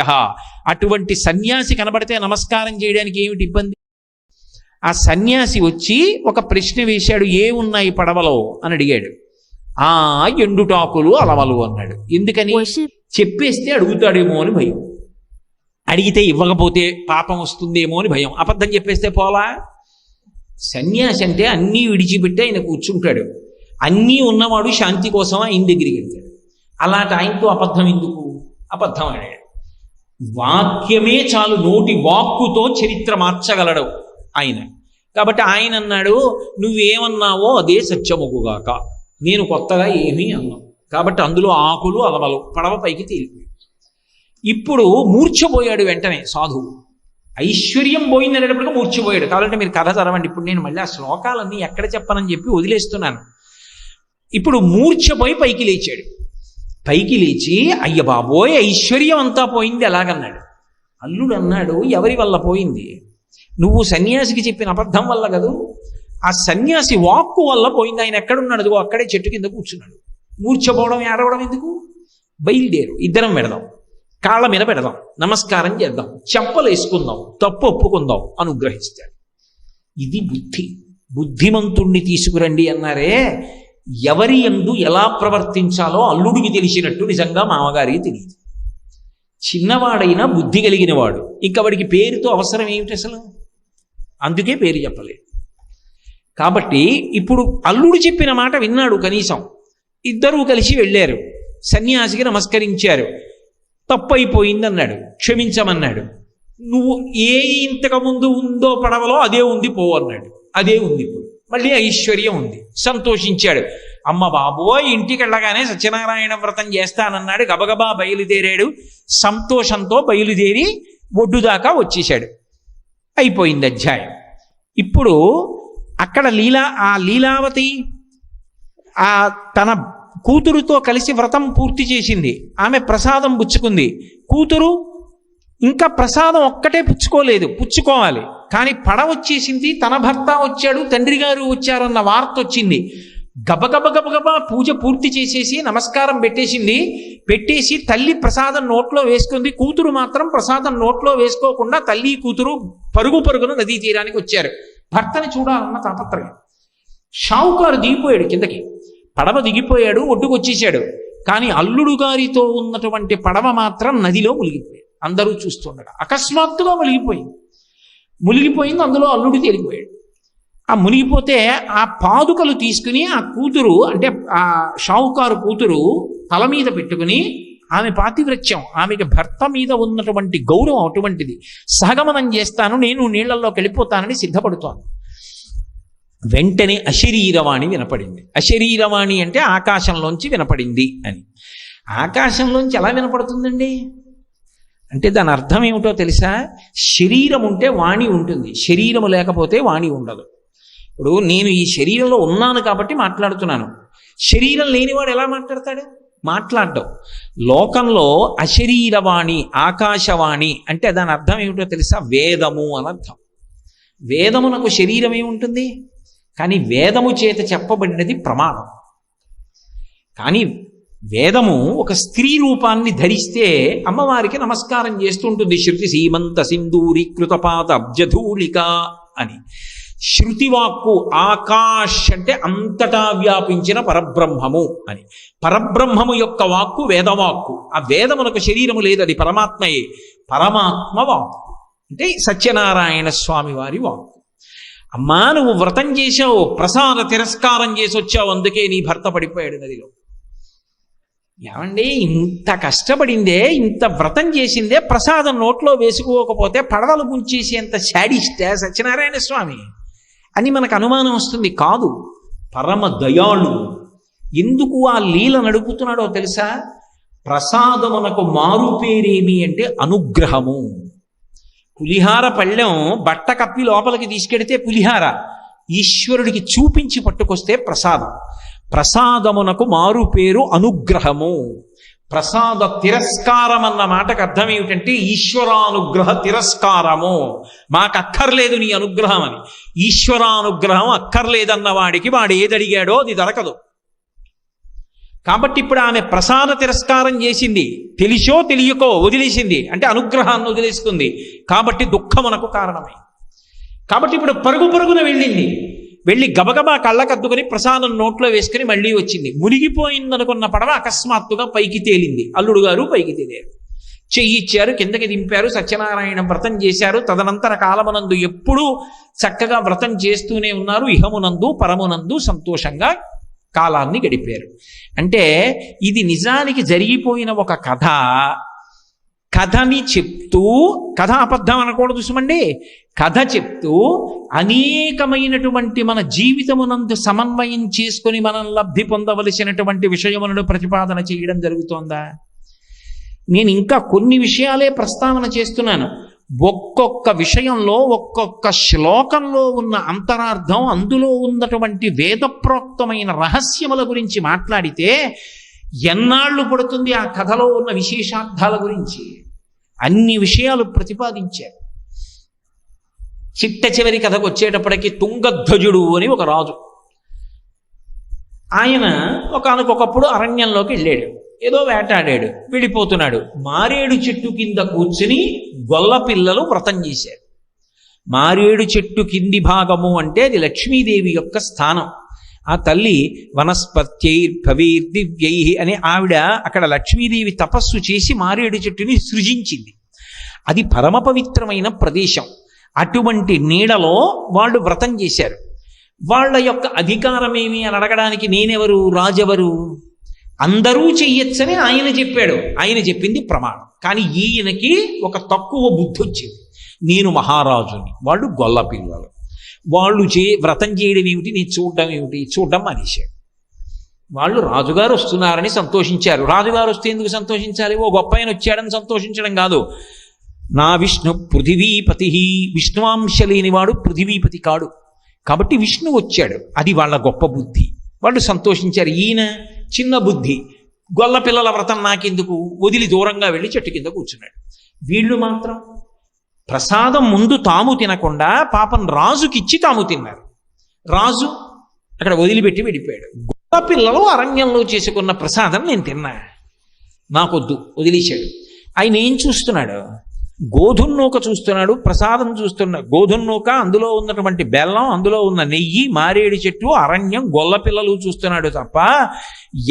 అటువంటి సన్యాసి కనబడితే నమస్కారం చేయడానికి ఏమిటి ఇబ్బంది? ఆ సన్యాసి వచ్చి ఒక ప్రశ్న వేశాడు, ఏమున్నాయి పడవలో అని అడిగాడు. ఆ ఎండుటాకులు అలవలు అన్నాడు. ఎందుకని? చెప్పేస్తే అడుగుతాడేమో అని భయం, అడిగితే ఇవ్వకపోతే పాపం వస్తుందేమో అని భయం. అబద్ధం చెప్పేస్తే పోలా. సన్యాసి అంటే అన్నీ విడిచిపెట్టి ఆయన కూర్చుంటాడు. అన్నీ ఉన్నవాడు శాంతి కోసం ఆయన దగ్గరికి వెళ్తాడు. అలాంటి ఆయనతో అబద్ధం ఎందుకు? అబద్ధం అన్నాడు. వాక్యమే చాలు, నోటి వాక్కుతో చరిత్ర మార్చగలడు ఆయన. కాబట్టి ఆయన అన్నాడు, నువ్వేమన్నావో అదే సత్యముగుగాక, నేను కొత్తగా ఏమీ అన్నావు. కాబట్టి అందులో ఆకులు అలవలు, పడవ పైకి తేలిపోయాడు. ఇప్పుడు మూర్ఛపోయాడు వెంటనే సాధువు. ఐశ్వర్యం పోయిందనేటప్పటికీ మూర్ఛపోయాడు. కాబట్టి మీరు కథ చదవండి. ఇప్పుడు నేను మళ్ళీ ఆ శ్లోకాలన్నీ ఎక్కడ చెప్పనని చెప్పి వదిలేస్తున్నాను. ఇప్పుడు మూర్ఛపోయి పైకి లేచాడు. పైకి లేచి అయ్య బాబోయ్ ఐశ్వర్యం అంతా పోయింది ఎలాగన్నాడు. అల్లుడు అన్నాడు, ఎవరి వల్ల పోయింది? నువ్వు సన్యాసికి చెప్పిన అబద్ధం వల్ల కదూ. ఆ సన్యాసి వాక్కు వల్ల పోయింది. ఆయన ఎక్కడున్నాడు? అక్కడే చెట్టు కింద కూర్చున్నాడు. మూర్ఛపోవడం ఏడవడం ఎందుకు? బయలుదేరు, ఇద్దరం పెడదాం, కాళ్ళ మీద పెడదాం, నమస్కారం చేద్దాం, చెంపలు వేసుకుందాం, తప్పు ఒప్పుకుందాం, అనుగ్రహిస్తాడు. ఇది బుద్ధి. బుద్ధిమంతుణ్ణి తీసుకురండి అన్నారే. ఎవరి యందు ఎలా ప్రవర్తించాలో అల్లుడికి తెలిసినట్టు నిజంగా మామగారికి తెలియదు. చిన్నవాడైనా బుద్ధి కలిగిన వాడు. ఇంకా వాడికి పేరుతో అవసరం ఏమిటి అసలు? అందుకే పేరు చెప్పలేదు. కాబట్టి ఇప్పుడు అల్లుడు చెప్పిన మాట విన్నాడు. కనీసం ఇద్దరూ కలిసి వెళ్ళారు, సన్యాసికి నమస్కరించారు. తప్పైపోయింది అన్నాడు, క్షమించమన్నాడు. నువ్వు ఏ ఇంతకుముందు ఉందో పడవలో అదే ఉంది పో అన్నాడు. అదే ఉంది. ఇప్పుడు మళ్ళీ ఐశ్వర్యం ఉంది. సంతోషించాడు. అమ్మ బాబోయ్ ఇంటికి వెళ్ళగానే సత్యనారాయణ వ్రతం చేస్తానన్నాడు. గబగబా బయలుదేరాడు. సంతోషంతో బయలుదేరి ఒడ్డు దాకా వచ్చేశాడు. అయిపోయింది అధ్యాయం. ఇప్పుడు అక్కడ లీలావతి తన కూతురుతో కలిసి వ్రతం పూర్తి చేసింది. ఆమె ప్రసాదం పుచ్చుకుంది. కూతురు ఇంకా ప్రసాదం ఒక్కటే పుచ్చుకోలేదు, పుచ్చుకోవాలి. కానీ పడవ వచ్చేసింది, తన భర్త వచ్చాడు, తండ్రి గారు వచ్చారన్న వార్త వచ్చింది. గబగబా పూజ పూర్తి చేసేసి నమస్కారం పెట్టేసి తల్లి ప్రసాదం నోట్లో వేసుకుంది. కూతురు మాత్రం ప్రసాదం నోట్లో వేసుకోకుండా తల్లి కూతురు పరుగున నదీ తీరానికి వచ్చారు. భర్తని చూడాలన్న తాపత్రయం. షావుకారు దిగిపోయాడు కిందకి. పడవ దిగిపోయాడు, ఒడ్డుకు వచ్చేసాడు. కానీ అల్లుడు గారితో ఉన్నటువంటి పడవ మాత్రం నదిలో మునిగిపోయాడు. అందరూ చూస్తుండగా అకస్మాత్తుగా మునిగిపోయింది. అందులో అల్లుడు తేలిపోయాడు. ఆ మునిగిపోతే ఆ పాదుకలు తీసుకుని ఆ కూతురు, అంటే ఆ షావుకారు కూతురు తల మీద పెట్టుకుని, ఆమె పాతివ్రత్యం, ఆమెకి భర్త మీద ఉన్నటువంటి గౌరవం అటువంటిది. సహగమనం చేస్తాను, నేను నీళ్లలోకి వెళ్ళిపోతానని సిద్ధపడుతోంది. వెంటనే అశరీరవాణి వినపడింది. అశరీరవాణి అంటే ఆకాశంలోంచి వినపడింది అని. ఆకాశంలోంచి ఎలా వినపడుతుందండి అంటే దాని అర్థం ఏమిటో తెలుసా? శరీరం ఉంటే వాణి ఉంటుంది, శరీరము లేకపోతే వాణి ఉండదు. ఇప్పుడు నేను ఈ శరీరంలో ఉన్నాను కాబట్టి మాట్లాడుతున్నాను. శరీరం లేనివాడు ఎలా మాట్లాడతాడు? మాట్లాడడం. లోకంలో అశరీరవాణి, ఆకాశవాణి అంటే దాని అర్థం ఏమిటో తెలుసా? వేదము అని అర్థం. వేదమునకు శరీరం ఏముంటుంది? కానీ వేదము చేత చెప్పబడినది ప్రమాణం. కానీ వేదము ఒక స్త్రీ రూపాన్ని ధరిస్తే అమ్మవారికి నమస్కారం చేస్తుంటుంది. శృతి సీమంత సింధూరీకృతపాత అబ్జధూళిక అని. శృతివాక్కు ఆకాశ్ అంటే అంతటా వ్యాపించిన పరబ్రహ్మము అని. పరబ్రహ్మము యొక్క వాక్కు వేదవాక్కు. ఆ వేదమునకు శరీరము లేదు, అది పరమాత్మయే. పరమాత్మ వాక్కు అంటే సత్యనారాయణ స్వామి వారి వాక్కు. అమ్మా నువ్వు వ్రతం చేశావు, ప్రసాద తిరస్కారం చేసి వచ్చావు, అందుకే నీ భర్త పడిపోయాడు నదిలో. ఏమండి ఇంత కష్టపడిందే, ఇంత వ్రతం చేసిందే, ప్రసాదం నోట్లో వేసుకోకపోతే పడవలు ముంచేసేంత శాడిస్టే సత్యనారాయణ స్వామి అని మనకు అనుమానం వస్తుంది. కాదు, పరమ దయాళు. ఎందుకు ఆ లీల నడుపుతున్నాడో తెలుసా? ప్రసాదమునకు మారు పేరేమి అంటే అనుగ్రహము. పులిహార పళ్ళెం బట్ట కప్పి లోపలికి తీసుకెడితే పులిహార, ఈశ్వరుడికి చూపించి పట్టుకొస్తే ప్రసాదం. ప్రసాదమునకు మారు పేరు అనుగ్రహము. ప్రసాద తిరస్కారం అన్న మాటకు అర్థం ఏమిటంటే ఈశ్వరానుగ్రహ తిరస్కారము. మాకు అక్కర్లేదు నీ అనుగ్రహం అని. ఈశ్వరానుగ్రహం అక్కర్లేదన్న వాడికి వాడు ఏదడిగాడో అది దొరకదు. కాబట్టి ఇప్పుడు ఆమె ప్రసాద తిరస్కారం చేసింది, తెలిసో తెలియకో వదిలేసింది, అంటే అనుగ్రహాన్ని వదిలేసుకుంది. కాబట్టి దుఃఖమునకు కారణమై. కాబట్టి ఇప్పుడు పరుగున వెళ్ళింది. వెళ్ళి గబగబా కళ్ళకద్దుకొని ప్రసాదం నోట్లో వేసుకుని మళ్ళీ వచ్చింది. మునిగిపోయిందనుకున్న పడవ అకస్మాత్తుగా పైకి తేలింది. అల్లుడు గారు పైకి తేలారు, చెయ్యిచ్చారు, కిందకి దింపారు, సత్యనారాయణ వ్రతం చేశారు. తదనంతర కాలమునందు ఎప్పుడూ చక్కగా వ్రతం చేస్తూనే ఉన్నారు. ఇహమునందు పరమునందు సంతోషంగా కాలాన్ని గడిపారు. అంటే ఇది నిజానికి జరిగిపోయిన ఒక కథ. కథని చెప్తూ, కథ అబద్ధం అనకూడదు సుమండి, కథ చెప్తూ అనేకమైనటువంటి మన జీవితమునందు సమన్వయం చేసుకుని మనం లబ్ధి పొందవలసినటువంటి విషయములను ప్రతిపాదన చేయడం జరుగుతోందా? నేను ఇంకా కొన్ని విషయాలే ప్రస్తావన చేస్తున్నాను. ఒక్కొక్క విషయంలో ఒక్కొక్క శ్లోకంలో ఉన్న అంతరార్థం, అందులో ఉన్నటువంటి వేదప్రోక్తమైన రహస్యముల గురించి మాట్లాడితే ఎన్నాళ్ళు పడుతుంది ఆ కథలో ఉన్న విశేషార్థాల గురించి? అన్ని విషయాలు ప్రతిపాదించారు. చిట్ట చివరి కథకు వచ్చేటప్పటికి తుంగధ్వజుడు అని ఒక రాజు, ఆయన ఒకానొకప్పుడు అరణ్యంలోకి వెళ్ళాడు. ఏదో వేటాడాడు, వెళ్ళిపోతున్నాడు. మారేడు చెట్టు కింద కూర్చుని గొల్ల పిల్లలు వ్రతం చేశారు. మారేడు చెట్టు కింది భాగము అంటే అది లక్ష్మీదేవి యొక్క స్థానం. ఆ తల్లి వనస్పత్యైర్భవైర్దివ్యై అని ఆవిడ అక్కడ లక్ష్మీదేవి తపస్సు చేసి మారేడు చెట్టుని సృజించింది. అది పరమ పవిత్రమైన ప్రదేశం. అటువంటి నీడలో వాళ్ళు వ్రతం చేశారు. వాళ్ళ యొక్క అధికారం ఏమి అని అడగడానికి నేనెవరు, రాజెవరు? అందరూ చెయ్యొచ్చని ఆయన చెప్పాడు. ఆయన చెప్పింది ప్రమాణం. కానీ ఈయనకి ఒక తక్కువ బుద్ధి వచ్చింది. నేను మహారాజుని, వాళ్ళు గొల్ల పిల్లలు, వాళ్ళు వ్రతం చేయడం ఏమిటి, నేను చూడడం ఏమిటి? చూడడం మానేశాడు. వాళ్ళు రాజుగారు వస్తున్నారని సంతోషించారు. రాజుగారు వస్తే ఎందుకు సంతోషించాలి? ఓ గొప్ప ఆయన వచ్చాడని సంతోషించడం కాదు. నా విష్ణు పృథివీపతి, విష్ణువాంశ లేనివాడు పృథివీపతి కాడు. కాబట్టి విష్ణు వచ్చాడు, అది వాళ్ళ గొప్ప బుద్ధి. వాళ్ళు సంతోషించారు. ఈయన చిన్న బుద్ధి, గొల్ల పిల్లల వ్రతం నాకెందుకు, వదిలి దూరంగా వెళ్ళి చెట్టు కింద కూర్చున్నాడు. వీళ్ళు మాత్రం ప్రసాదం ముందు తాము తినకుండా పాపం రాజుకిచ్చి తాము తిన్నారు. రాజు అక్కడ వదిలిపెట్టి వెళ్ళిపోయాడు. గొల్ల పిల్లలు అరణ్యంలో చేసుకున్న ప్రసాదం నేను తిన్నా, నాకొద్దు, వదిలేశాడు. ఆయన ఏం చూస్తున్నాడు? గోధుమ నూక చూస్తున్నాడు, ప్రసాదం చూస్తున్నాడు. గోధుమ నూక, అందులో ఉన్నటువంటి బెల్లం, అందులో ఉన్న నెయ్యి, మారేడు చెట్టు, అరణ్యం, గొల్ల పిల్లలు చూస్తున్నాడు తప్ప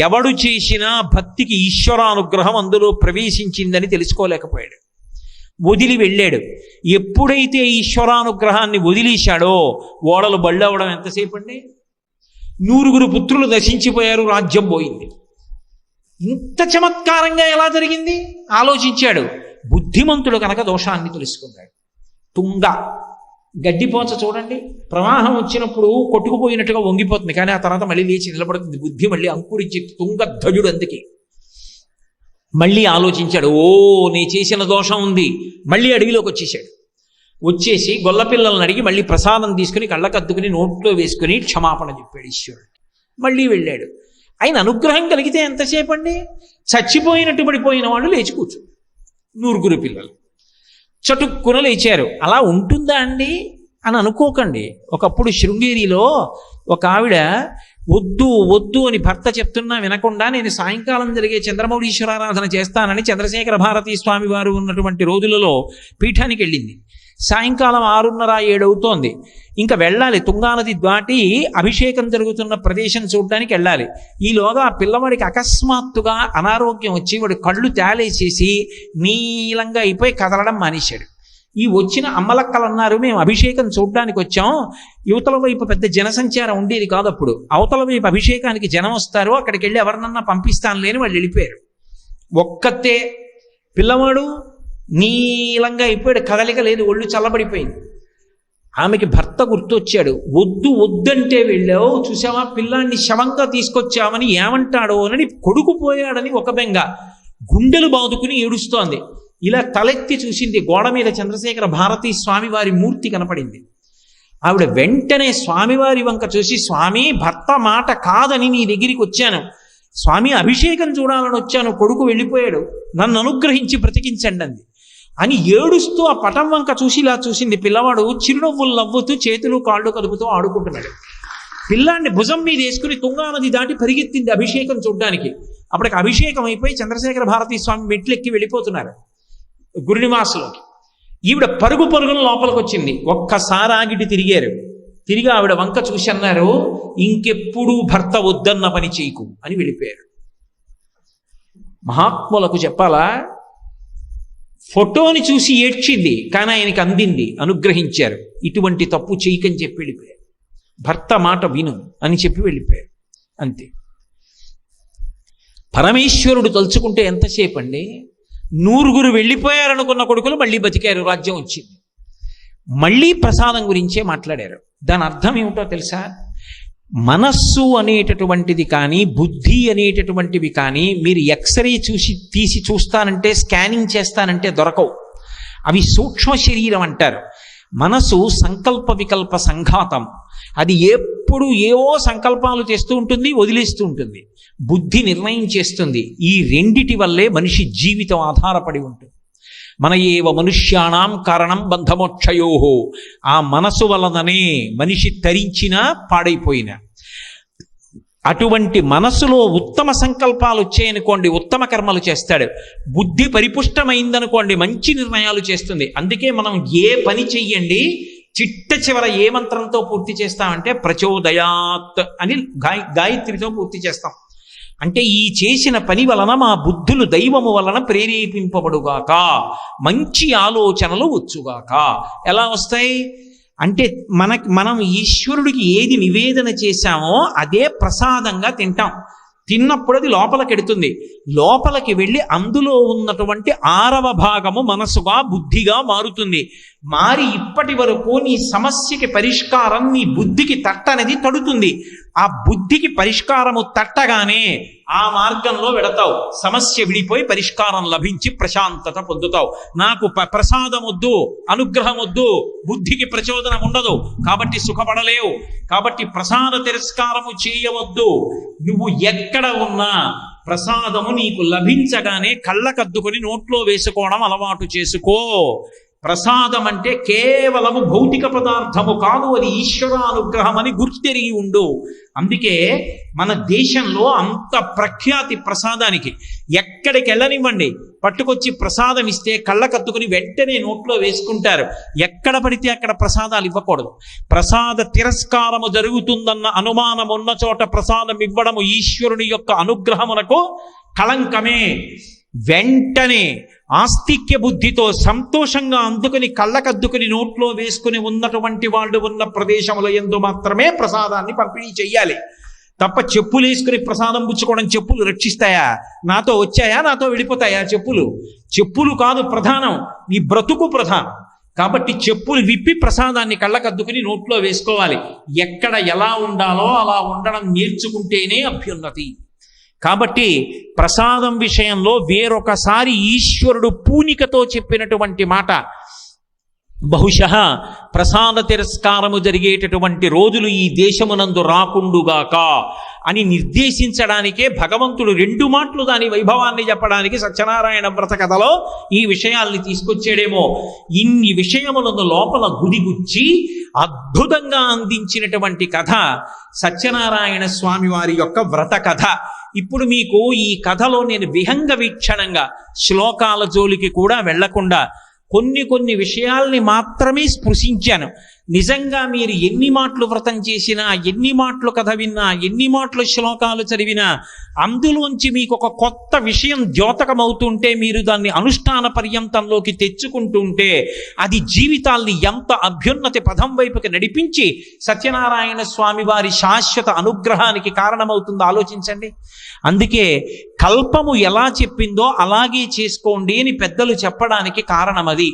ఎవడు చేసినా భక్తికి ఈశ్వరానుగ్రహం అందులో ప్రవేశించిందని తెలుసుకోలేకపోయాడు. వదిలి వెళ్ళాడు. ఎప్పుడైతే ఈశ్వరానుగ్రహాన్ని వదిలేశాడో ఓడలు బళ్ళవడం ఎంతసేపు అండి? 100 పుత్రులు నశించిపోయారు, రాజ్యం పోయింది. ఇంత చమత్కారంగా ఎలా జరిగింది ఆలోచించాడు. బుద్ధిమంతుడు కనుక దోషాన్ని తెలుసుకున్నాడు. తుంగ, గడ్డిపోచ చూడండి, ప్రవాహం వచ్చినప్పుడు కొట్టుకుపోయినట్టుగా వంగిపోతుంది, కానీ ఆ తర్వాత మళ్ళీ లేచి నిలబడుతుంది. బుద్ధి మళ్ళీ అంకురించి తుంగధ్వజుడు. అందుకే మళ్ళీ ఆలోచించాడు. ఓ, నేను చేసిన దోషం ఉంది. మళ్ళీ అడవిలోకి వచ్చేసాడు. వచ్చేసి గొల్లపిల్లలను అడిగి మళ్ళీ ప్రసాదం తీసుకుని కళ్ళకద్దుకుని నోట్లో వేసుకుని క్షమాపణ చెప్పాడు ఈశ్వరుడు. మళ్ళీ వెళ్ళాడు. ఆయన అనుగ్రహం కలిగితే ఎంతసేపు అండి? చచ్చిపోయినట్టు పడిపోయిన వాళ్ళు లేచి కూర్చున్నారు. 100 పిల్లలు చటుక్కున లేచారు. అలా ఉంటుందా అండి అని అనుకోకండి. ఒకప్పుడు శృంగేరిలో ఒక ఆవిడ వద్దు వద్దు అని భర్త చెప్తున్నా వినకుండా నేను సాయంకాలం జరిగే చంద్రమౌళీశ్వరారాధన చేస్తానని చంద్రశేఖర భారతీ స్వామి వారు ఉన్నటువంటి రోజులలో పీఠానికి వెళ్ళింది. సాయంకాలం 6:30, 7 అవుతోంది. ఇంకా వెళ్ళాలి, తుంగానది దాటి అభిషేకం జరుగుతున్న ప్రదేశం చూడడానికి వెళ్ళాలి. ఈలోగా ఆ పిల్లవాడికి అకస్మాత్తుగా అనారోగ్యం వచ్చి వాడు కళ్ళు తేలేసేసి నీలంగా అయిపోయి కదలడం మానేశాడు. ఈ వచ్చిన అమ్మలక్కలు అన్నారు, మేము అభిషేకం చూడడానికి వచ్చాం, యువతల వైపు పెద్ద జనసంచారం ఉండేది కాదు అప్పుడు, అవతల వైపు అభిషేకానికి జనం వస్తారు, అక్కడికి వెళ్ళి ఎవరినన్నా పంపిస్తాను లేని వాళ్ళు వెళ్ళిపోయారు. ఒక్కతే పిల్లవాడు నీలంగా అయిపోయాడు, కదలిక లేదు, ఒళ్ళు చల్లబడిపోయింది. ఆమెకి భర్త గుర్తొచ్చాడు. వద్దు వద్దంటే వెళ్ళావు, చూసావా పిల్లాన్ని శవంగా తీసుకొచ్చామని ఏమంటాడో అని, కొడుకు పోయాడని ఒక బెంగ, గుండెలు బాదుకుని ఏడుస్తోంది. ఇలా తలెత్తి చూసింది, గోడ మీద చంద్రశేఖర భారతీ స్వామివారి మూర్తి కనపడింది. ఆవిడ వెంటనే స్వామివారి వంక చూసి, స్వామి భర్త మాట కాదని నీ దగ్గరికి వచ్చాను, స్వామి అభిషేకం చూడాలని వచ్చాను, కొడుకు వెళ్ళిపోయాడు, నన్ను అనుగ్రహించి బ్రతికించండి అంది. అని ఏడుస్తూ ఆ పటం వంక చూసి ఇలా చూసింది. పిల్లవాడు చిరునవ్వులు నవ్వుతూ చేతులు కాళ్ళు కదుపుతూ ఆడుకుంటున్నాడు. పిల్లాన్ని భుజం మీద వేసుకుని తుంగానది దాటి పరిగెత్తింది అభిషేకం చూడ్డానికి. అప్పటికి అభిషేకం అయిపోయి చంద్రశేఖర భారతీ స్వామి మెట్లెక్కి వెళ్ళిపోతున్నారు గురునివాసులోకి. ఈవిడ పరుగు పరుగున లోపలికి వచ్చింది. ఒక్కసారి ఆగిటి తిరిగారు. తిరిగి ఆవిడ వంక చూసి అన్నారు, ఇంకెప్పుడూ భర్త వద్దన్న పని చేయకు అని వెళ్ళిపోయారు. మహాత్ములకు చెప్పాలా, ఫోటోని చూసి ఏడ్చింది, కానీ ఆయనకి అందింది, అనుగ్రహించారు. ఇటువంటి తప్పు చేయకని చెప్పి వెళ్ళిపోయారు. భర్త మాట విను అని చెప్పి వెళ్ళిపోయారు. అంతే. పరమేశ్వరుడు తలుచుకుంటే ఎంతసేపు అండి? 100 వెళ్ళిపోయారనుకున్న కొడుకులు మళ్ళీ బతికారు, రాజ్యం వచ్చింది. మళ్ళీ ప్రసాదం గురించే మాట్లాడారు. దాని అర్థం ఏమిటో తెలుసా? మనస్సు అనేటటువంటిది కానీ, బుద్ధి అనేటటువంటివి కానీ మీరు ఎక్స్రే తీసి చూస్తానంటే, స్కానింగ్ చేస్తానంటే దొరకవు. అవి సూక్ష్మ శరీరం అంటారు. మనసు సంకల్ప వికల్ప సంఘాతం. అది ఎప్పుడు ఏవో సంకల్పాలు చేస్తూ ఉంటుంది, వదిలేస్తూ ఉంటుంది. బుద్ధి నిర్ణయం చేస్తుంది. ఈ రెండిటి వల్లే మనిషి జీవితం ఆధారపడి ఉంటుంది. మన ఏవ మనుష్యాణం కారణం బంధమోక్షయోహో. ఆ మనసు వలననే మనిషి తరించినా పాడైపోయినా. అటువంటి మనసులో ఉత్తమ సంకల్పాలు వచ్చాయనుకోండి, ఉత్తమ కర్మలు చేస్తాడు. బుద్ధి పరిపుష్టమైందనుకోండి, మంచి నిర్ణయాలు చేస్తుంది. అందుకే మనం ఏ పని చెయ్యండి, చిట్ట చివర ఏ మంత్రంతో పూర్తి చేస్తామంటే ప్రచోదయాత్ అని గాయత్రితో పూర్తి చేస్తాం. అంటే ఈ చేసిన పని వలన మా బుద్ధులు దైవము వలన ప్రేరేపింపబడుగాక, మంచి ఆలోచనలు వచ్చుగాక. ఎలా వస్తాయి అంటే, మనం ఈశ్వరుడికి ఏది నివేదన చేశామో అదే ప్రసాదంగా తింటాం. తిన్నప్పుడు అది లోపలికి ఎడుతుంది. లోపలికి వెళ్ళి అందులో ఉన్నటువంటి 6వ భాగము మనసుగా, బుద్ధిగా మారుతుంది. మారి ఇప్పటి వరకు నీ సమస్యకి పరిష్కారం నీ బుద్ధికి తట్టనేది తడుతుంది. ఆ బుద్ధికి పరిష్కారము తట్టగానే ఆ మార్గంలో వెడతావు. సమస్య విడిపోయి పరిష్కారం లభించి ప్రశాంతత పొందుతావు. నాకు ప్రసాదం వద్దు, అనుగ్రహం వద్దు, బుద్ధికి ప్రచోదనం ఉండదు, కాబట్టి సుఖపడలేవు. కాబట్టి ప్రసాద తిరస్కారము చేయవద్దు. నువ్వు ఎక్కడ ఉన్నా ప్రసాదము నీకు లభించగానే కళ్ళకద్దుకొని నోట్లో వేసుకోవడం అలవాటు చేసుకో. ప్రసాదం అంటే కేవలము భౌతిక పదార్థము కాదు, అది ఈశ్వరానుగ్రహం అని గుర్తెరిగి ఉండు. అందుకే మన దేశంలో అంత ప్రఖ్యాతి ప్రసాదానికి. ఎక్కడికి వెళ్ళనివ్వండి, పట్టుకొచ్చి ప్రసాదం ఇస్తే కళ్ళకద్దుకుని వెంటనే నోట్లో వేసుకుంటారు. ఎక్కడ పడితే అక్కడ ప్రసాదాలు ఇవ్వకూడదు. ప్రసాద తిరస్కారము జరుగుతుందన్న అనుమానం ఉన్న చోట ప్రసాదం ఇవ్వడము ఈశ్వరుని యొక్క అనుగ్రహమునకు కళంకమే. వెంటనే ఆస్తిక్య బుద్ధితో సంతోషంగా అందుకుని కళ్ళకద్దుకుని నోట్లో వేసుకుని ఉన్నటువంటి వాళ్ళు ఉన్న ప్రదేశముల యందు మాత్రమే ప్రసాదాన్ని పంపిణీ చెయ్యాలి. తప్ప చెప్పులు వేసుకుని ప్రసాదం పుచ్చుకోవడం, చెప్పులు రక్షిస్తాయా? నాతో వచ్చాయా, నాతో వెళ్ళిపోతాయా? చెప్పులు కాదు ప్రధానం, నీ బ్రతుకు ప్రధానం. కాబట్టి చెప్పులు విప్పి ప్రసాదాన్ని కళ్ళకద్దుకుని నోట్లో వేసుకోవాలి. ఎక్కడ ఎలా ఉండాలో అలా ఉండడం నేర్చుకుంటేనే అభ్యున్నతి. కాబట్టి ప్రసాదం విషయంలో వేరొకసారి ఈశ్వరుడు పూనికతో చెప్పినటువంటి మాట, బహుశః ప్రసాద తిరస్కారము జరిగేటటువంటి రోజులు ఈ దేశమునందు రాకుండుగాక అని నిర్దేశించడానికే భగవంతుడు 2 మాటలు దాని వైభవాన్ని చెప్పడానికి సత్యనారాయణ వ్రత కథలో ఈ విషయాల్ని తీసుకొచ్చాడేమో. ఇన్ని విషయములను లోపల గుదిగుచ్చి అద్భుతంగా అందించినటువంటి కథ సత్యనారాయణ స్వామి వారి యొక్క వ్రత కథ. ఇప్పుడు మీకు ఈ కథలో నేను విహంగ వీక్షణంగా శ్లోకాల జోలికి కూడా వెళ్లకుండా కొన్ని విషయాల్ని మాత్రమే స్పృశించాను. నిజంగా మీరు ఎన్ని మాటలు వ్రతం చేసినా, ఎన్ని మాటలు కథ విన్నా, ఎన్ని మాటలు శ్లోకాలు చదివినా అందులోంచి మీకు ఒక కొత్త విషయం ద్యోతకమవుతుంటే, మీరు దాన్ని అనుష్ఠాన పర్యంతంలోకి తెచ్చుకుంటుంటే అది జీవితాల్ని ఎంత అభ్యున్నతి పదం వైపుకి నడిపించి సత్యనారాయణ స్వామి వారి శాశ్వత అనుగ్రహానికి కారణమవుతుందో ఆలోచించండి. అందుకే కల్పము ఎలా చెప్పిందో అలాగే చేసుకోండి అని పెద్దలు చెప్పడానికి కారణం అది.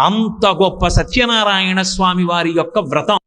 అంత గొప్ప సత్యనారాయణ స్వామి వారి యొక్క వ్రతం.